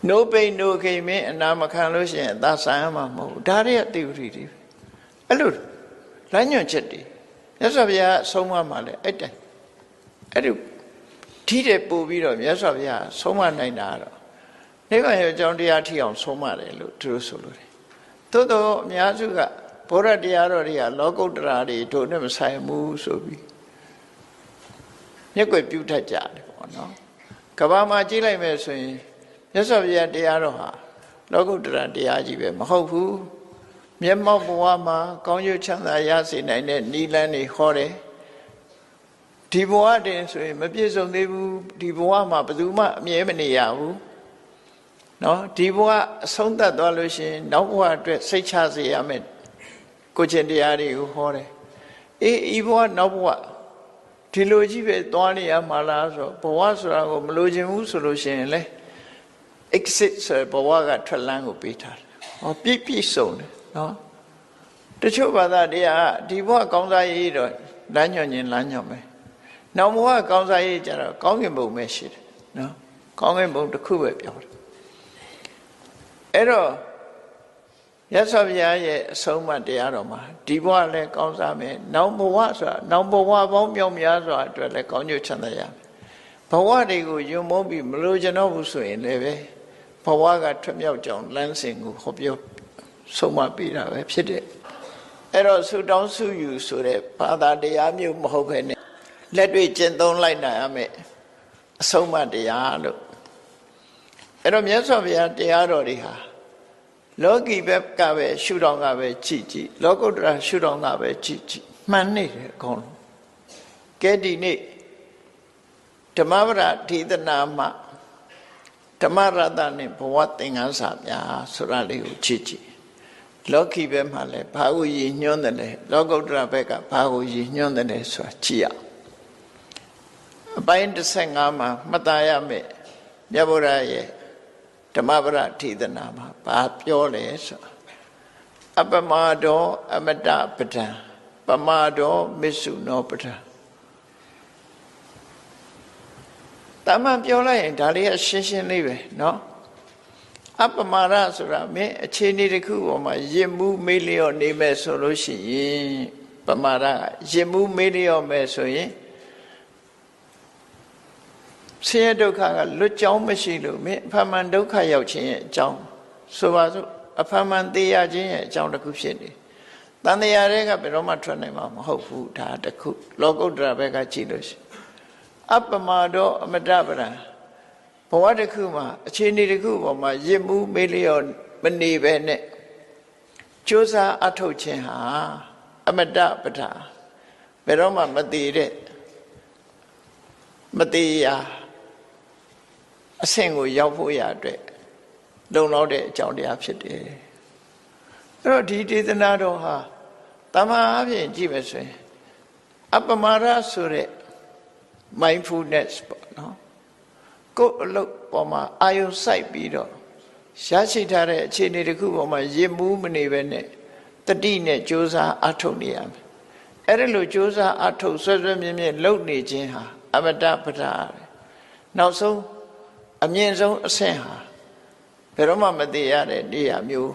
no pain no gain မင်းအနာမခံလို့ရှိရင်အသာဆိုင်ရမှာမဟုတ်ဘူးဒါတွေအတိဝိတွေအဲ့လိုလမ်းညွှန်ချက်တွေမြတ်စွာဘုရားဆုံးမမှာလဲအဲ့တိုင်အဲ့ဒီထိတဲ့ပို့ပြီးတော့မြတ်စွာဘုရားဆုံးမနိုင်တာတော့နိဗ္ဗာန်ရဲ့အကြောင်းတရားထိအောင်ဆုံးမတယ်လို့သူတို့ဆိုလို့တယ်သို့တော့အများစုကဘုရားတရားတော်တွေကလောကုတ္တရာတွေတို့နဲ့မဆိုင်ဘူးဆိုပြီးမျက်ွယ်ပြုတတ်ကြတယ်ပေါ့နော်ကဘာမှာကြည့်လိုက်မယ်ဆိုရင်မြတ်စွာဘုရားတရားတော်ဟာလောကုတ္တရာတရားကြီးပဲမဟုတ်ဘူးမျက်မှောက်ဘဝမှာကောင်းကျိုးချမ်းသာရစေနိုင်တဲ့နိလန်းတွေဟောတယ်ဒီဘဝတည်းဆိုရင်မပြည့်စုံသေးဘူးဒီဘဝမှာဘယ်သူမှအမြဲမနေရဘူးနော်ဒီဘဝအဆုံးသတ်သွားလို့ရှိရင်နောက်ဘဝအတွက်စိတ်ချစေရမယ်ကိုကျင့်တရားတွေကိုဟောတယ်အေးဤဘဝနောက်ဘဝဒီလိုကြီးပဲသွားနေရမှာလားဆိုဘဝဆိုတာကိုမလိုချင်ဘူးဆိုလို့ရှိရင်လေ exit ဆိုဘဝကထွက်လန်းကိုပေးထားတယ်ဟောပြည့်စုံတယ်နော်တချို့ဘာသာတရားဒီဘဝကောင်းစားရေးတော့လမ်းညွှန်ခြင်းလမ်းညွှန်ပဲနောက်ဘဝကောင်းစားရေးကြတော့ကောင်းကင်ဘုံပဲရှိတယ်နော်ကောင်းကင်ဘုံတစ်ခုပဲပြောတယ်အဲ့တော့ရသော်ဘုရားရဲ့အဆုံးအမတရားတော်မှာဒီဘဝလည်းကောင်းစားမယ်နောက်ဘဝဆိုတာနောက်ဘဝပေါင်းမြောက်များစွာအတွက်လည်းကောင်းကျိုးချမ်းသာရမယ်ဘဝတွေကိုယုံမုန်းပြီးမလိုချင်တော့ဘူးဆိုရင်လည်းပဲဘဝကထွက်မြောက်ကြောင်းလမ်းစဉ်ကိုဟောပြောဆုံးမပေးတာပဲဖြစ်တယ်အဲ့တော့ဆုတောင်းဆုယူဆိုတဲ့ဘာသာတရားမျိုးမဟုတ်ဘဲနဲ့လက်တွေ့ကျင့်သုံးလိုက်နိုင်ရမယ်အဆုံးအမတရားလို့အဲ့တော့မြတ်စွာဘုရားတရားတော်တွေဟာလောကီဘက်ကပဲရှုထောင့်ကပဲကြည့်ကြည့်လောကုတ္တရာရှုထောင့်ကပဲကြည့်ကြည့်မှန်နေတယ်အကုန်လုံးကဲဒီနေ့ဓမ္မပဒဒေသနာမှာဓမ္မရတနဲ့ဘဝသင်္ကန်းစာများဆိုတာလေးကိုကြည့်ကြည့်လောကီဘက်မှာလည်းဘာကိုရည်ညွှန်းတယ်လဲလောကုတ္တရာဘက်ကဘာကိုရည်ညွှန်းတယ်လဲဆိုတာကြည့်ရအပိုင်း15မှာမှတ်သားရမယ်မြတ်ဗုဒ္ဓရဲ့ဓမ္မပဒဒေသနာမှာဘာပြောလဲဆိုအပမဒောအမတပဒံပမဒောမစ္ဆုနောပဒံတမန်ပြောလိုက်ရင်ဒါလေးကရှင်းရှင်းလေးပဲเนาะအပမရဆိုတာမင်းအခြေအနေတစ်ခုပေါ်မှာယဉ်မှုမေးလျော့နေမယ်ဆိုလို့ရှိရင်ပမာရယဉ်မှုမေးလျော့မယ်ဆိုရင်ဆင်းရဲဒုက္ခကလွတ်ကြောင်းမရှိလို့မင်းအဖမှန်ဒုက္ခရောက်ခြင်းရဲ့အကြောင်းဆိုပါစို့အဖမှန်သိရခြင်းရဲ့အကြောင်းတစ်ခုဖြစ်နေတန်တရားတွေကဘယ်တော့မှထွက်နိုင်မှာမဟုတ်ဘူးဒါတစ်ခုလောကုတ္တရာဘက်ကကြည့်လို့ရှိအပမဒောအမတပဒံဘဝတစ်ခုမှာအခြေအနေတစ်ခုပေါ်မှာရစ်မှုမေးလျော့မနေပဲနဲ့ကြိုးစားအထုတ်ခြင်းဟာအမတပဒံဘယ်တော့မှမတည်တဲ့မတည်ရာအဆင့်ကိုရောက်ဖို့ရအတွက်လုံလောက်တဲ့အကြောင်းတရားဖြစ်တယ်အဲ့တော့ဒီဒေသနာတော်ဟာတမန်အပြင်ကြည့်မယ်ဆိုရင်အပမရဆိုတဲ့ mindfulness ပေါ့နော်ကိုယ်အလုပ်ပေါ်မှာအာယုံစိုက်ပြီးတော့ရရှိထားတဲ့အခြေအနေတစ်ခုပေါ်မှာရစ်မှုမနေပဲနဲ့တတိနဲ့ကြိုးစားအထုတ်နေရမယ်အဲ့ဒါလိုကြိုးစားအထုတ်ဆွဲဆွဲမြဲမြဲလုပ်နေခြင်းဟာအမတပဒပဲနောက်ဆုံးအမြင့်ဆုံးအဆင့်ဟာဘယ်တော့မှမသိရတဲ့နေရာမျိုး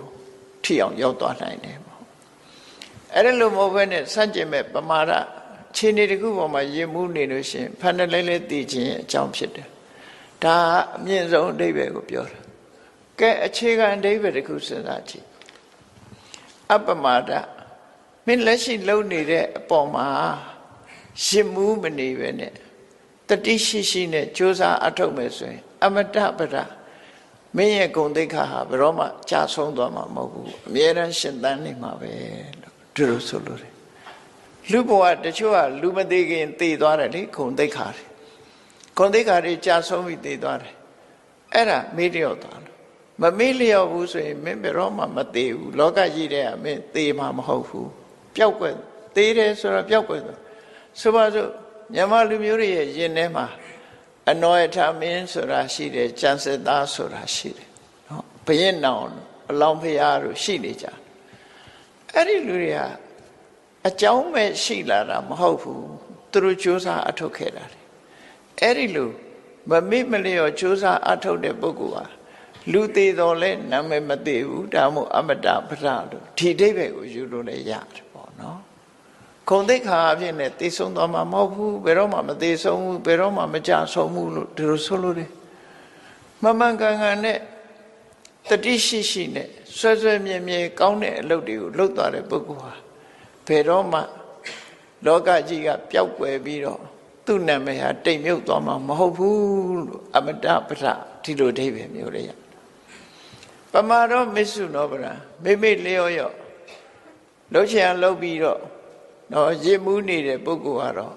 ထိအောင်ရောက်သွားနိုင်တယ်ပေါ့အဲ့ဒါလိုမဟုတ်ဘဲနဲ့စัจကျင်မဲ့ပမာဒခြေနေတစ်ခုပေါ်မှာရည်မှုနေလို့ရှိရင်ဖန်တယ်လဲသိခြင်းအကြောင်းဖြစ်တယ်ဒါအမြင့်ဆုံးအဓိပ္ပာယ်ကိုပြောတာကဲအခြေခံအဓိပ္ပာယ်တစ်ခုစဉ်းစားကြည့်အပမာဒမင်းလက်ရှိလုံနေတဲ့အပေါ်မှာရစ်မှုမနေပဲနဲ့တတိရှိရှိနဲ့ကြိုးစားအထုတ်မယ်ဆိုရင်အမတပဒမင်းရဲ့ဂုဏ်သိက္ခာဟာဘယ်တော့မှကြာဆုံးသွားမှာမဟုတ်ဘူးအမြဲတမ်းရှင်သန်နေမှာပဲလို့သူတို့ဆိုလို့တယ်လူဘဝတချို့ကလူမသေးခင်သေသွားတယ်လေဂုဏ်သိက္ခာတွေဂုဏ်သိက္ခာတွေကြာဆုံးပြီးသေသွားတယ်အဲ့ဒါမေ့လျော့သွားလို့မမေ့လျော့ဘူးဆိုရင်မင်းဘယ်တော့မှမသေဘူးလောကကြီးတဲ့ကမင်းသေမှာမဟုတ်ဘူးပျောက်ကွယ်သေတယ်ဆိုတော့ပျောက်ကွယ်သွားဆိုပါစို့မြန်မာလူမျိုးတွေရဲ့ယင်ထဲမှာအနောယထမင်းဆိုတာရှိတယ်ကျန်စစ်သားဆိုတာရှိတယ်နော်ဘုရင်နောင် အလောင်းဖရာတို့ရှိနေကြအဲ့ဒီလူတွေကအကြောင်းမဲ့ရှိလာတာမဟုတ်ဘူးသူတို့ကြိုးစားအထုတ်ခဲ့တာအဲ့ဒီလူမမေ့မလျော့ကြိုးစားအထုတ်တဲ့ပုဂ္ဂိုလ်ဟာလူသေးတော်လဲနာမည်မသေးဘူးဒါမို့အမတပရလို့ဒီအိဗယ်ကိုယူလို့လည်းရတယ်ပေါ့နော်ဂုဏ်သိက္ခာအဖြစ်နဲ့သိဆုံးသွားမှာမဟုတ်ဘူးဘယ်တော့မှမသိဆုံးဘူးဘယ်တော့မှမကြဆုံးဘူးလို့ဒီလိုဆိုလို့တယ်မမှန်ကန်ကန်နဲ့တတိရှိရှိနဲ့ဆွဲဆွဲမြဲမြဲကောင်းတဲ့အလုပ်တွေကိုလုပ်သွားတဲ့ပုဂ္ဂိုလ်ဟာဘယ်တော့မှလောကကြီးကပျောက်ကွယ်ပြီးတော့သူ့နာမည်ဟာတိမ်မြုပ်သွားမှာမဟုတ်ဘူးလို့အမတပရဒီလိုအိဗယ်မျိုးလေးရပမာရောမစ္ဆုနောပရမိမိလျော့ရော့လှုပ်ချင်လှုပ်ပြီးတော့တော့ရည်မှုနေတဲ့ပုဂ္ဂိုလ်ကတော့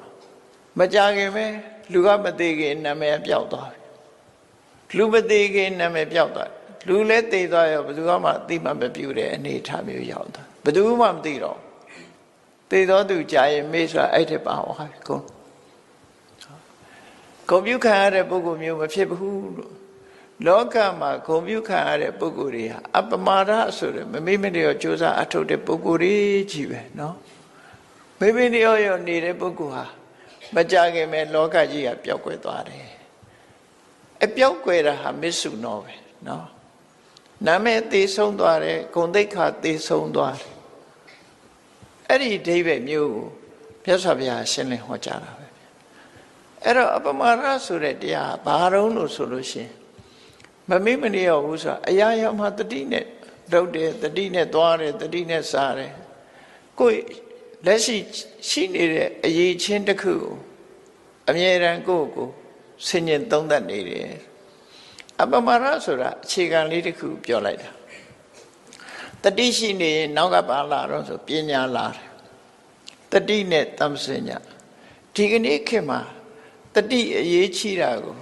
မကြခင်ပဲလူကမသေးခင်နာမည်ပျောက်သွားပြီလူမသေးခင်နာမည်ပျောက်သွားလူလည်းသေသွားရောဘယ်သူမှအသိမှမပြုတဲ့အနေအထားမျိုးရောက်သွားဘယ်သူမှမသိတော့သေသောသူကြာရင်မေ့ဆိုတာအဲ့ထက်ပါသွားပြီကုန်ဂုဏ်ပြုခံရတဲ့ပုဂ္ဂိုလ်မျိုးမဖြစ်ဘူးလို့လောကမှာဂုဏ်ပြုခံရတဲ့ပုဂ္ဂိုလ်တွေဟာအပမာဒဆိုတဲ့မမေ့မလျော့ကြိုးစားအထုတ်တဲ့ပုဂ္ဂိုလ်တွေကြီးပဲနော်မေ့မလျော့ရောနေတဲ့ပုဂ္ဂိုလ်ဟာမကြခင်မဲ့လောကကြီးကပျောက်ကွယ်သွားတယ်အပျောက်ကွယ်တာဟာမစ္ဆုနောပဲနော်နာမည်သေဆုံးသွားတယ်ဂုဏ်သိက္ခာသေဆုံးသွားတယ်အဲ့ဒီအိဗယ်မျိုးကိုမြတ်စွာဘုရားရှင်းလင်းဟောကြားတာပဲအဲ့တော့အပမာဒဆိုတဲ့တရားဘာတုံးလို့ဆိုလို့ရှိရင်မမေ့မလျော့ဘူးဆိုတာအရာရာမှာတတိနဲ့လုပ်တယ်တတိနဲ့သွားတယ်တတိနဲ့စားတယ်ကိုယ်လက်ရှိနေတဲ့အရေးချင်းတစ်ခုကိုအမြဲတမ်းကိုဆင်ញင်သုံးသပ်နေတယ်အပမာဒဆိုတာအခြေခံလေးတစ်ခုပြောလိုက်တာတတိရှိနေရင်နောက်ကပါလာတော့ဆိုပညာလာတယ်တတိနဲ့တမ္ပစညဒီကနေ့ခေတ်မှာတတိအရေးကြီးတာကို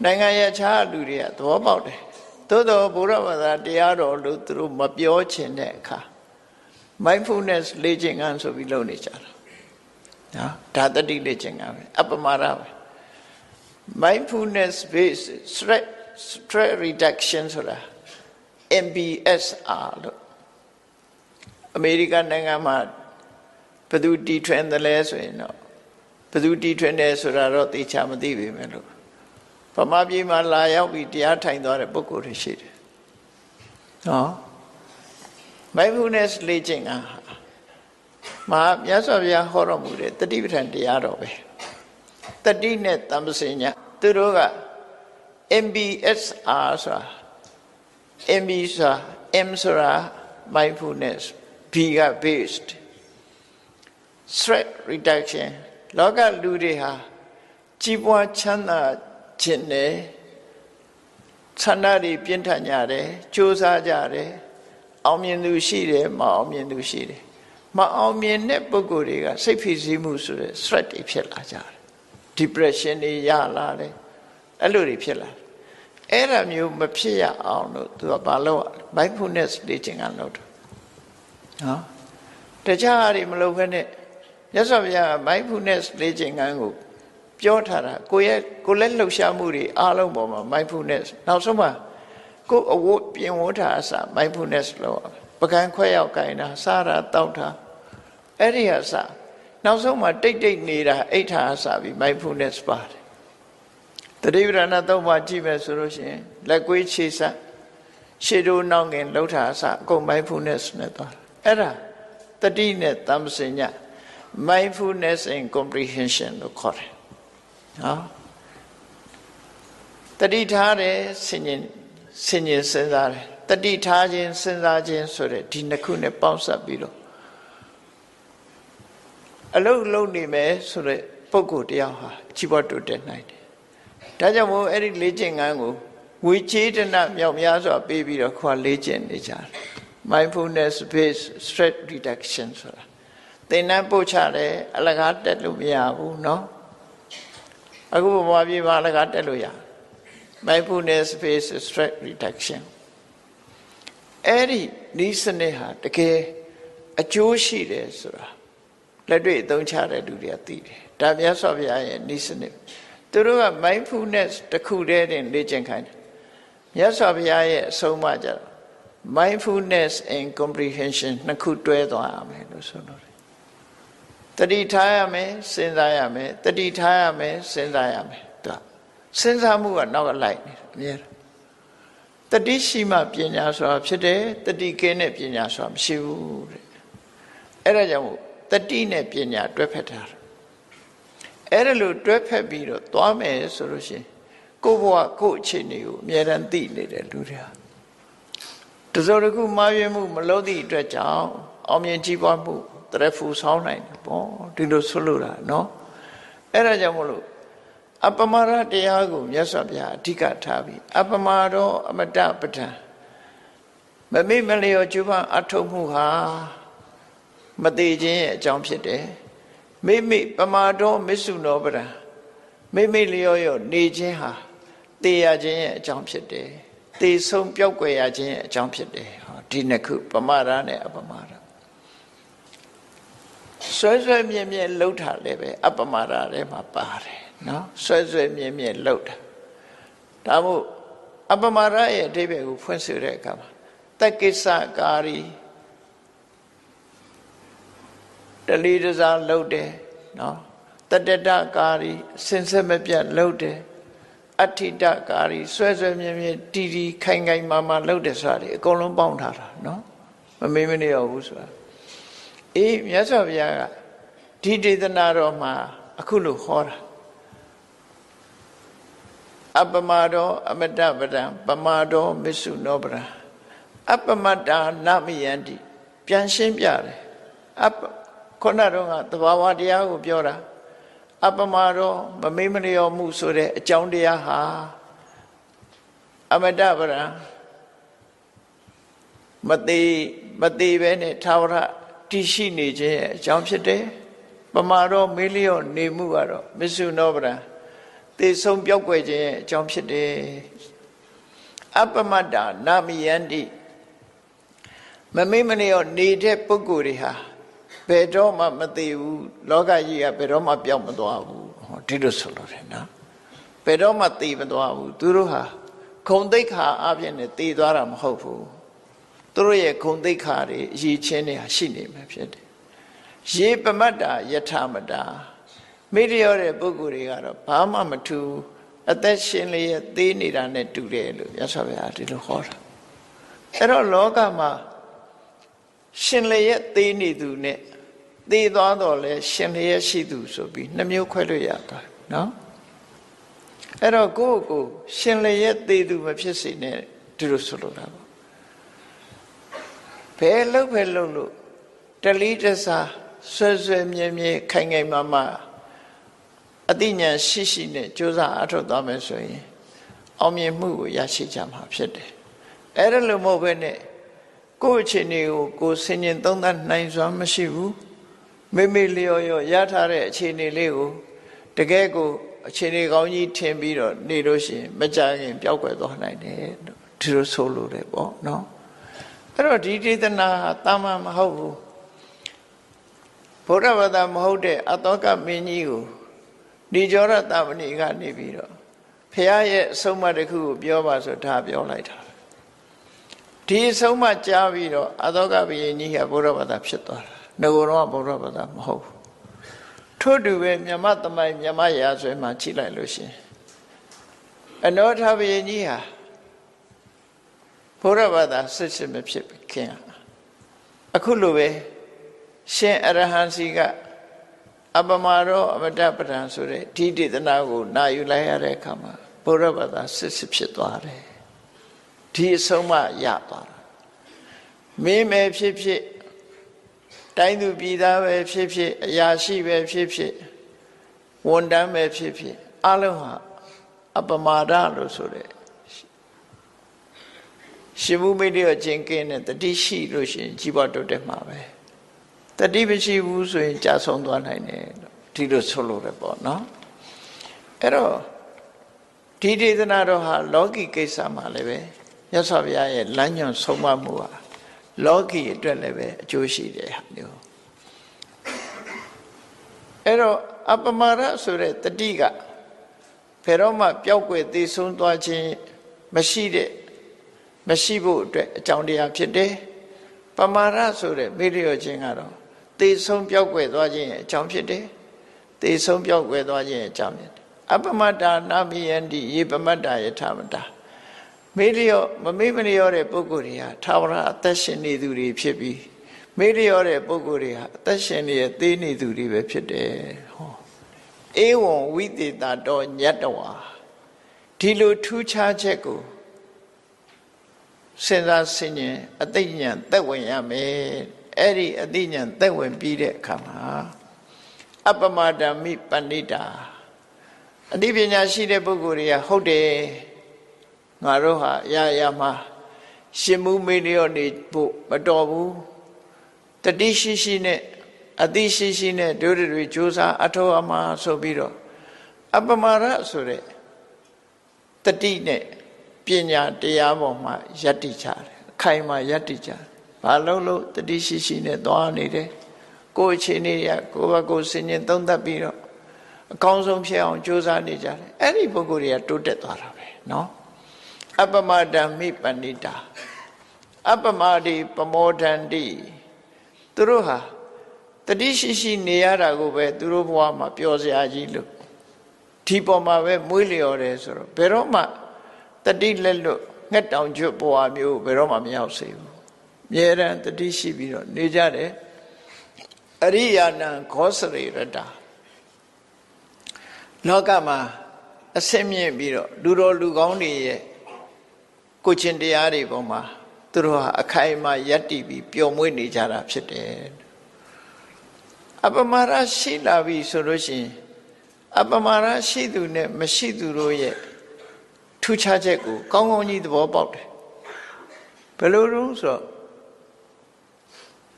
နိုင်ငံရခြားလူတွေကသဘောပေါက်တယ်သို့တော်ဘုရားဘာသာတရားတော်လို့သူတို့မပြောချင်တဲ့အခါ mindfulness လေ့ကျင့်ခန်းဆိုပြီးလုပ်နေကြတာနော်ဒါတတိလေ့ကျင့်ခန်းပဲအပမာဒပဲ mindfulness based stress reduction ဆိုတာ MBSR လို့အမေရိကန်နိုင်ငံမှာဘယ်သူတီထွင်တယ်လဲဆိုရင်တော့ဘယ်သူတီထွင်တယ်ဆိုတာတော့သိချာမသိပေမဲ့လို့ဗမာပြည်မှာလာရောက်ပြီးတရားထိုင်သွားတဲ့ပုဂ္ဂိုလ်တွေရှိတယ်နော် mindfulness လေ့ကျင့်ခန်းမှာမြတ်စွာဘုရားဟောတော်မူတဲ့တတိပဋ္ဌာန်တရားတော်ပဲတတိနဲ့တမ္ပစညသူတို့က MBSR ဆိုတာ MB ဆိုတာ M ဆိုတာ mindfulness B က based stress reduction လောကလူတွေဟာကြီးပွားချမ်းသာခြင်းနဲ့ဆန္ဒတွေပြင်းထန်ကြတယ်ကြိုးစားကြတယ်အောင်မြင်သူရှိတယ်မအောင်မြင်သူရှိတယ်မအောင်မြင်တဲ့ပုဂ္ဂိုလ်တွေကစိတ်ဖိစီးမှုဆိုတဲ့ stress တွေဖြစ်လာကြတယ် depression တွေရလာတယ်အဲ့လိုတွေဖြစ်လာအဲ့ဒါမျိုးမဖြစ်ရအောင်လို့သူကဘာလို့ mindfulness လေ့ကျင့်ခန်းလုပ်တယ်နော်တခြားအရာမလုပ်ဘဲနဲ့မြတ်စွာဘုရား mindfulness လေ့ကျင့်ခန်းကိုပြောထားတာကိုလည်းလှုပ်ရှားမှုတွေအားလုံးပေါ်မှာ mindfulness နောက်ဆုံးမှာကိုအဝတ်ပြင်ဝတ်တာအစ mindfulness လို့ပကံခွဲရောက်ကြတာစားတာတောက်တာအဲ့ဒီအစနောက်ဆုံးမှာတိတ်တိတ်နေတာအိဋ္ဌာအစပြီး mindfulness ပါတယ်တတိပဋ္ဌာန်သုံးပါးကြည့်မယ်ဆိုလို့ရှိရင်လက်ကွေးခြေဆက်ရှေ့တို့နောက်ငင်လှုပ်တာအစအကုန် mindfulness နဲ့သွားအဲ့ဒါတတိနဲ့တမ္ပစည mindfulness and comprehension လို့ခေါ်တယ်နော်တတိထားတယ်ဆင်ញင်စဉ်းစားတယ်တတိထားခြင်းစဉ်းစားခြင်းဆိုတဲ့ဒီနှစ်ခုနဲ့ပေါင်းစပ်ပြီးတော့အလုံးလုံးနေမယ်ဆိုတဲ့ပုဂ္ဂိုလ်တယောက်ဟာကြီးပွားတိုးတက်နိုင်တယ်ဒါကြောင့်မို့အဲ့ဒီလေ့ကျင့်ခန်းကိုငွေချေးတနမြောက်များစွာပေးပြီးတော့ခွာလေ့ကျင့်နေကြတယ် mindfulness based stress reduction ဆိုတာသင်္นานပို့ချတယ်အလကားတက်လို့မရဘူးเนาะအခုဘဝပြေမှာအလကားတက်လို့ရ mindfulness based stress reduction အဲ့ဒီဤစနစ်ဟာတကယ်အကျိုးရှိတယ်ဆိုတာလက်တွေ့အသုံးချတဲ့လူတွေကသိတယ်ဒါမြတ်စွာဘုရားရဲ့ဤစနစ်သူတို့က mindfulness တစ်ခုတည်းတင်လေ့ကျင့်ခိုင်းတယ် မြတ်စွာဘုရားရဲ့အဆုံးအမကြတော့ mindfulness and comprehension နှစ်ခုတွဲသွားရမယ်လို့ဆိုလို့တတိထားရမယ်စဉ်းစားရမယ်တတိထားရမယ်စဉ်းစားရမယ်သူစဉ်းစားမှုကနောက်ကလိုက်နေတယ်အများတတိရှိမှပညာဆိုတာဖြစ်တယ်တတိကင်းတဲ့ပညာဆိုတာမရှိဘူးတဲ့အဲ့ဒါကြောင့်တတိနဲ့ပညာတွဲဖက်တာအဲ့ဒါလို့တွဲဖက်ပြီးတော့သွားမယ်ဆိုလို့ရှိရင်ကိုယ့်ဘဝကိုယ့်အခြေအနေကိုအမြဲတမ်းသိနေတယ်လူတွေဟာတစုံတစ်ခုမှားယွင်းမှုမလုပ်သည့်အတွက်ကြောင့်အောင်မြင်ကြီးပွားမှုတရဖူဆောင်းနိုင်တယ်ပေါ့ဒီလိုဆွလို့တာနော်အဲ့ဒါကြောင့်မလို့အပမရတရားကိုမြတ်စွာဘုရားအဓိကထားပြီးအပမရောအမတပဋ္ဌာန်မမေ့မလျော်ကျူးပန်းအထုတ်မှုဟာမသေးခြင်းရဲ့အကြောင်းဖြစ်တယ်မိမိပမာတော်မစ္ဆုနောပဒံမိမိလျော်ရောနေခြင်းဟာတေရခြင်းရဲ့အကြောင်းဖြစ်တယ်တေဆုံးပြောက်ွယ်ရခြင်းရဲ့အကြောင်းဖြစ်တယ်ဟောဒီနှစ်ခုပမာဒနဲ့အပမာဒဆွဲဆွဲမြဲမြဲလှုပ်တာလည်းပဲအပမာဒထဲမှာပါတယ်နော်ဆွဲဆွဲမြဲမြဲလှုပ်တာဒါမို့အပမာဒရဲ့အဓိပ္ပာယ်ကိုဖွင့်ဆိုတဲ့အခါမှာတက္ကိစ္စကာရီတလီတစားလှုပ်တယ်နော်တတတကာရီစင်ဆက်မပြတ်လှုပ်တယ်အဋ္ဌိတကာရီဆွဲဆွဲမြဲမြဲတီတီခိုင်ခိုင်မာမာလှုပ်တယ်ဆိုတာဒီအကုန်လုံးပေါင်းထားတာနော်မမေ့မနေရဘူးဆိုတာအေးမြတ်စွာဘုရားကဒီဒေသနာတော်မှာအခုလို့ဟောတာအပမတောအမတပဒံပမာတောမစ္ဆုနောပဒံအပမတ္တာနမယန္တိပြန်ရှင်းပြတယ်ခုနတော့ကသဘာဝတရားကိုပြောတာအပမာတောမမေ့မလျော်မှုဆိုတဲ့အကြောင်းတရားဟာအမတပဒံမသေးပဲနဲ့သာဝရတည်ရှိနေခြင်းရဲ့အကြောင်းဖြစ်တယ်ပမာတောမေ့လျော့နေမှုကတော့မစ္ဆုနောပဒံသေဆုံးပြောက်ွယ်ခြင်းရဲ့အကြောင်းဖြစ်တယ်အပမတ္တာနာမိယန္တိမမေ့မလျော့နေတဲ့ပုဂ္ဂိုလ်တွေဟာဘယ်တော့မှမသေးဘူးလောကကြီးကဘယ်တော့မှပြောင်းမသွားဘူးဟောဒီလိုဆိုလို့တယ်နော်ဘယ်တော့မှသေမသွားဘူးသူတို့ဟာဂုံသိက္ခာအပြင်နဲ့သေသွားတာမဟုတ်ဘူးသူတို့ရဲ့ဂုံသိက္ခာတွေအရေးချင်းတွေဟာရှိနေမှာဖြစ်တယ်ရေပမတ္တာယထာမတာမေ့လျော့တဲ့ပုဂ္ဂိုလ်တွေကတော့ဘာမှမထူးအသက်ရှင်လျက်သေးနေတာနဲ့တူတယ်လို့ရသော်ဗျာဒီလိုဟောတာအဲ့တော့လောကမှာရှင်လျက်သေးနေသူနဲ့သေသွားတော့လဲရှင်လျက်ရှိသူဆိုပြီးနှမျိုးခွဲလို့ရတာနော်အဲ့တော့ကိုယ့်ကိုရှင်လျက်သေးသူမဖြစ်စေနဲ့ဒီလိုဆိုလိုတာပေါ့ဘယ်လို့လို့တလီတစားဆွဲဆွဲမြဲမြဲခိုင်ခိုင်မာမာအသိဉာဏ်ရှိနဲ့ကြိုးစားအထောက်သွားမယ်ဆိုရင်အောင်မြင်မှုကိုရရှိကြမှာဖြစ်တယ်အဲ့ဒါလို့မဟုတ်ဘဲနဲ့ကိုယ့်အခြေအနေကိုကိုယ်ဆင်ញင်သုံးသပ်နိုင်စွာမရှိဘူးမိမိလျော်ရောရထားတဲ့အခြေအနေလေးကိုတကယ်ကိုအခြေအနေကောင်းကြီးထင်ပြီးတော့နေလို့ရှိရင်မကြခင်ပျောက်ကွယ်သွားနိုင်တယ်ဒီလိုဆိုလို့တယ်ပေါ့နော်အဲ့တော့ဒီဒေသနာတာမန်မဟုတ်ဘူးဘုရားဘာသာမဟုတ်တဲ့အတောကမင်းကြီးကိုဒီကြောရတမဏိကနေပြီးတော့ဖះရဲ့အဆုံးအမတစ်ခုကိုပြောပါဆိုဒါပြောလိုက်တာဒီအဆုံးအမကြားပြီးတော့အတောကဘုရင်ကြီးကဘုရားဘာသာဖြစ်သွားတာငကိုတော့ဘုရားဘာသာမဟုတ်ဘူးထို့တူပဲမြမသမိုင်းမြမရာဇွဲမှာကြည့်လိုက်လို့ရှင်အနောထဘုရင်ကြီးဟာဘုရားဘာသာစစ်မဖြစ်ခင်အခုလိုပဲရှင်အရဟံစီကအပမာရောအမတပဒံဆိုတဲ့ဒီဒေသနာကိုနာယူလိုက်ရတဲ့အခါမှာဘုရားဘာသာစစ်ဖြစ်သွားတယ်ဒီအဆုံးမရသွားတာမင်းပဲဖြစ်ဖြစ်တိုင်းသူပြည်သားပဲဖြစ်ဖြစ်အရာရှိပဲဖြစ်ဖြစ်ဝန်တန်းပဲဖြစ်ဖြစ်အလုံးဟာအပမာဒလို့ဆိုတဲ့ရှင်ဘုမိတ်ရခြင်းကင်းတဲ့တတိရှိလို့ရှိရင်ကြီးပွားတိုးတက်မှာပဲတတိမရှိဘူးဆိုရင်ကြာဆုံးသွားနိုင်တယ်ဒီလိုဆိုလို့ရပေါ့နော်အဲ့တော့ဒီဒေသနာတော်ဟာလောကီကိစ္စမှာလည်းပဲမြတ်စွာဘုရားရဲ့လမ်းညွှန်ဆုံးမမှုဟာလောကီအတွက်လည်းပဲအကျိုးရှိတယ်ဟာမျိုးအဲ့တော့အပမာဒဆိုတဲ့တတိကဘယ်တော့မှပျောက်ကွယ်သေဆုံးသွားခြင်းမရှိတဲ့ မရှိဖို့အတွက်အကြောင်းတရားဖြစ်တယ်ပမာရဆိုတဲ့မေ့လျော့ခြင်းကတော့သေဆုံးပြောက်ွယ်သွားခြင်းရဲ့အကြောင်းဖြစ်တယ်သေဆုံးပြောက်ွယ်သွားခြင်းရဲ့အကြောင်းဖြစ်တယ်အပမတ္တာနာမိယန္တိယေပမတ္တာယထာမတ္တာမေ့လျော့မမေ့မလျော့တဲ့ပုဂ္ဂိုလ်တွေဟာသာဝရအသက်ရှင်နေသူတွေဖြစ်ပြီးမေ့လျော့တဲ့ပုဂ္ဂိုလ်တွေဟာအသက်ရှင်နေတဲ့သေနေသူတွေပဲဖြစ်တယ်ဟောဧဝံဝိသေတတောညတ္တဝါဒီလိုထူးခြားချက်ကိုစဉ်းစားဆင်ခြင်အသိဉာဏ်သက်ဝင်ရမယ်အဲ့ဒီအသိဉာဏ်သက်ဝင်ပြီးတဲ့အခါမှာအပမဒမိပဏိတာအသိပညာရှိတဲ့ပုဂ္ဂိုလ်တွေကဟုတ်တယ်ငါတို့ဟာအရာရာမှာရှင်မှုမေ့လျော့နေဖို့မတော်ဘူးတတိရှိရှိနဲ့အသိရှိရှိနဲ့တို့တွေကြိုးစားအထောက်အမှားဆိုပြီးတော့အပမာရဆိုတဲ့တတိနဲ့ပညာတရားပေါ်မှာယက်တိကြတယ်အခိုင်အမာယက်တိကြတယ်ဘာလို့တတိရှိရှိနဲ့သွားနေတယ်ကိုယ်အခြေအနေရကိုယ့်ဘက်ကိုစဉ်းကျင်သုံးသပ်ပြီးတော့အကောင်းဆုံးဖြစ်အောင်ကြိုးစားနေကြတယ်အဲ့ဒီပုဂ္ဂိုလ်တွေကတိုးတက်သွားတာပဲเนาะအပမဒမိပဏိတာအပမတိပမောဒန္တိသူတို့ဟာတတိရှိရှိနေရတာကိုပဲသူတို့ဘဝမှာပျော်စရာကြီးလို့ဒီပေါ်မှာပဲမွေးလျော်တယ်ဆိုတော့ဘယ်တော့မှတတိလက်လွတ်ငှက်တောင်ကျွတ်ဘဝမျိုးဘယ်တော့မှမရောက်စေဘူးအမြဲတမ်းတတိရှိပြီးတော့နေကြတယ်အရိယာနံခောစရိရတလောကမှာအစင်းမြင့်ပြီးတော့လူတော်လူကောင်းတွေရဲ့ကိုယ်ချင်းတရားတွေပေါ်မှာသူတို့ဟာအခိုင်အမာယက်တည်ပြီးပျော်မွေ့နေကြတာဖြစ်တယ်အပမာရရှိလာပြီဆိုလို့ရှိရင်အပမာရရှိသူနဲ့မရှိသူတို့ရဲ့ထူးခြားချက်ကိုကောင်းကောင်းကြီးသဘောပေါက်တယ်ဘယ်လိုလို့ဆိုတော့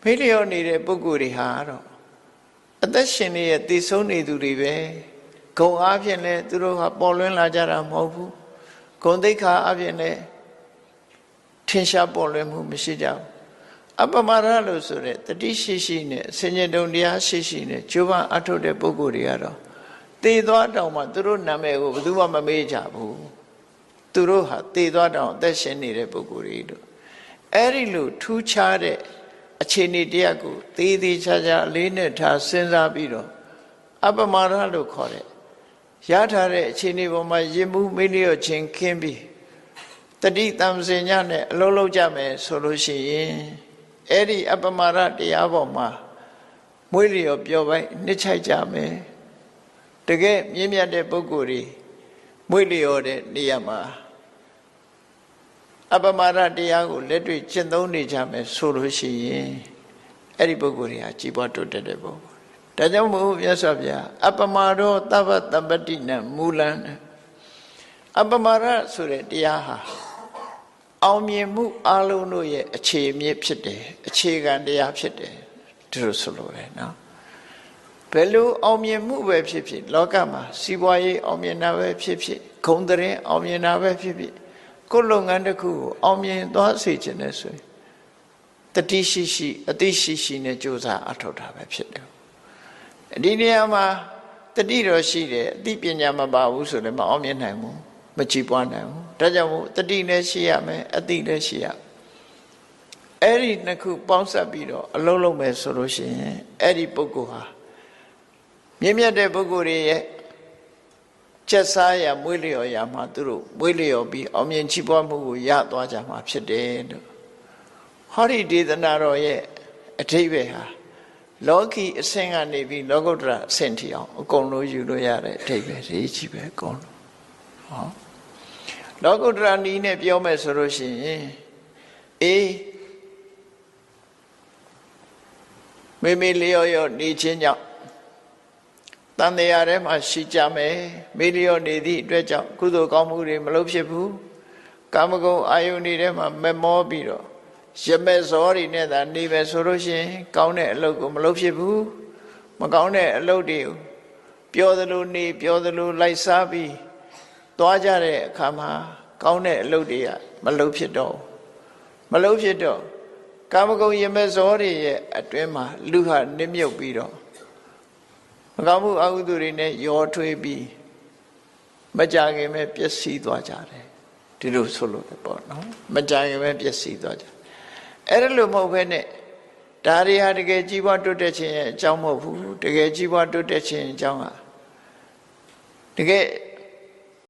မေ့လျော့နေတဲ့ပုဂ္ဂိုလ်တွေဟာတော့အသက်ရှင်နေရဲ့တည်ဆုံးနေသူတွေပဲဂုံအားဖြင့်လည်းသူတို့ဟာပေါ်လွင်လာကြတာမဟုတ်ဘူးဂုံသိက္ခာအပြင်လည်းထင်ရှားပေါ်လွင်မှုမရှိကြဘူးအပမာရလို့ဆိုတဲ့တတိရှိရှိနဲ့ဆင်ញတုံတရားရှိရှိနဲ့ကျိုးပန်းအထုတ်တဲ့ပုဂ္ဂိုလ်တွေကတော့သေသွားတောင်မှသူတို့နာမည်ကိုဘယ်သူမှမမေ့ကြဘူးသူတို့ဟာသေသွားတောင်အသက်ရှင်နေတဲ့ပုဂ္ဂိုလ်တွေတို့အဲ့ဒီလိုထူးခြားတဲ့အခြေအနေတရားကိုသေးသေးချာချာအလေးနဲ့ထားစဉ်းစားပြီးတော့အပမာရလို့ခေါ်တဲ့ရထားတဲ့အခြေအနေပေါ်မှာရင်မှုမေ့လျော့ခြင်းခင်းပြီးတတိတံစင်ညနဲ့အလုံးလုံးကြမယ်ဆိုလို့ရှိရင်အဲ့ဒီအပမာရတရားပေါ်မှာမွေးလျော်ပျော်ပိုက်နှစ်ချိုက်ကြမယ်တကယ်မြင့်မြတ်တဲ့ပုဂ္ဂိုလ်တွေမွေးလျော်တဲ့နေရာမှာအပမာရတရားကိုလက်တွေ့ကျင့်သုံးနေကြမယ်ဆိုလို့ရှိရင်အဲ့ဒီပုဂ္ဂိုလ်တွေဟာကြီးပွားတိုးတက်တဲ့ပုဂ္ဂိုလ်ဒါကြောင့်မို့မြတ်စွာဘုရားအပမာရောသဗ္ဗတပ္ပတိနံမူလံအပမာရဆိုတဲ့တရားဟာအောင်မြင်မှုအလုံးတို့ရဲ့အခြေအမြစ်ဖြစ်တယ်အခြေခံတရားဖြစ်တယ်ဒီလိုဆိုလို့ရနော်ဘယ်လိုအောင်မြင်မှုပဲဖြစ်ဖြစ်လောကမှာစီးပွားရေးအောင်မြင်တာပဲဖြစ်ဖြစ်ဂုဏ်သတင်းအောင်မြင်တာပဲဖြစ်ဖြစ်ကိုယ်လုပ်ငန်းတစ်ခုကိုအောင်မြင်သွားစေခြင်းနဲ့ဆိုရင်တတိရှိရှိအတိရှိရှိနဲ့ကြိုးစားအထောက်တာပဲဖြစ်တယ်ဒီနေရာမှာတတိတော်ရှိတယ်အတိပညာမပါဘူးဆိုလည်းမအောင်မြင်နိုင်ဘူးမကြည်ပွားနိုင်ဘူးဒါကြောင့်မို့တတိလည်းရှိရမယ်အတိလည်းရှိရအဲ့ဒီနှစ်ခုပေါင်းစပ်ပြီးတော့အလုံးလုံးပဲဆိုလို့ရှိရင်အဲ့ဒီပုဂ္ဂိုလ်ဟာမြင့်မြတ်တဲ့ပုဂ္ဂိုလ်တွေရဲ့ချက်စားရမွေးလျော်ရမှာသူတို့မွေးလျော်ပြီးအောင်မြင်ချီးပွားမှုကိုရသွားကြမှာဖြစ်တယ်လို့ဟောဒီဒေသနာတော်ရဲ့အဓိပ္ပာယ်ဟာလောကီအဆင့်ကနေပြီးလောကုတ္တရာအဆင့်ထိအောင်အကုန်လုံးယူလို့ရတဲ့အဓိပ္ပာယ်ကြီးကြီးပဲအကုန်လုံးဟောလောကုတ္တရာနည်းနဲ့ပြောမယ်ဆိုလို့ရှိရင်မေမေလျော်ရောနေခြင်းကြောင့်တန်တရားထဲမှာရှိကြမယ်မေလျော်နေသည့်အတွက်ကြောင့်ကုသိုလ်ကောင်းမှုတွေမလုပ်ဖြစ်ဘူးကာမဂုဏ်အာယုန်တွေထဲမှာမမောပြီးတော့ရမဲ့ဇောတွေနဲ့သာနေပဲဆိုလို့ရှိရင်ကောင်းတဲ့အလုပ်ကိုမလုပ်ဖြစ်ဘူးမကောင်းတဲ့အလုပ်တွေကိုပြောသလိုနေပြောသလိုလိုက်စားပြီးသွားကြတဲ့အခါမှာကောင်းတဲ့အလုပ်တွေကမလုပ်ဖြစ်တော့ကာမဂုဏ်ရမဲ့ဇောတွေရဲ့အတွင်းမှာလူဟာနစ်မြုပ်ပြီးတော့မကောင်းမှုအကုသိုလ်တွေနဲ့ရောထွေးပြီးမကြခင်ပဲပျက်စီးသွားကြတယ် ဒီလိုဆိုလို့ပေါ့နော်မကြင်ပဲပျက်စီးသွားကြအဲ့ဒါလို့မဟုတ်ဘဲနဲ့ဒါတွေဟာတကယ်ကြီးပွားတိုးတက်ခြင်းရဲ့အကြောင်းမဟုတ်ဘူးတကယ်ကြီးပွားတိုးတက်ခြင်းအကြောင်းဟာတကယ်